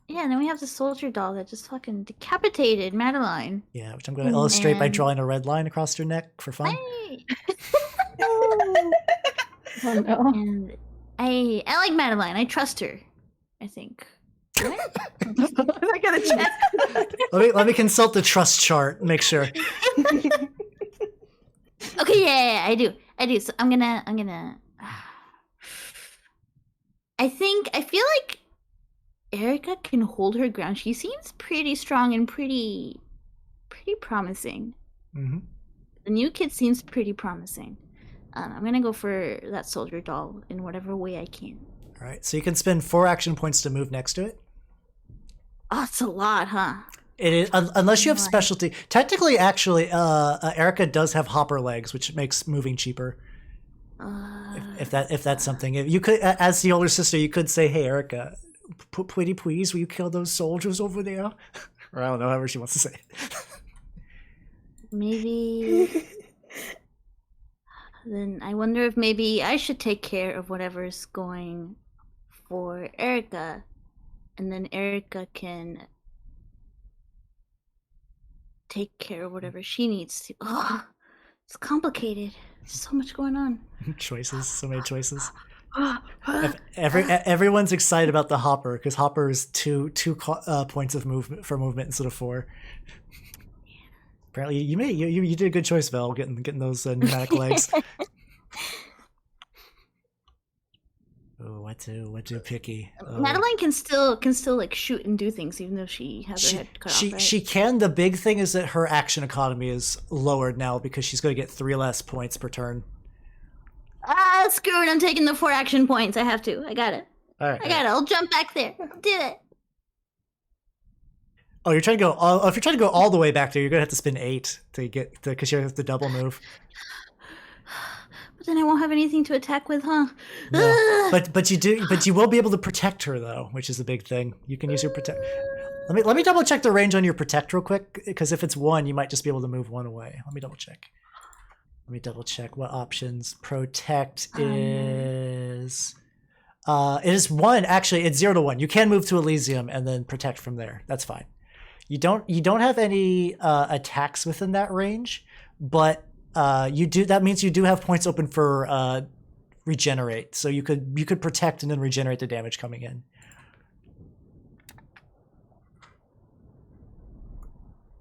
Yeah, and then we have the soldier doll that just fucking decapitated Madeline. Yeah, which I'm going to illustrate by drawing a red line across her neck for fun. Oh no. And I like Madeline. I trust her, I think. What? I gotta check. Let me consult the trust chart. Make sure. Okay, yeah, I do. So I'm gonna. I feel like Erica can hold her ground. She seems pretty strong and pretty promising. Mm-hmm. The new kid seems pretty promising. I'm gonna go for that soldier doll in whatever way I can. All right, so you can spend 4 action points to move next to it. Oh, it's a lot, huh? It is, unless you have specialty. Technically, actually, Erica does have hopper legs, which makes moving cheaper. If that's something, if you could, as the older sister, you could say, "Hey, Erica, pretty please, will you kill those soldiers over there?" Or I don't know, however she wants to say it. Maybe. Then I wonder if maybe I should take care of whatever's going for Erica, and then Erica can take care of whatever she needs to. Oh, it's complicated. So much going on. Choices, so many choices. Everyone's excited about the hopper because hopper is two points of movement for movement instead of 4. Apparently, you did a good choice, Vel, getting those pneumatic legs. Oh, what to picky. Oh. Madeline can still like shoot and do things even though she has her head cut off. Right? She can. The big thing is that her action economy is lowered now because she's going to get 3 less points per turn. Screw it! I'm taking the 4 action points. I have to. I got it. All right. I got it. I'll jump back there. I'll do it. Oh, you're trying to go. If you're trying to go all the way back there, you're gonna have to spend 8 to get because you have to double move. But then I won't have anything to attack with, huh? No. But you will be able to protect her though, which is a big thing. You can use your protect. Let me double check the range on your protect real quick, because if it's 1, you might just be able to move 1 away. Let me double check what options. Protect is. It is 1. Actually, it's 0 to 1. You can move to Elysium and then protect from there. That's fine. You don't have any attacks within that range, but you do. That means you do have points open for regenerate. So you could protect and then regenerate the damage coming in.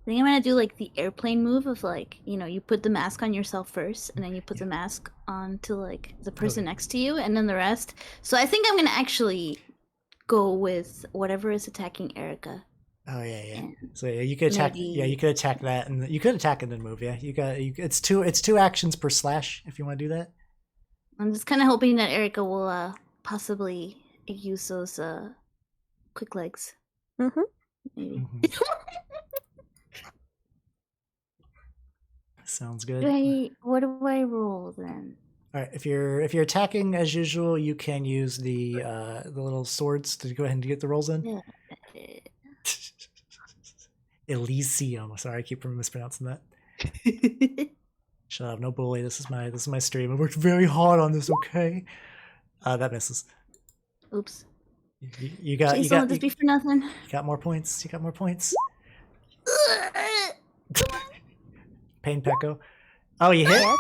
I think I'm gonna do like the airplane move of like, you put the mask on yourself first, and then you put the mask onto like the person next to you, and then the rest. So I think I'm gonna actually go with whatever is attacking Erica. Oh yeah. So yeah, you could attack. Maybe. Yeah, you could attack that, and you could attack and then move. Yeah, it's 2 actions per slash if you want to do that. I'm just kind of hoping that Erica will possibly use those quick legs. Mm-hmm. Maybe. Mm-hmm. Sounds good. What do I roll then? All right, if you're attacking as usual, you can use the little swords to go ahead and get the rolls in. Yeah. Elysium. Sorry, I keep mispronouncing that. Shut up, no bully. This is my stream. I worked very hard on this. Okay. That misses. Oops. You got. Please don't let this be for nothing. You got more points. Pain Pecco. Oh, you hit, Yes.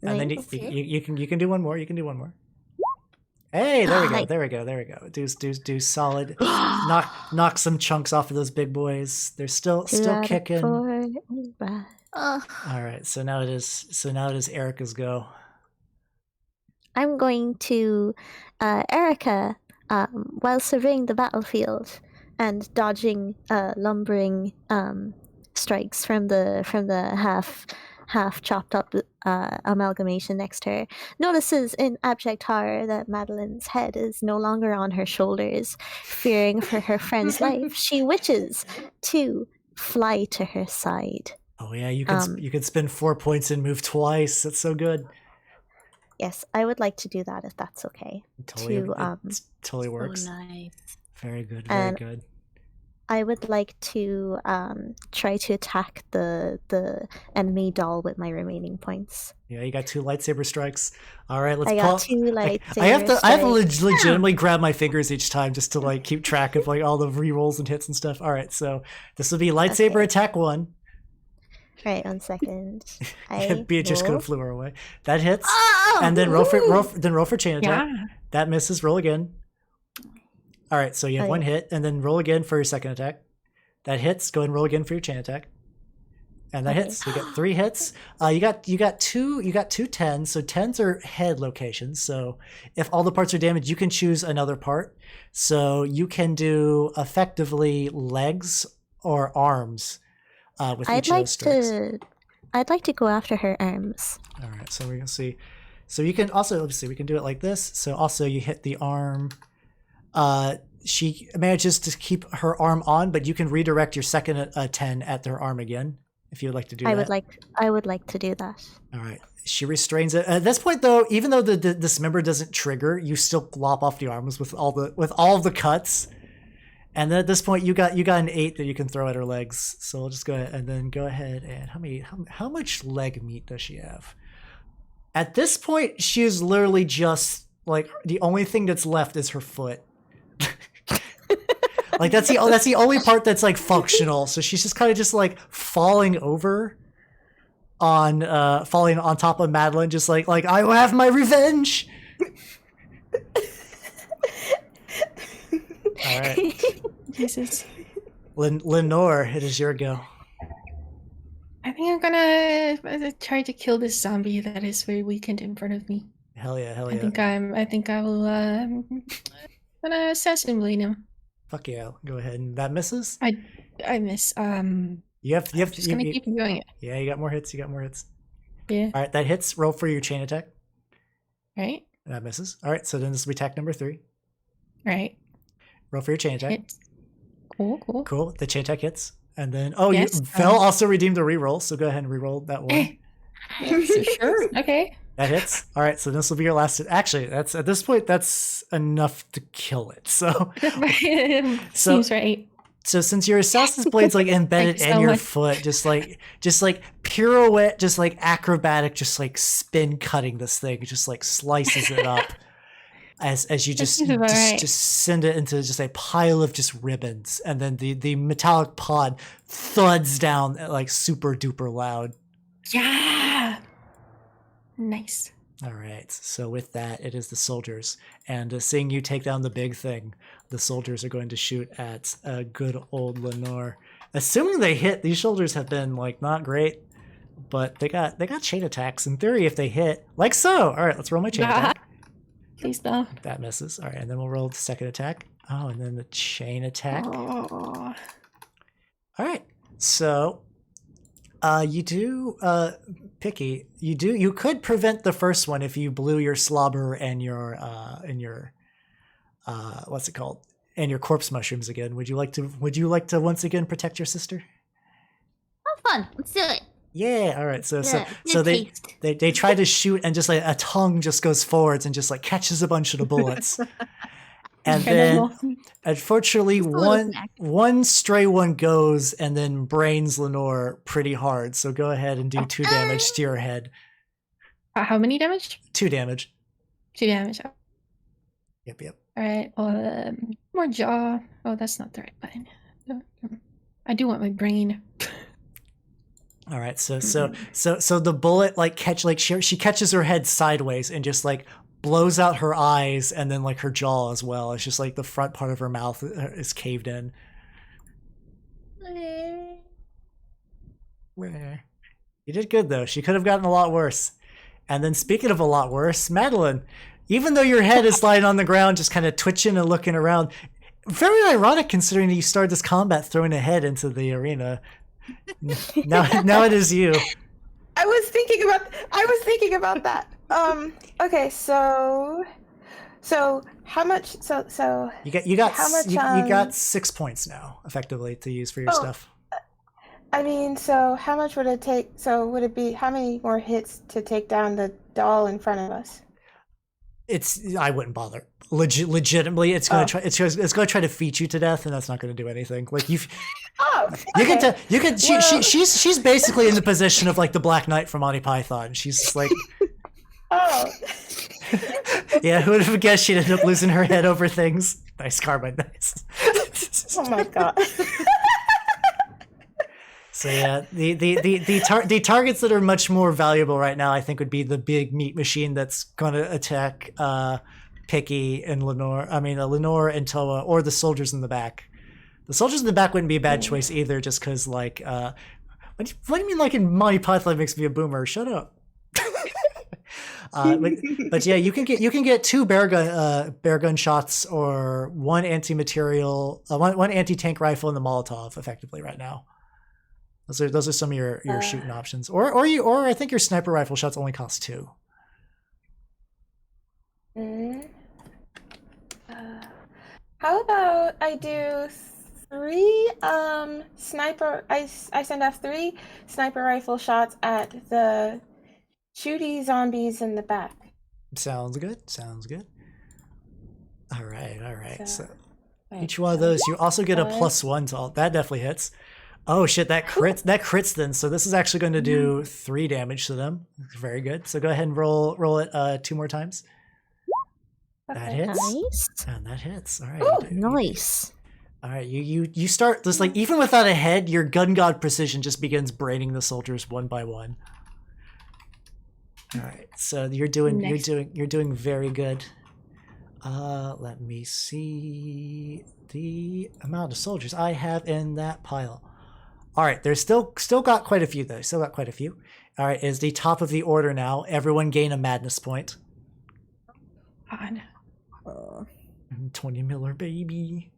and then Nice. you can do one more. You can do one more. Hey, there we go. Nice. There we go. There we go. Do solid. Knock some chunks off of those big boys. They're still 2 out of kicking. 4 is bad. Oh. All right. So now it is Erica's go. I'm going to Erica, while surveying the battlefield and dodging lumbering strikes from the half chopped up amalgamation next to her, notices in abject horror that Madeline's head is no longer on her shoulders. Fearing for her friend's life, she wishes to fly to her side. Oh yeah, you can spend 4 points and move twice. That's so good. Yes, I would like to do that if that's okay. Totally works. So nice. Very good. Very And good. I would like to try to attack the enemy doll with my remaining points. Yeah, you got 2 lightsaber strikes. All right, let's I pull. got 2 lightsaber I have to strikes. legitimately grab my fingers each time just to like keep track of like all the re-rolls and hits and stuff. All right, so this will be lightsaber Okay. attack 1. Right, 1 second. I Beatrice could roll. have flew her away. That hits, Oh, and then roll for chain attack. Yeah. That misses. Roll again. All right, so you have Okay. 1 hit, and then roll again for your second attack. That hits. Go ahead and roll again for your chain attack. And that Okay. hits. You got 3 hits. You got two 10s. So 10s are head locations. So if all the parts are damaged, you can choose another part. So you can do effectively legs or arms with each of those strikes. I'd like to go after her arms. All right, so we're gonna see. So you can also, let's see, we can do it like this. So also you hit the arm. She manages to keep her arm on, but you can redirect your second 10 at their arm again if you would like to do that. I would like to do that. All right. She restrains it. At this point, though, even though the dismember doesn't trigger, you still lop off the arms with all of the cuts. And then at this point, you got an 8 that you can throw at her legs. So we'll just go ahead and how much leg meat does she have? At this point, she is literally just like the only thing that's left is her foot. Like that's the only part that's like functional. So she's just kind of just like falling on top of Madeline, just like I will have my revenge. All right. Jesus. Lenore, it is your go. I think I'm gonna try to kill this zombie that is very weakened in front of me. Hell yeah. I think I will gonna assassin blade him. Fuck yeah. Go ahead. And that misses? I miss. You have Just gonna keep doing it. Yeah, you got more hits. Yeah. All right, that hits. Roll for your chain attack. Right. That misses. All right, so then this will be attack number 3. Right. Roll for your chain attack. Hits. Cool. Cool. The chain attack hits. And then Yes, Vel also redeemed a reroll, so go ahead and reroll that one. Sure. Okay. That hits. All right, so this will be your last. Actually, that's at this point that's enough to kill it. So Seems right. So since your assassin's blade's like embedded Thank you in so your much. foot, just like pirouette, just like acrobatic, just like spin cutting this thing, it just like slices it up as you just This is right. just send it into just a pile of just ribbons, and then the metallic pod thuds down like super duper loud. Yeah. Nice. All right. So with that, it is the soldiers, and seeing you take down the big thing, the soldiers are going to shoot at good old Lenore. Assuming they hit, these soldiers have been like not great, but they got chain attacks. In theory, if they hit, like so. All right, let's roll my chain attack. Please don't. That misses. All right, and then we'll roll the second attack. Oh, and then the chain attack. Oh. All right. So, you do, Picky. You could prevent the first one if you blew your slobber and your what's it called? And your corpse mushrooms again. Would you like to once again protect your sister? Oh, fun. Let's do it. Yeah. All right. So Good they taste. they try to shoot, and just like a tongue just goes forwards and just like catches a bunch of the bullets. And then, unfortunately, Just a little snack. one stray one goes and then brains Lenore pretty hard. So go ahead and do 2 damage to your head. How many damage? 2 damage. 2 damage. Yep. All right. More jaw. Oh, that's not the right button. No. I do want my brain. All right, so the bullet like she catches her head sideways and just like blows out her eyes and then like her jaw as well. It's just like the front part of her mouth is caved in. You did good though. She could have gotten a lot worse. And then speaking of a lot worse, Madeline, even though your head is lying on the ground, just kind of twitching and looking around, very ironic considering that you started this combat throwing a head into the arena. Now it is you. I was thinking about that. Okay, so how much? So you got how much? You got 6 points now, effectively, to use for your stuff. I mean, so how much would it take? So would it be how many more hits to take down the doll in front of us? I wouldn't bother. Legitimately, it's gonna try to feed you to death, and that's not gonna do anything. Like you can tell. You can. She's basically in the position of like the Black Knight from Monty Python. She's just like. Oh. Yeah, who would have guessed she'd end up losing her head over things? Nice carbide knives. Oh my god. So yeah, the targets that are much more valuable right now, I think, would be the big meat machine that's going to attack Picky and Lenore. I mean, Lenore and Towa, or the soldiers in the back. The soldiers in the back wouldn't be a bad choice either, just because like, what do you mean like in Monty Python makes me a boomer? Shut up. But yeah, you can get 2 bear gun shots or 1 anti-material, one anti-tank rifle and the Molotov effectively right now. Those are some of your shooting options, or I think your sniper rifle shots only cost 2. How about I do 3 sniper? I send off 3 sniper rifle shots at the shooty zombies in the back. Sounds good. All right. So each one of those, you also get a +1 to all. That definitely hits. Oh shit, that crits then. So this is actually going to do 3 damage to them. Very good. So go ahead and roll it 2 more times. That hits. Nice. And that hits. All right. Oh, nice. All right, you start this, like, even without a head, your gun god precision just begins braining the soldiers one by one. All right, so you're doing very good. Let me see the amount of soldiers I have in that pile. All right, there's still got quite a few though. Still got quite a few. All right, is the top of the order now. Everyone gain a madness point. God. 20 Miller, baby.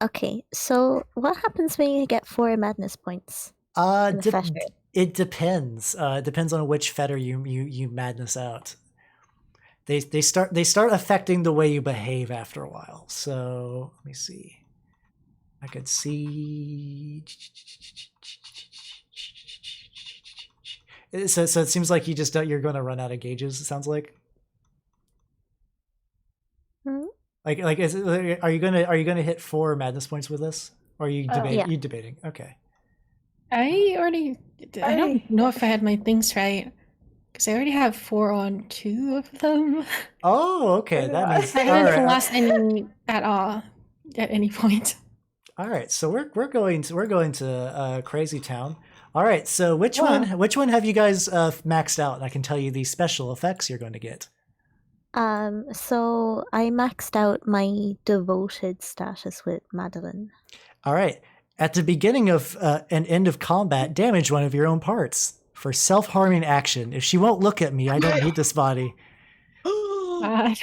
Okay, so what happens when you get 4 madness points? It depends. It depends on which fetter you madness out. They start affecting the way you behave after a while. So let me see. I could see. So it seems like you're going to run out of gauges. It sounds like. Like are you gonna hit 4 madness points with this? Or are you debating? Yeah. You debating? Okay. I don't know if I had my things right, because I already have 4 on 2 of them. Oh, okay. That means I haven't lost any at all at any point. All right, so we're going to Crazy Town. All right, so which one have you guys maxed out? And I can tell you the special effects you're going to get. So I maxed out my devoted status with Madeline. All right. At the beginning of an end of combat, damage one of your own parts for self-harming action. If she won't look at me, I don't need this body. God.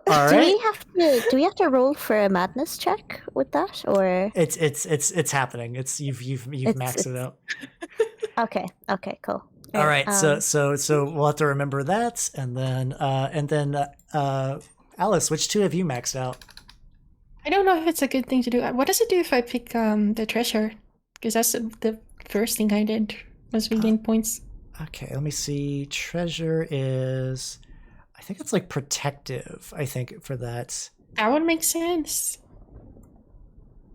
All right. Do we have to roll for a madness check with that, or it's happening. You've maxed it out. Okay, cool. All right, so we'll have to remember that, and then Alice, which 2 have you maxed out? I don't know if it's a good thing to do. What does it do if I pick the treasure? Because that's the first thing I did was regain points. Okay, let me see. Treasure is, I think it's like protective. I think for that. That would make sense.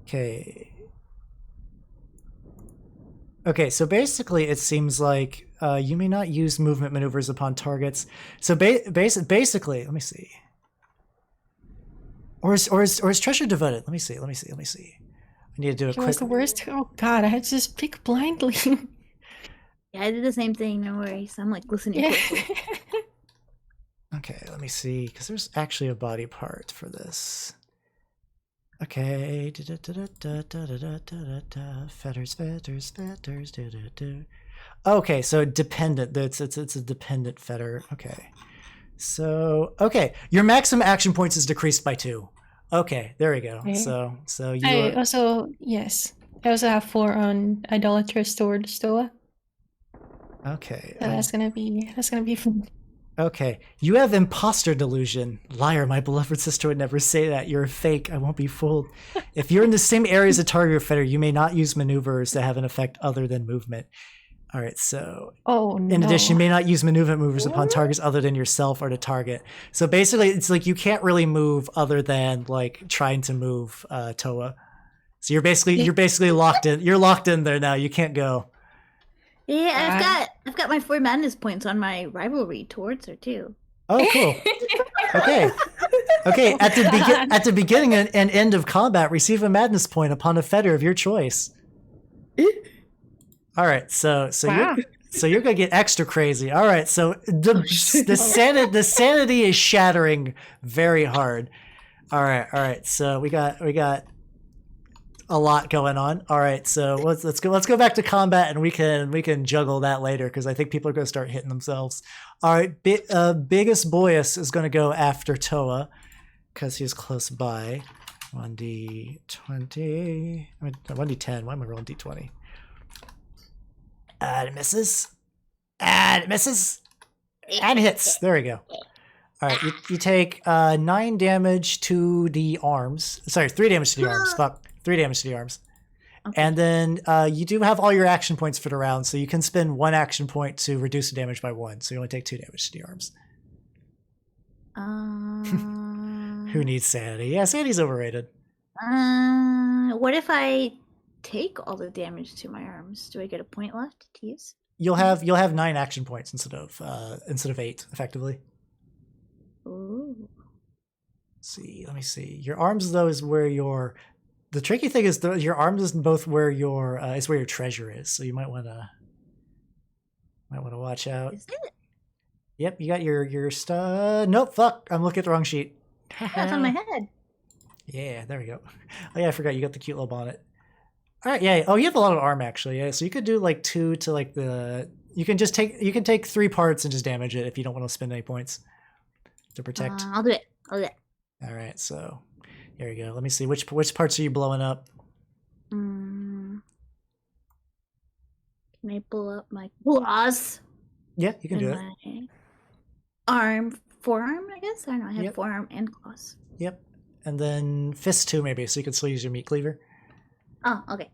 Okay, so basically it seems like you may not use movement maneuvers upon targets. So basically, let me see. Or is treasure devoted? Let me see. We need to do a It quick. was the worst. Oh God, I had to just pick blindly. Yeah, I did the same thing. No worries. I'm like listening Yeah. closely. Okay, let me see, because there's actually a body part for this. Okay. Fetters. Okay, so dependent. It's a dependent fetter. Okay. So your maximum action points is decreased by 2. Okay, there we go. Okay. So you I also have 4 on idolatrous toward Towa. Okay. So that's gonna be fun. Okay. You have imposter delusion. Liar, my beloved sister would never say that. You're a fake. I won't be fooled. If you're in the same area as a target or fetter, you may not use maneuvers that have an effect other than movement. All right, so in addition, you may not use maneuvers upon targets other than yourself or the target. So basically, it's like you can't really move other than like trying to move Towa. So you're basically locked in. You're locked in there now. You can't go. Yeah, I've got my 4 madness points on my rivalry towards her too. Oh, cool. Okay. At the beginning and end of combat, receive a madness point upon a fetter of your choice. All right, so Wow. you're gonna get extra crazy. All right, so the sanity is shattering very hard. All right. So we got a lot going on. All right, so let's go back to combat, and we can juggle that later because I think people are gonna start hitting themselves. All right, biggest Boyus is gonna go after Towa because he's close by. 1d20. 1d10. Why am I rolling d20? It misses. And it misses. And hits. There we go. All right, you take 9 damage to the arms. Sorry, 3 damage to the arms. Fuck. 3 damage to the arms. Okay. And then you do have all your action points for the round, so you can spend 1 action point to reduce the damage by 1. So you only take 2 damage to the arms. Who needs sanity? Yeah, sanity's overrated. What if I take all the damage to my arms? Do I get a point left to use? You'll have 9 action points instead of 8, effectively. Ooh. Let me see. Your arms though is where the tricky thing is your arms is both where your treasure is. So you might want to watch out. Is it? Yep, you got your stuff. Nope, fuck. I'm looking at the wrong sheet. That's on my head. Yeah, there we go. Oh yeah, I forgot you got the cute little bonnet. All right, yeah. Oh, you have a lot of arm actually. Yeah, so you could do like 2 to like the. You can take 3 parts and just damage it if you don't want to spend any points to protect. I'll do it. All right, so here we go. Let me see which parts are you blowing up. Can I pull up my claws? Yeah, you can do it. My forearm, I guess. I don't know. I have Yep. forearm and claws. Yep, and then fist too maybe, so you can still use your meat cleaver. Oh, okay.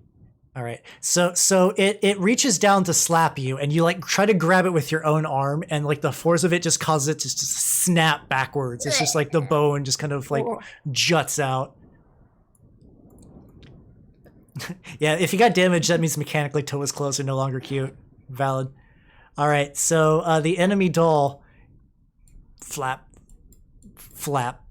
All right. So it reaches down to slap you, and you like try to grab it with your own arm, and like the force of it just causes it to just snap backwards. It's just like the bone just kind of like juts out. Yeah, if you got damage, that means mechanically Towa's clothes are no longer cute. Valid. All right. So the enemy doll, flap, flap.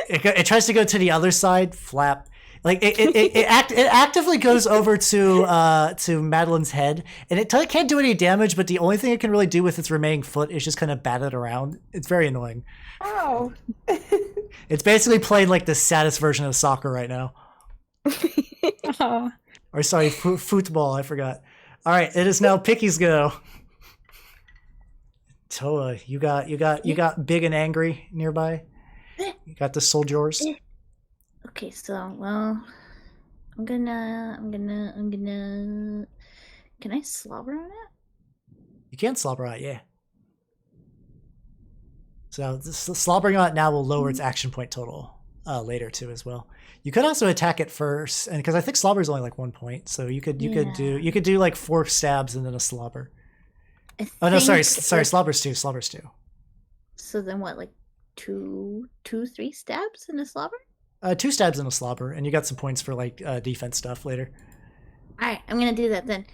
It tries to go to the other side. Flap. Like it actively goes over to Madeline's head, and it can't do any damage. But the only thing it can really do with its remaining foot is just kind of bat it around. It's very annoying. Oh. It's basically playing like the saddest version of soccer right now. Oh. Or sorry, football. I forgot. All right, it is now Picky's go. Towa, you got big and angry nearby. You got the soldiers. Okay, so well, I'm gonna. Can I slobber on it? You can slobber on it, yeah. So slobbering on it now will lower its action point total later too as well. You could also attack it first, and because I think slobber is only like 1 point, so you could do like 4 stabs and then a slobber. Oh no, sorry, slobber's 2. So then what, like 3 stabs in a slobber? 2 stabs and a slobber, and you got some points for like defense stuff later. All right, I'm gonna do that then.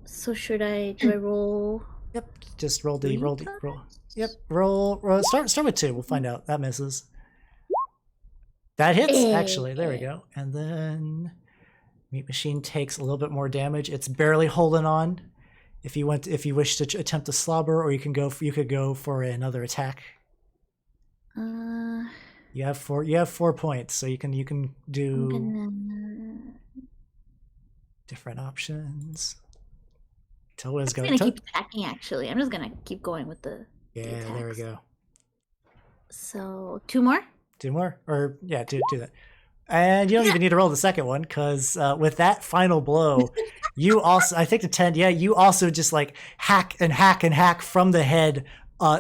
So do I roll? Yep. Just roll the 3 roll. plus? Yep. Roll. Start with 2. We'll find out. That misses. That hits. Actually, there we go. And then Meat Machine takes a little bit more damage. It's barely holding on. If you wish to attempt a slobber, or you could go for another attack. You have 4 points, so you can do different options. Towa's I'm gonna keep attacking. Actually, I'm just gonna keep going with the. Yeah, the there we go. So 2 more. 2 more, or yeah, do that. And you don't even need to roll the second one, because with that final blow, you also, I think the 10, yeah, you also just like hack and hack and hack from the head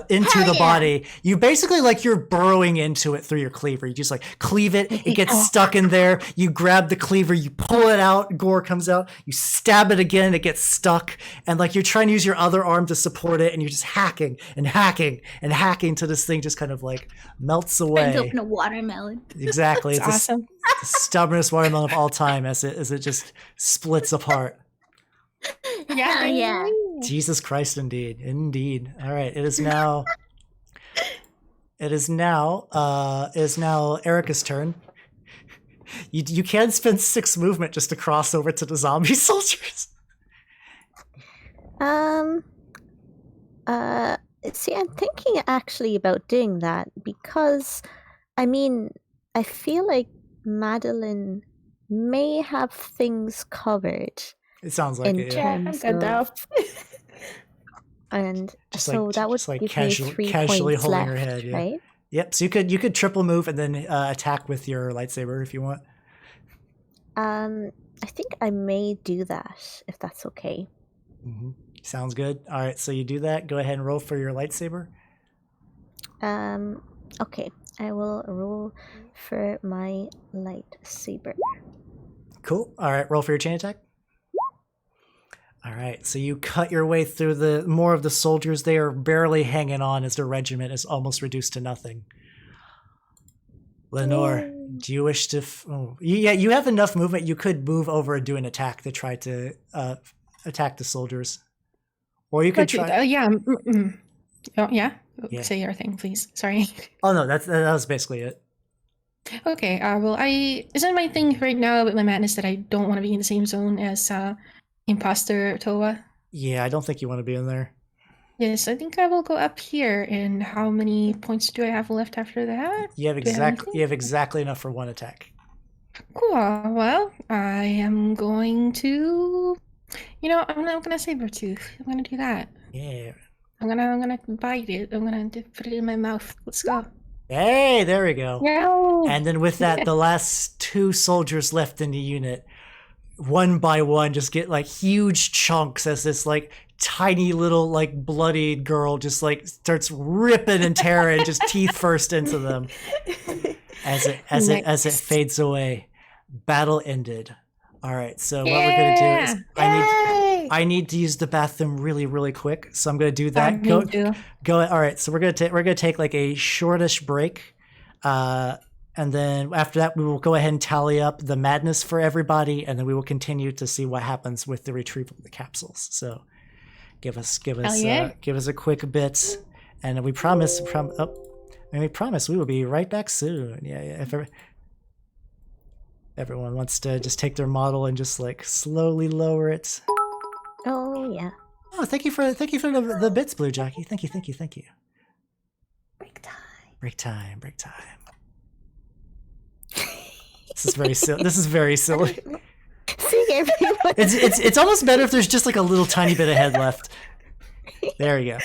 into the body. You basically, like, you're burrowing into it through your cleaver. You just like cleave it, it gets stuck in there. You grab the cleaver, you pull it out, gore comes out, you stab it again, it gets stuck, and like you're trying to use your other arm to support it, and you're just hacking and hacking and hacking till this thing just kind of like melts away. Trying to open a watermelon. Exactly. It's awesome. The stubbornest watermelon of all time as it just splits apart. Yeah, yeah. Jesus Christ, indeed. All right, it is now Erica's turn. You can spend 6 movement just to cross over to the zombie soldiers. See, I'm thinking actually about doing that because, I mean, I feel like Madeline may have things covered. It sounds like it. Yeah, I'm good though. And just so like, that would just like give casually me 3 points holding left, her head. Yeah. right? Yep. So you could triple move and then attack with your lightsaber if you want. I think I may do that if that's okay. Mm-hmm. Sounds good. All right. So you do that. Go ahead and roll for your lightsaber. Okay. I will roll for my lightsaber. Cool. All right. Roll for your chain attack. All right. So you cut your way through more of the soldiers. They are barely hanging on as their regiment is almost reduced to nothing. Lenore, do you wish to? Yeah, you have enough movement. You could move over and do an attack to try to attack the soldiers, or you could try. Yeah. Oh, yeah. Yeah. Say your thing, please. Sorry. Oh no, that was basically it. Okay. Well, isn't my thing right now with my madness that I don't want to be in the same zone as Imposter Towa? Yeah, I don't think you want to be in there. Yes, I think I will go up here. And how many points do I have left after that? You have exactly enough for 1 attack. Cool. Well, I am going to. I'm not gonna saber tooth. I'm gonna do that. Yeah. I'm gonna bite it. I'm gonna put it in my mouth. Let's go. Hey, there we go. No. And then with that, the last 2 soldiers left in the unit, one by one, just get like huge chunks as this like tiny little like bloodied girl just like starts ripping and tearing just teeth first into them. As it fades away, battle ended. All right, so what we're gonna do is I need to use the bathroom really, really quick, so I'm gonna do that. Go. All right, so we're gonna take like a shortish break, and then after that we will go ahead and tally up the madness for everybody, and then we will continue to see what happens with the retrieval of the capsules. So give us a quick bit, and we promise we will be right back soon. Yeah. If everyone wants to just take their model and just like slowly lower it. Oh yeah. Oh, thank you for the bits, Blue Jockey. Thank you. Break time. This is very silly. See, everyone. It's almost better if there's just like a little tiny bit of head left. There we go.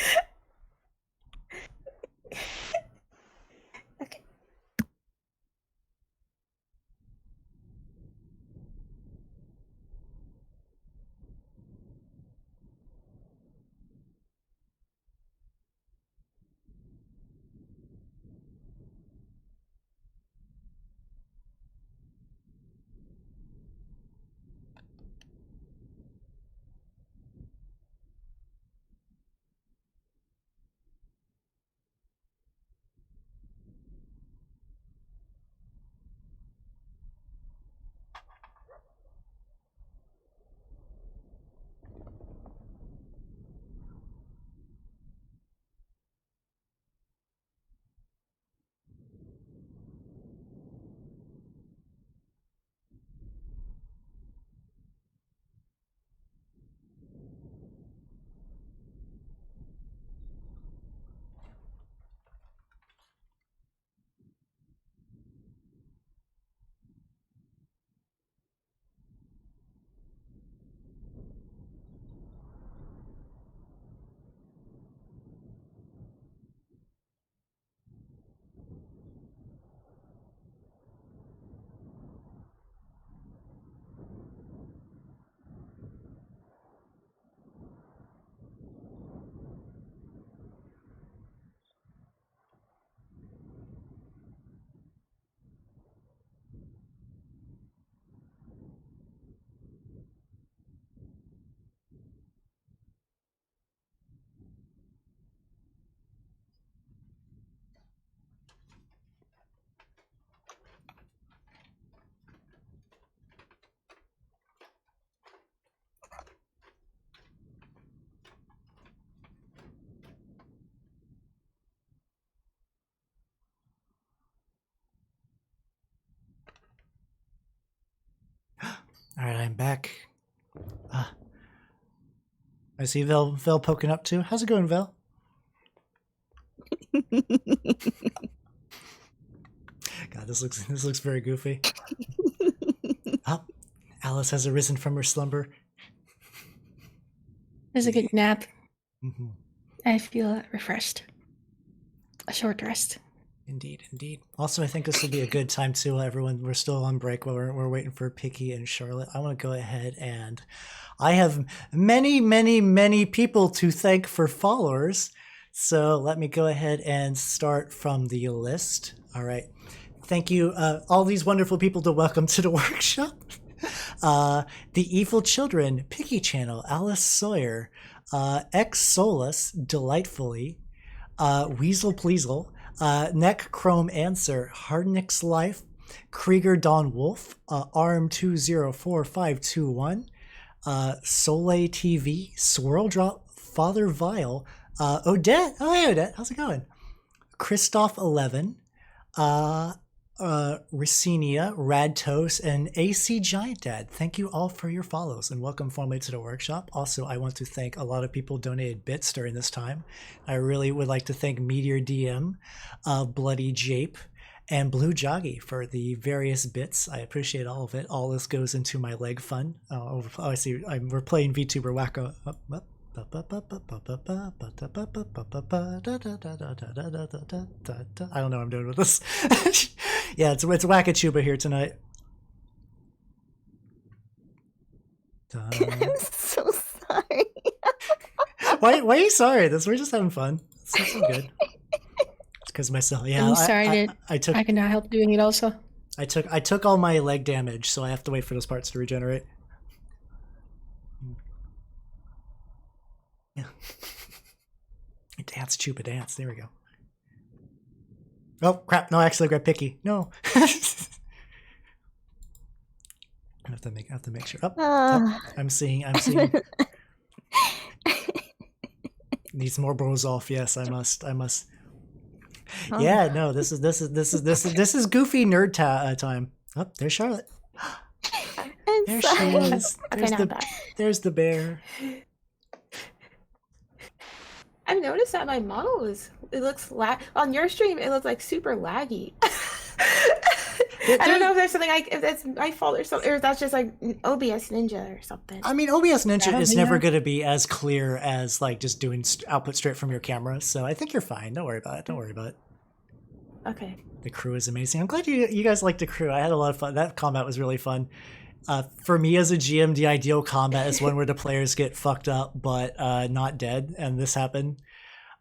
All right, I'm back. I see Vel poking up too. How's it going, Vel? God, this looks very goofy. Oh, Alice has arisen from her slumber. It was a good nap. Mm-hmm. I feel refreshed. A short rest. Indeed, indeed. Also, I think this would be a good time too. Everyone, we're still on break while we're waiting for Picky and Charlotte. I want to go ahead and I have many people to thank for followers. So let me go ahead and start from the list. All right. Thank you, all these wonderful people to welcome to the workshop. The Evil Children, Picky Channel, Alice Sawyer, Ex Solus, Delightfully, Weasel Pleasel, Neck Chrome Answer, Hardnick's Life, Krieger Don Wolf, Arm 204521, Soleil TV, Swirl Drop, Father Vile, Odette. Oh, hey, Odette. How's it going? Christoph 11, Ricinia, Radtos, and AC Giant Dad. Thank you all for your follows and welcome formally to the workshop. Also, I want to thank a lot of people donated bits during this time. I really would like to thank Meteor DM, Bloody Jape, and Blue Joggy for the various bits. I appreciate all of it. All this goes into my leg fund. Oh, I see. We're playing VTuber Wacko. I don't know what I'm doing with this. Yeah, it's Wackachuba here tonight. I'm so sorry. Why are you sorry? We're just having fun. It's so good. It's because myself. Yeah, I'm sorry. I cannot help doing it also. I took all my leg damage, so I have to wait for those parts to regenerate. Yeah. Dance, Chupa, dance. There we go. Oh crap! No, actually, I grabbed Picky. No. I have to make sure. Oh, I'm seeing. Needs more bros off. Yes, I must. Oh. Yeah, no. This is goofy nerd time. Oh, there's Charlotte. There she is. There's the bear. I've noticed that my model looks on your stream. It looks like super laggy. I don't know if there's something if that's my fault or something, or if that's just like OBS Ninja or something. I mean, OBS Ninja is never going to be as clear as like just doing output straight from your camera. So I think you're fine. Don't worry about it. Okay. The crew is amazing. I'm glad you guys liked the crew. I had a lot of fun. That combat was really fun. For me as a GM, the ideal combat is one where the players get fucked up but not dead, and this happened.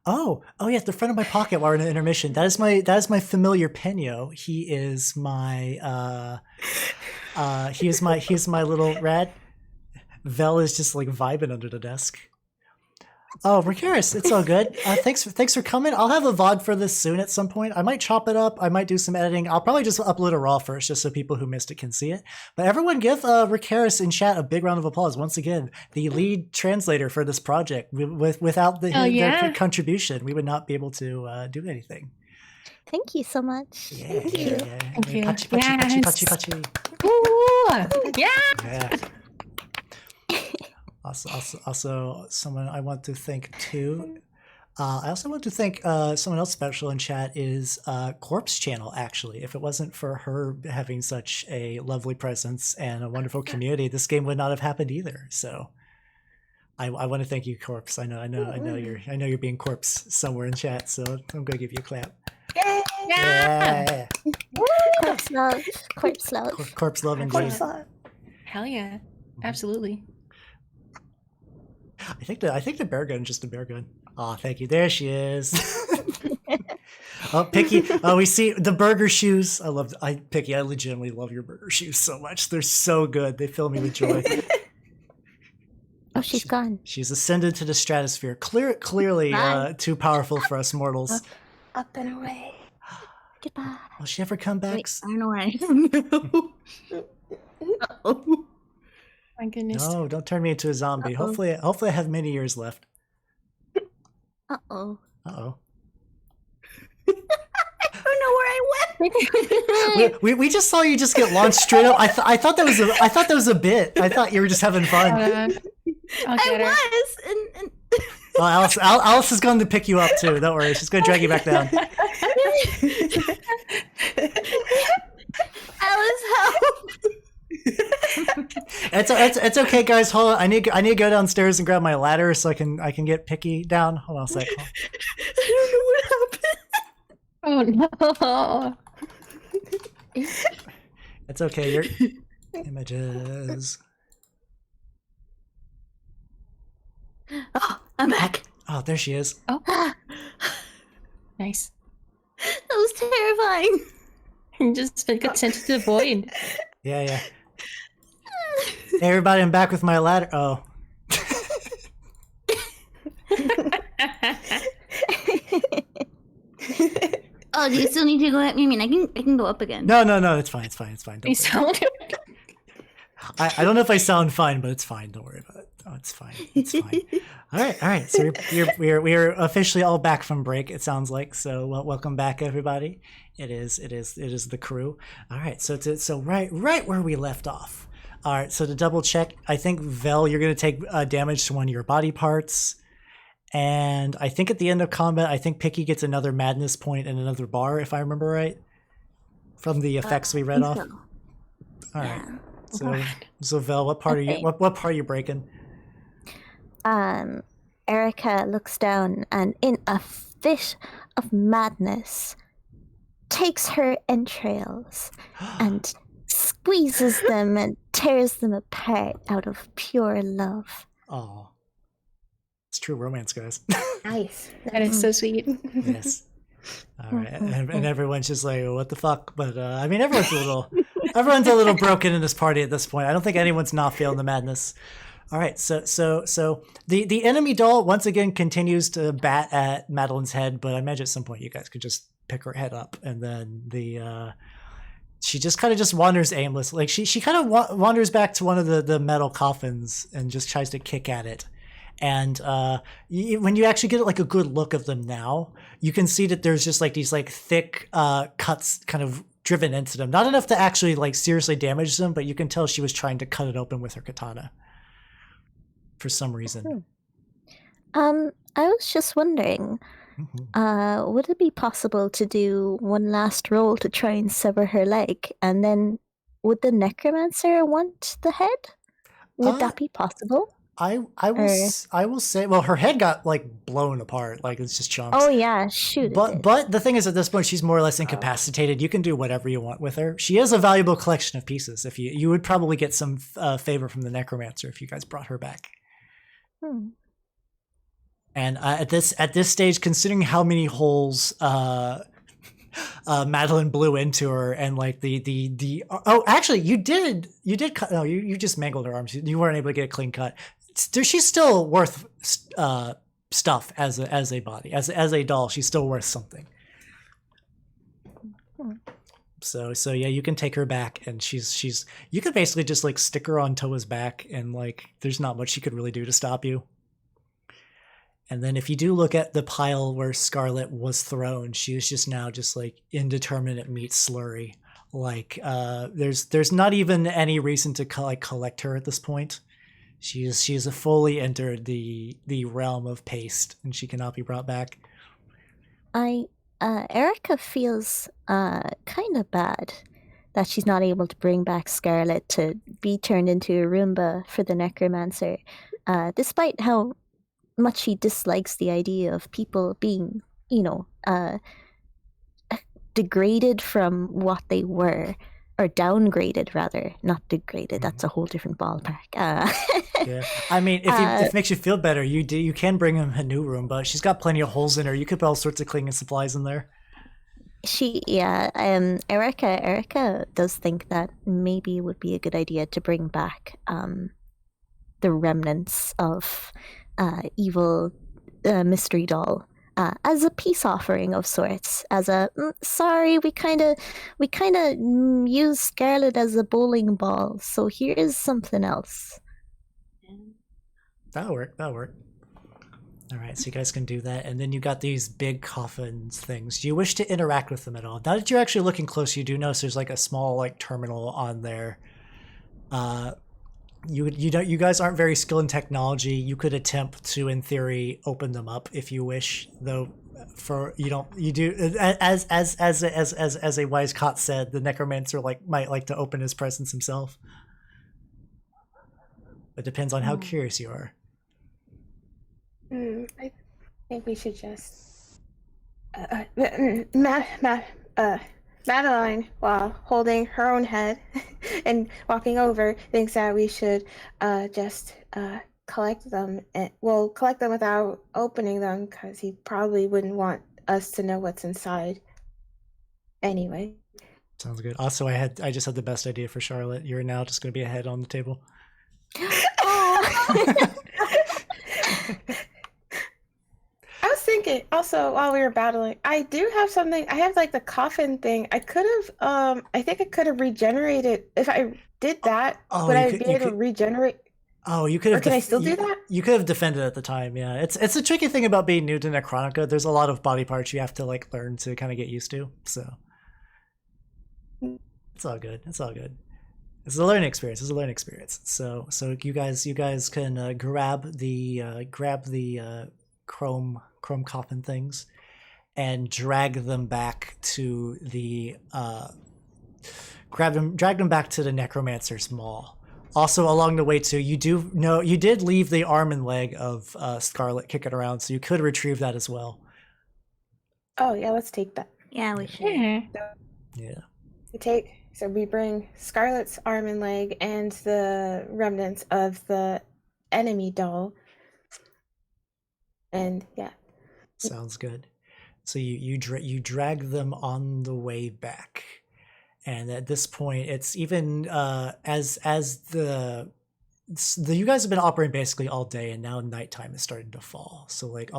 Oh yeah, the friend of my pocket while we're in the intermission. That is my familiar Penyo. He is my he is my little rat. Vel is just like vibing under the desk. Oh, Rakaris, it's all good. Thanks for coming. I'll have a VOD for this soon at some point. I might chop it up. I might do some editing. I'll probably just upload a raw first, just so people who missed it can see it. But everyone give Rakaris in chat a big round of applause. Once again, the lead translator for this project. Without their contribution, we would not be able to do anything. Thank you so much. Yeah, Thank you. Thank you. Pachi. Ooh, yeah. Also, someone I want to thank too. I also want to thank someone else special in chat is Corpse Channel. Actually, if it wasn't for her having such a lovely presence and a wonderful community, this game would not have happened either. So, I want to thank you, Corpse. I know you're being Corpse somewhere in chat. So I'm gonna give you a clap. Yeah. Corpse love. Corpse love indeed. Hell yeah, absolutely. I think the bear gun is just a bear gun. Oh, thank you. There she is. Oh, Picky. Oh, we see the burger shoes. Picky, I legitimately love your burger shoes so much. They're so good. They fill me with joy. Oh, she's gone. She's ascended to the stratosphere. Clearly too powerful for us mortals. Up and away. Goodbye. Will she ever come back? Wait, I don't know where I am. Uh-oh. My goodness. No, don't turn me into a zombie. Uh-oh. Hopefully I have many years left. Uh-oh. Uh-oh. I don't know where I went. we just saw you just get launched straight up. I thought that was a bit. I thought you were just having fun. I'll get her. was, and Well, Alice is going to pick you up too. Don't worry, she's going to drag you back down. Alice, help! It's okay, guys. Hold on. I need to go downstairs and grab my ladder so I can get Picky down. Hold on a sec. I don't know what happened. Oh no. It's okay. Your images. Oh, I'm back. Oh, there she is. Oh. Nice. That was terrifying. You just been consented to void. Yeah. Hey, everybody, I'm back with my ladder. Oh. Oh, do you still need to go at me? I mean, I can go up again. No, it's fine. Don't You worry. sound I don't know if I sound fine, but it's fine. Don't worry about it. Oh, it's fine. All right. So we're officially all back from break. It sounds like so. Welcome back, everybody. It is the crew. All right. So right where we left off. All right. So to double check, I think Vel, you're going to take damage to one of your body parts, and I think at the end of combat, I think Picky gets another madness point and another bar, if I remember right, from the effects we read off. So. All right. Yeah. So Vel, what part are you? Okay. What part are you breaking? Erica looks down and, in a fit of madness, takes her entrails and squeezes them and tears them apart out of pure love. Oh, it's true romance, guys. Nice. That is so sweet. Yes. All right, and everyone's just like, "What the fuck?" But I mean, everyone's a little broken in this party at this point. I don't think anyone's not feeling the madness. All right, so the enemy doll once again continues to bat at Madeline's head, but I imagine at some point you guys could just pick her head up, and then she just kind of just wanders aimless. Like she kind of wanders back to one of the metal coffins and just tries to kick at it. And when you actually get like a good look of them now, you can see that there's just like these like thick cuts kind of driven into them. Not enough to actually like seriously damage them, but you can tell she was trying to cut it open with her katana for some reason. I was just wondering, would it be possible to do one last roll to try and sever her leg, and then would the necromancer want the head? Would that be possible? I will say, well, her head got like blown apart, like it's just chunks. Oh yeah, shoot. But the thing is, at this point, she's more or less incapacitated. You can do whatever you want with her. She is a valuable collection of pieces. If you would probably get some favor from the necromancer if you guys brought her back. And at this stage, considering how many holes Madeline blew into her, and like actually you cut. No, you just mangled her arms. You weren't able to get a clean cut. She's still worth stuff as a body, as a doll. She's still worth something. So yeah, you can take her back, and she's you could basically just like stick her on Towa's back, and like there's not much she could really do to stop you. And then if you do look at the pile where Scarlet was thrown, she is just now just like indeterminate meat slurry. Like there's not even any reason to collect her at this point. She has fully entered the realm of paste, and she cannot be brought back. Erica feels kind of bad that she's not able to bring back Scarlet to be turned into a Roomba for the necromancer, despite how much she dislikes the idea of people being, degraded from what they were, or downgraded rather, not degraded. That's a whole different ballpark. Yeah, I mean, if it makes you feel better, you can bring him a new Roomba. She's got plenty of holes in her. You could put all sorts of cleaning supplies in there. Erica does think that maybe it would be a good idea to bring back the remnants of evil mystery doll as a peace offering of sorts. As a sorry, we kind of use Scarlet as a bowling ball, so here's something else. That'll work. All right, so you guys can do that, and then you got these big coffins things. Do you wish to interact with them at all? Now that you're actually looking close, you do notice there's like a small like terminal on there. You guys aren't very skilled in technology. You could attempt to, in theory, open them up if you wish, though. As a wise Cot said, the necromancer might like to open his presence himself. It depends on how curious you are. I think we should just Madeline, while holding her own head and walking over, thinks that we should just collect them. And we'll collect them without opening them, because he probably wouldn't want us to know what's inside. Anyway. Sounds good. Also, I just had the best idea for Charlotte. You're now just going to be a head on the table. I was thinking also while we were battling, I do have something. I have like the coffin thing. I could have, I think I could have regenerated if I did that. Would I be able to regenerate? Oh, you could have. Or can I still do that? You could have defended at the time. Yeah, it's a tricky thing about being new to Nechronica. There's a lot of body parts you have to like learn to kind of get used to. So it's all good. It's all good. It's a learning experience. It's a learning experience. So you guys can grab the chrome coffin things and drag them back to the drag them back to the necromancer's maw. Also, along the way too, you did leave the arm and leg of Scarlet kicking around, so you could retrieve that as well. Oh yeah, let's take that. Yeah, we should. Yeah. So we bring Scarlet's arm and leg and the remnants of the enemy doll. And yeah. Sounds good. So you drag them on the way back, and at this point, it's even as you guys have been operating basically all day, and now nighttime is starting to fall. So like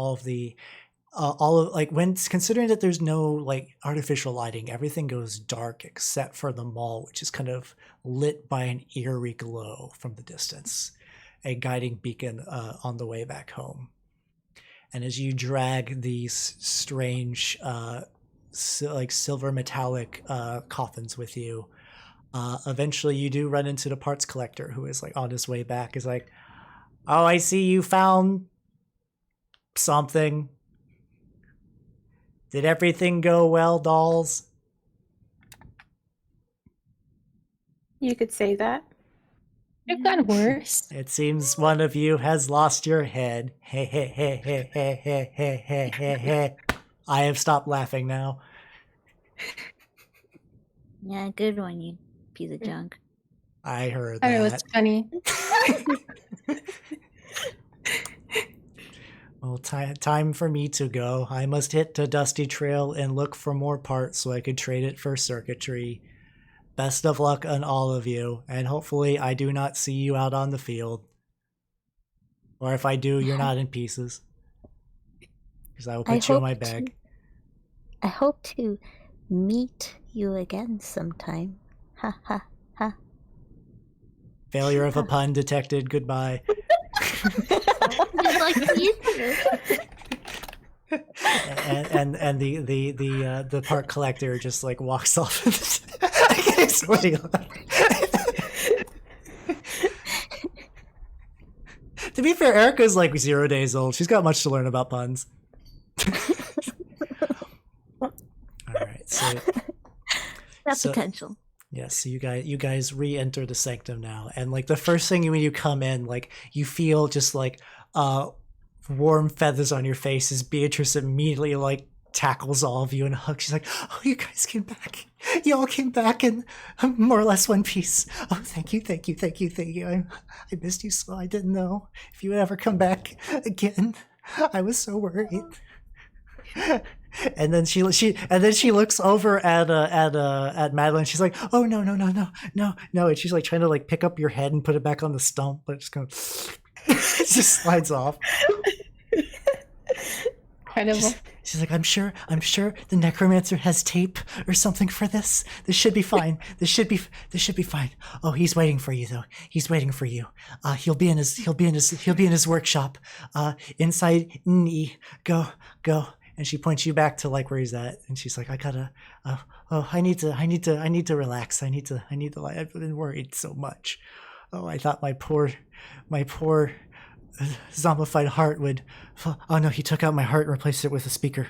when considering that there's no like artificial lighting, everything goes dark except for the mall, which is kind of lit by an eerie glow from the distance, a guiding beacon on the way back home. And as you drag these strange, silver metallic coffins with you, eventually you do run into the parts collector, who is like on his way back. Is like, "Oh, I see you found something. Did everything go well, dolls?" You could say that. I've got worse. It seems one of you has lost your head. Hey, hey, hey, hey, hey, hey, hey, hey, hey, hey. I have stopped laughing now. Yeah, good one, you piece of junk. I heard that. I know it's funny. Well, time for me to go. I must hit the dusty trail and look for more parts so I could trade it for circuitry. Best of luck on all of you, and hopefully I do not see you out on the field. Or if I do, you're not in pieces. Because I will put you in my bag. I hope to meet you again sometime. Ha ha ha. Failure of a pun detected. Goodbye. Like and the part collector just like walks off. I get sweaty. To be fair, Erica's like 0 days old. She's got much to learn about puns. All right, so potential. Yes, so you guys re-enter the sanctum now, and like the first thing when you come in, like you feel just like warm feathers on your face as Beatrice immediately like tackles all of you and hugs. She's like, "Oh, you guys came back. You all came back in more or less one piece. Oh, thank you. I missed you so I didn't know if you would ever come back again. I was so worried." And then she looks over at Madeline. She's like, "Oh no!" And she's like trying to like pick up your head and put it back on the stump, but it just kind of it just slides off. Incredible. She's like, I'm sure the necromancer has tape or something for this. This should be fine. This should be fine. Oh, he's waiting for you though. He's waiting for you. He'll be in his workshop. Inside. Go. And she points you back to like where he's at, and she's like, I gotta. I need to relax. I need to. I've been worried so much. Oh, I thought my poor zombified heart would. Oh no, he took out my heart and replaced it with a speaker.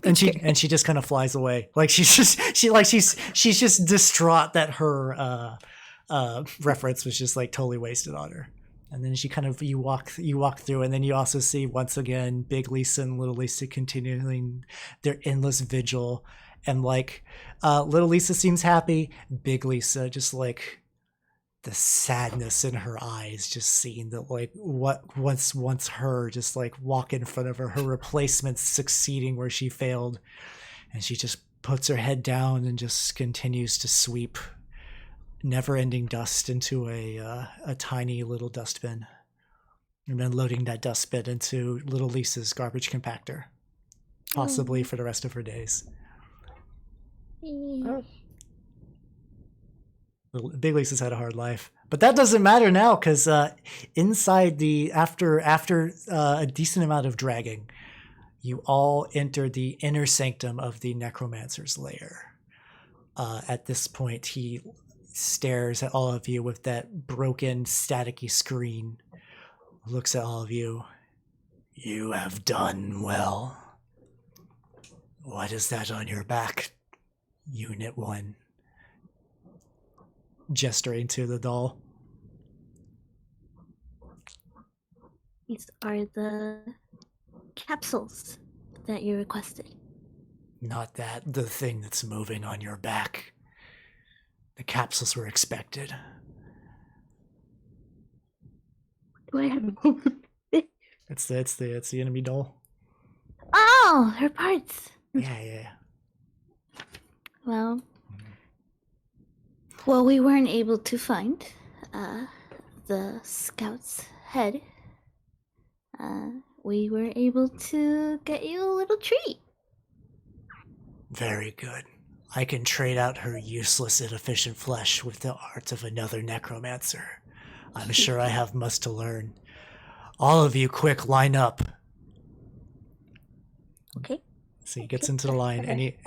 And she just kind of flies away. Like she's just distraught that her reference was just like totally wasted on her. And then she kind of you walk through, and then you also see once again Big Lisa and Little Lisa continuing their endless vigil, and like Little Lisa seems happy, Big Lisa just like the sadness in her eyes, just seeing that like what once her just like walk in front of her replacements succeeding where she failed, and she just puts her head down and just continues to sweep never-ending dust into a tiny little dustbin, and then loading that dustbin into Little Lisa's garbage compactor, possibly for the rest of her days. Big Lisa's had a hard life, but that doesn't matter now because inside the after a decent amount of dragging, you all enter the inner sanctum of the necromancer's lair. At this point, he stares at all of you with that broken, staticky screen, looks at all of you. You have done well. What is that on your back, Unit 1? Gesturing to the doll. These are the capsules that you requested. Not that, the thing that's moving on your back. The capsules were expected. Do I have It's the enemy doll. Oh, her parts. Yeah. Well, we weren't able to find the scout's head. We were able to get you a little treat. Very good. I can trade out her useless, inefficient flesh with the art of another necromancer. I'm sure I have much to learn. All of you, quick, line up. Okay. So he gets into the line, and he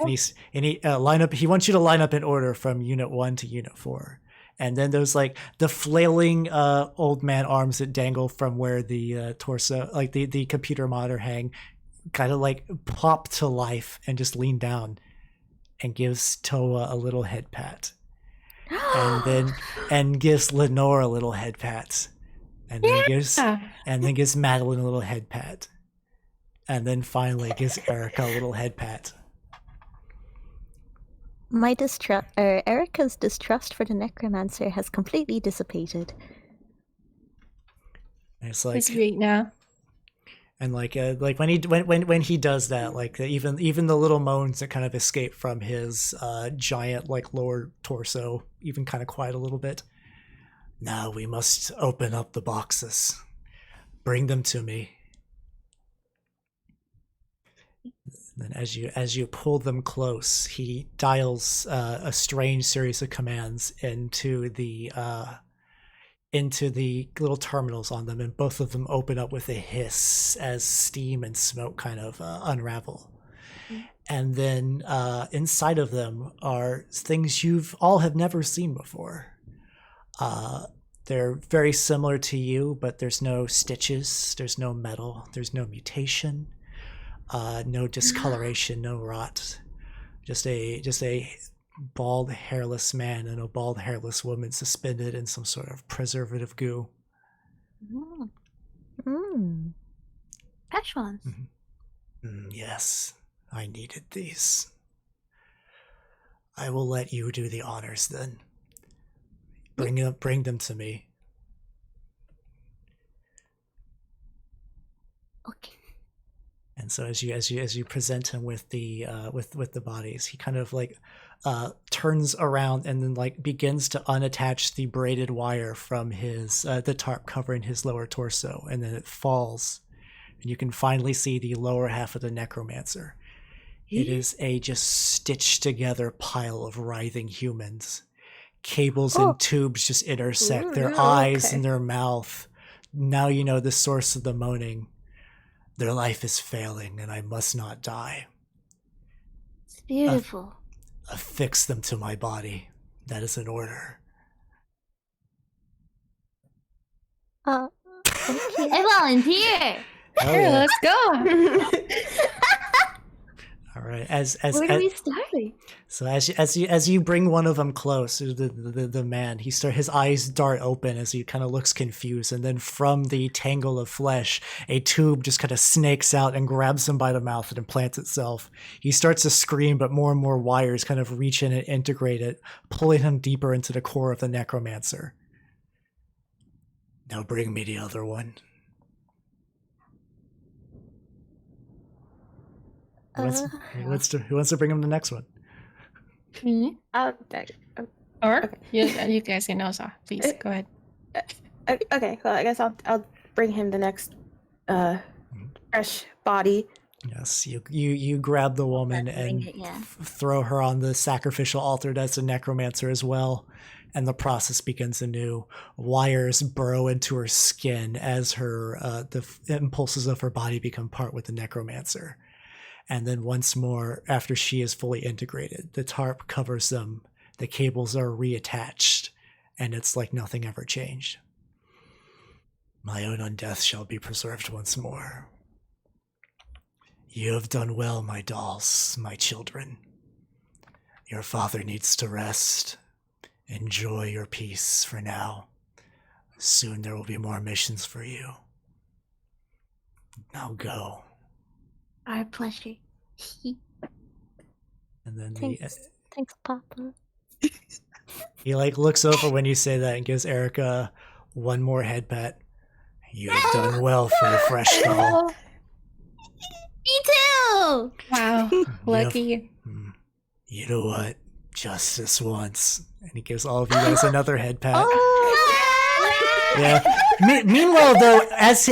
line up. He wants you to line up in order from Unit 1 to Unit 4, and then there's like the flailing old man arms that dangle from where the torso, like the computer monitor hang, kind of like pop to life and just lean down, and gives Towa a little head pat, and gives Lenore a little head pat, and then gives Madeline a little head pat. And then finally gives Erica a little head pat. My Erica's distrust for the necromancer has completely dissipated. And it's like, it's great now. And like when he does that, like even the little moans that kind of escape from his giant like lower torso even kind of quiet a little bit. Now we must open up the boxes. Bring them to me. Then as you pull them close, he dials a strange series of commands into the little terminals on them, and both of them open up with a hiss as steam and smoke kind of unravel. And then inside of them are things you've all have never seen before. They're very similar to you, but there's no stitches, there's no metal, there's no mutation. No discoloration, no rot. Just a bald, hairless man and a bald, hairless woman suspended in some sort of preservative goo. Fresh ones. Yes, I needed these. I will let you do the honors then. Bring them to me. Okay. And so as you present him with the bodies, he kind of like turns around and then like begins to unattach the braided wire from his the tarp covering his lower torso, and then it falls and you can finally see the lower half of the necromancer. It is a just stitched together pile of writhing humans. Cables and tubes just intersect their eyes and their mouth. Now you know the source of the moaning. Their life is failing, and I must not die. It's beautiful. Affix them to my body. That is an order. Okay. I volunteer. Hell Here, yeah. let's go. All right. Where do we start? So as you bring one of them close, the man, his eyes dart open as he kind of looks confused, and then from the tangle of flesh, a tube just kind of snakes out and grabs him by the mouth and implants itself. He starts to scream, but more and more wires kind of reach in and integrate it, pulling him deeper into the core of the necromancer. Now bring me the other one. Who wants to bring him the next one? Me? Oh, Or Okay. you guys can also. Please go ahead. okay. Well, I guess I'll bring him the next fresh body. Yes, you grab the woman and throw her on the sacrificial altar that's a necromancer as well, and the process begins anew. Wires burrow into her skin as the impulses of her body become part with the necromancer. And then once more, after she is fully integrated, the tarp covers them, the cables are reattached, and it's like nothing ever changed. My own undeath shall be preserved once more. You have done well, my dolls, my children. Your father needs to rest. Enjoy your peace for now. Soon there will be more missions for you. Now go. Our pleasure. And then Thanks, Papa. he looks over when you say that and gives Erica one more head pat. You have done well for a fresh doll. Me too. Wow, lucky. You know what? Just this once. And he gives all of you guys another head pat. Yeah. Meanwhile, though, as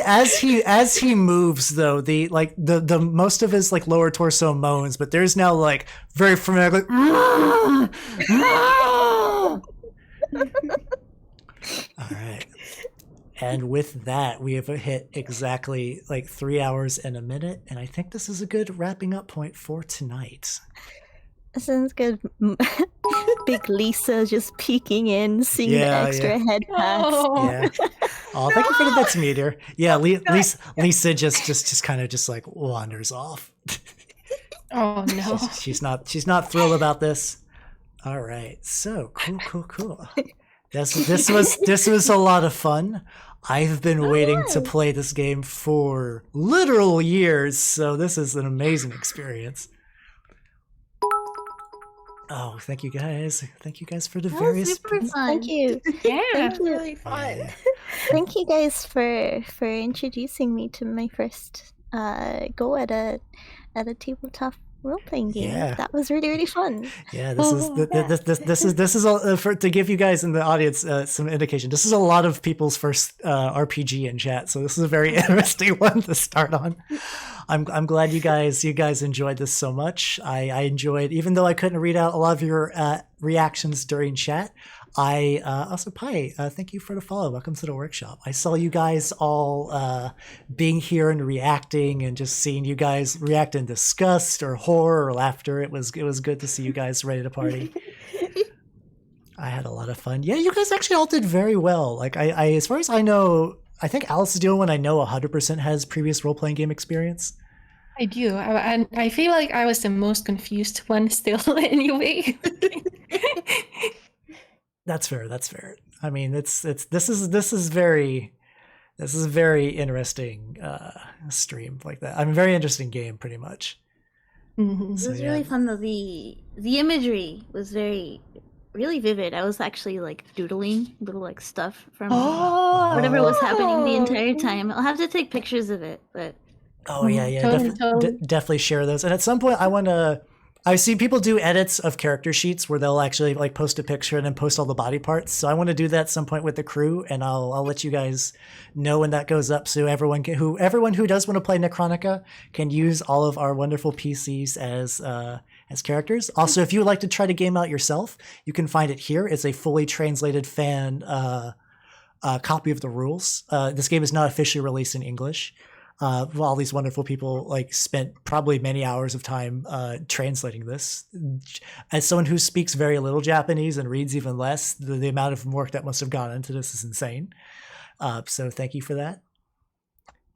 he moves, though, the most of his lower torso moans, but there's now very frenetic. All right. And with that, we have hit exactly 3 hours and a minute, and I think this is a good wrapping up point for tonight. Sounds good. Big Lisa just peeking in, seeing the extra head pats. Yeah. Oh, thank you for the bits, Meteor. Yeah, Lisa just kind of wanders off. Oh no. She's not thrilled about this. All right. So cool. This was a lot of fun. I've been waiting to play this game for literal years, so this is an amazing experience. Oh, thank you guys. Thank you guys for the various. Super fun. Thank you. Yeah. Thank you. Really fun. Yeah. Thank you guys for introducing me to my first go at a tabletop role-playing game. Yeah. That was really, really fun. Yeah, this is to give you guys in the audience some indication. This is a lot of people's first RPG in chat, so this is a very interesting one to start on. I'm glad you guys enjoyed this so much. I enjoyed, even though I couldn't read out a lot of your reactions during chat. I also, Pi, thank you for the follow. Welcome to the workshop. I saw you guys all being here and reacting, and just seeing you guys react in disgust or horror or laughter. It was good to see you guys ready to party. I had a lot of fun. Yeah, you guys actually all did very well. I as far as I know, I think Alice is the only one I know 100% has previous role-playing game experience. I do. I feel like I was the most confused one still anyway. That's fair. I mean, this is very interesting stream like that. I mean, very interesting game, pretty much. Mm-hmm. It was really fun though. The imagery was really vivid. I was actually doodling little stuff from whatever was happening the entire time. I'll have to take pictures of it, but Oh yeah, Totally. definitely share those. And at some point, I want to I've seen people do edits of character sheets where they'll actually like post a picture and then post all the body parts. So I want to do that at some point with the crew, and I'll let you guys know when that goes up, so everyone who does want to play Nechronica can use all of our wonderful PCs as characters. Also, if you would like to try to game out yourself, you can find it here. It's a fully translated fan copy of the rules. This game is not officially released in English. All these wonderful people like spent probably many hours of time translating this. As someone who speaks very little Japanese and reads even less, the amount of work that must have gone into this is insane. So thank you for that.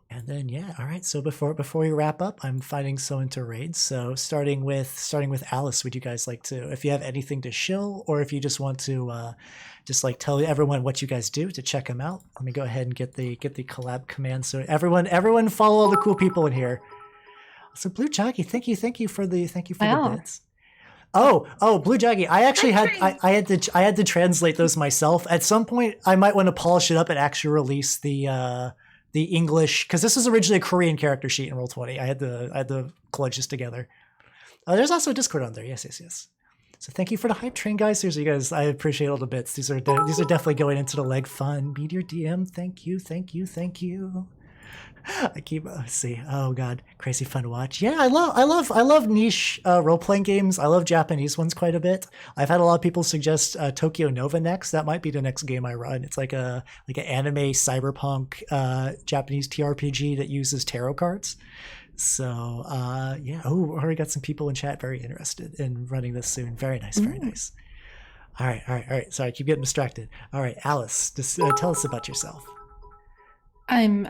And then all right. So before we wrap up, I'm finding someone to raid. So starting with Alice, would you guys like to, if you have anything to shill, or if you just want to just like tell everyone what you guys do to check them out? Let me go ahead and get the collab command. So everyone follow all the cool people in here. So Blue Jockey, thank you for the bits. Oh, Blue Jockey, I actually I had to translate those myself. At some point, I might want to polish it up and actually release the English, because this was originally a Korean character sheet in Roll20. I had to college this together. There's also a Discord on there. Yes. So thank you for the hype train, guys. Seriously, you guys, I appreciate all the bits. These are definitely going into the leg fun. Meteor DM, thank you. I keep see. Oh god, crazy fun to watch. Yeah, I love niche role playing games. I love Japanese ones quite a bit. I've had a lot of people suggest Tokyo Nova next. That might be the next game I run. It's like an anime cyberpunk Japanese TRPG that uses tarot cards. So yeah. Oh, already got some people in chat very interested in running this soon. Very nice. All right. Sorry, I keep getting distracted. All right, Alice, just tell us about yourself. I'm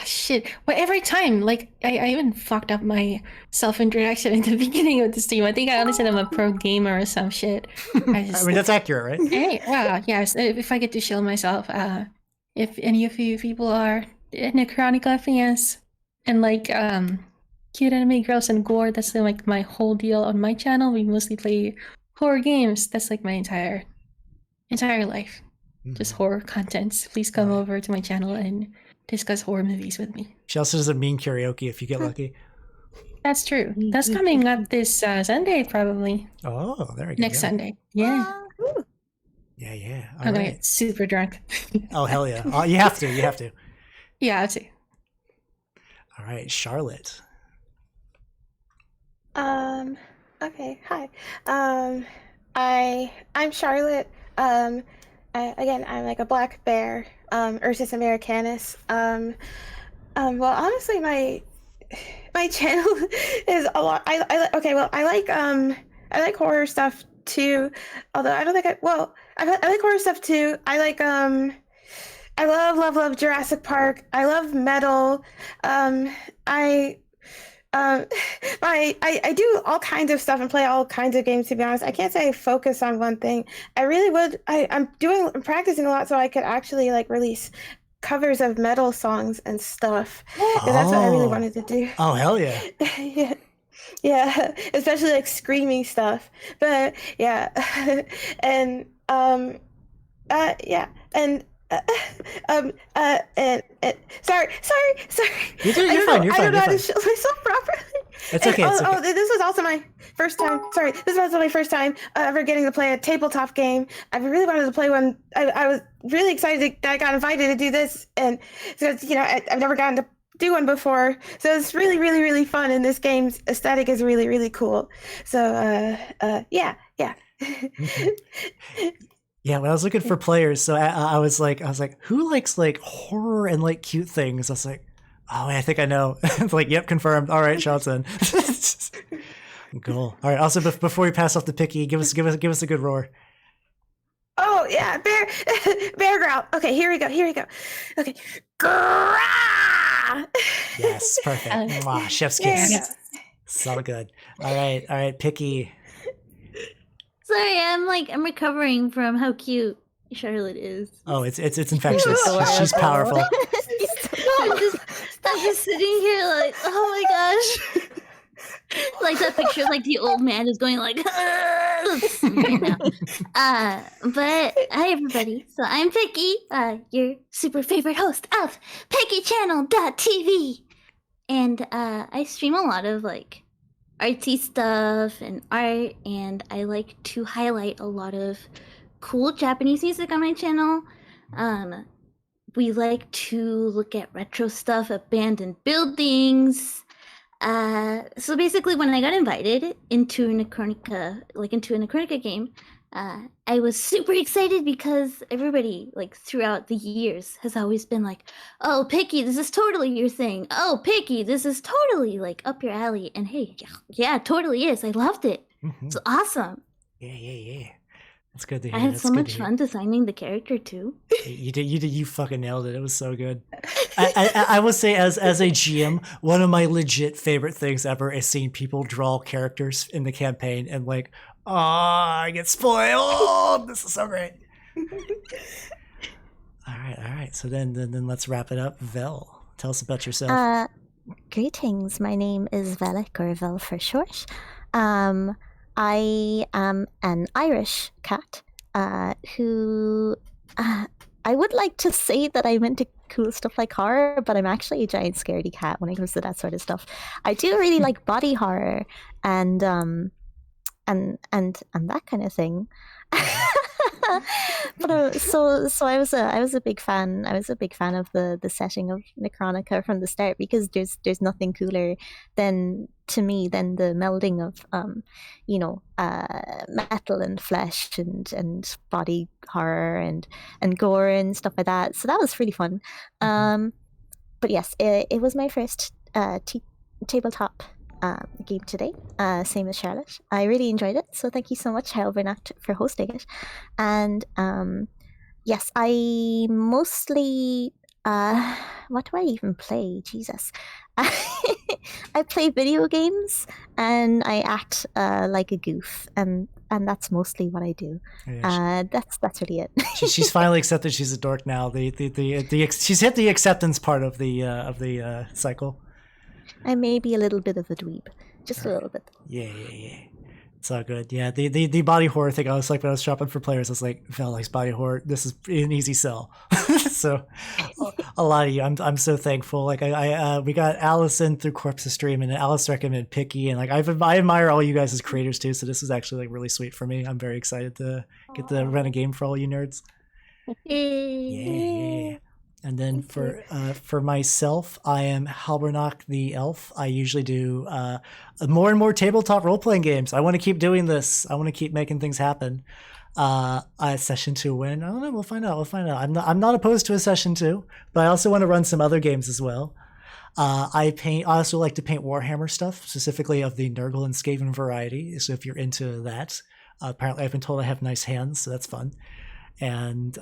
shit. Well, every time, like I even fucked up my self-introduction in the beginning of the stream. I think I only said I'm a pro gamer or some shit. I mean, that's accurate, right? Hey, wow, yes. If I get to show myself, if any of you people are Nechronica fans and like cute anime girls and gore, that's like my whole deal on my channel. We mostly play horror games. That's like my entire life. Just horror contents. Please come over to my channel and discuss horror movies with me. She also doesn't mean karaoke if you get lucky. That's true. That's coming up this Sunday, probably. Oh, there we go. Next Sunday. Yeah. Yeah. I'm gonna get super drunk. Oh, hell yeah. Oh, you have to. Yeah, I have to. All right, Charlotte. Okay, hi. I'm Charlotte. Again, I'm like a black bear, Ursus americanus. Well, honestly, my channel is a lot. I like horror stuff too. Although I don't think I like horror stuff too. I love Jurassic Park. I love metal. I do all kinds of stuff and play all kinds of games, to be honest. I can't say I focus on one thing. I really would. I'm practicing a lot so I could actually like release covers of metal songs and stuff. Because that's what I really wanted to do. Oh, hell yeah. Yeah, especially like screaming stuff. But yeah. And sorry. You're fine. I don't know how to show myself properly. It's okay. This was also my first time. Sorry, this was also my first time ever getting to play a tabletop game. I really wanted to play one. I was really excited that I got invited to do this, and because I've never gotten to do one before, so it's really fun. And this game's aesthetic is really cool. So yeah. Yeah, when I was looking for players, so I was like, who likes like horror and like cute things? I was like, oh, I think I know. It's like, yep, confirmed. All right, shots in. Cool. All right. Also, before we pass off the picky, give us a good roar. Oh yeah, bear growl. Okay, here we go. Okay, grah! Yes, perfect. Mwah, chef's kiss. Yeah. So good. All right, picky. Sorry, I'm recovering from how cute Charlotte is. Oh, it's infectious. She's powerful. Stop just sitting here like, oh my gosh. Like that picture, like the old man is going like right now. But hi everybody. So I'm Picky, your super favorite host of PickyChannel.tv. And I stream a lot of like artsy stuff and art, and I like to highlight a lot of cool Japanese music on my channel. We like to look at retro stuff, abandoned buildings. So basically, when I got invited into a Nechronica game, I was super excited because everybody, like, throughout the years has always been like, "Oh, Picky, this is totally your thing. Oh, Picky, this is totally like up your alley." And hey, yeah, it totally is. I loved it. It's awesome. Yeah. That's good to hear. I had That's so good much to hear. fun designing the character too. You did. You fucking nailed it. It was so good. I will say, as a GM, one of my legit favorite things ever is seeing people draw characters in the campaign and like, oh, I get spoiled. This is so great. All right. So then let's wrap it up. Vel, tell us about yourself. Greetings. My name is Veleck, or Vel for short. I am an Irish cat who I would like to say that I'm into cool stuff like horror, but I'm actually a giant scaredy cat when it comes to that sort of stuff. I do really like body horror and that kind of thing. But so I was a big fan. I was a big fan of the setting of Nechronica from the start, because there's nothing cooler than the melding of metal and flesh and body horror and gore and stuff like that. So that was really fun. But yes, it was my first tabletop game today, same as Charlotte. I really enjoyed it, so thank you so much, Halbernacht, for hosting it. And yes, I mostly what do I even play? Jesus. I play video games and I act like a goof, and that's mostly what I do. Yeah, that's really it. She's finally accepted she's a dork now. She's hit the acceptance part of the cycle. I may be a little bit of a dweeb, just a little bit. Yeah. It's all good. Yeah, the body horror thing, I was like, when I was shopping for players, I was like, Vel likes body horror. This is an easy sell. So a lot of you, I'm so thankful. Like we got Allison through Corpse's stream, and Alice recommended Picky, and like I admire all you guys as creators too. So this is actually like really sweet for me. I'm very excited to get to run a game for all you nerds. Yeah. And then for myself, I am Halbernacht the elf. I usually do more and more tabletop role-playing games. I want to keep doing this. I want to keep making things happen. Session 2 when? I don't know. We'll find out. I'm not opposed to a session 2, but I also want to run some other games as well. I also like to paint Warhammer stuff, specifically of the Nurgle and Skaven variety. So if you're into that, apparently I've been told I have nice hands, so that's fun. And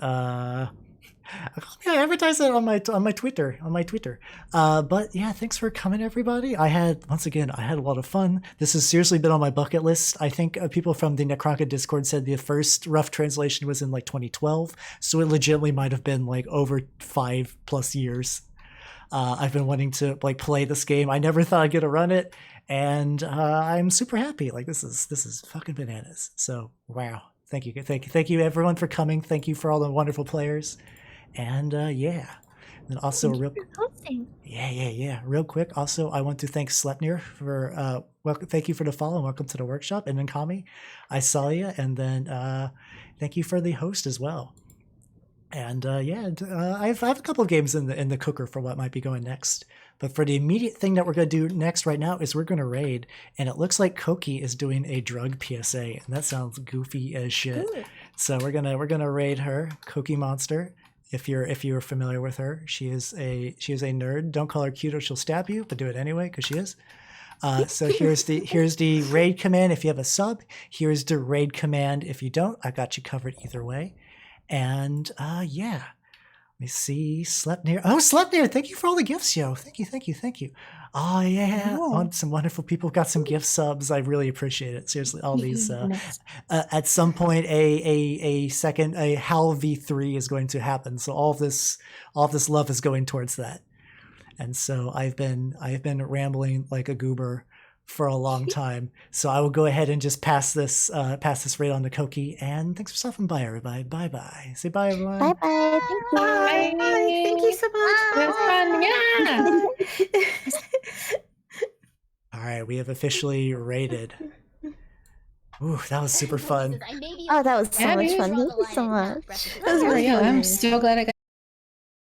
I advertise that on my Twitter. But yeah, thanks for coming, everybody. I had a lot of fun. This has seriously been on my bucket list. I think people from the Nechronica Discord said the first rough translation was in like 2012, so it legitimately might have been like over 5+ years. I've been wanting to like play this game. I never thought I'd get to run it, and I'm super happy. Like this is fucking bananas. So wow, thank you everyone for coming. Thank you for all the wonderful players. And yeah, and also real quick. Also, I want to thank Sleipnir for thank you for the follow and welcome to the workshop. And then Kami, I saw you, and then thank you for the host as well. And I have a couple of games in the cooker for what might be going next. But for the immediate thing that we're going to do next right now is we're going to raid, and it looks like Koki is doing a drug PSA, and that sounds goofy as shit. Ooh. So we're gonna raid her, Koki Monster. If you're familiar with her, she is a nerd. Don't call her cute or she'll stab you, but do it anyway because she is. So here's the raid command if you have a sub. Here's the raid command if you don't. I got you covered either way. And yeah, let me see. Sleipnir. Oh, Sleipnir, thank you for all the gifts, yo. Thank you. Oh yeah, some wonderful people got some gift subs. I really appreciate it. Seriously, all these. Nice. At some point, a second Hal V3 is going to happen. So all this love is going towards that. And so I've been rambling like a goober for a long time. So I will go ahead and just pass this right on to Koki. And thanks for stopping by, everybody. Bye bye. Say bye, everyone. Bye bye. Thank you. Bye. Thank you so much. It was fun. Yeah. All right. We have officially raided. Ooh, that was super fun. Oh, that was so much fun. Thank you so much. I'm so glad I got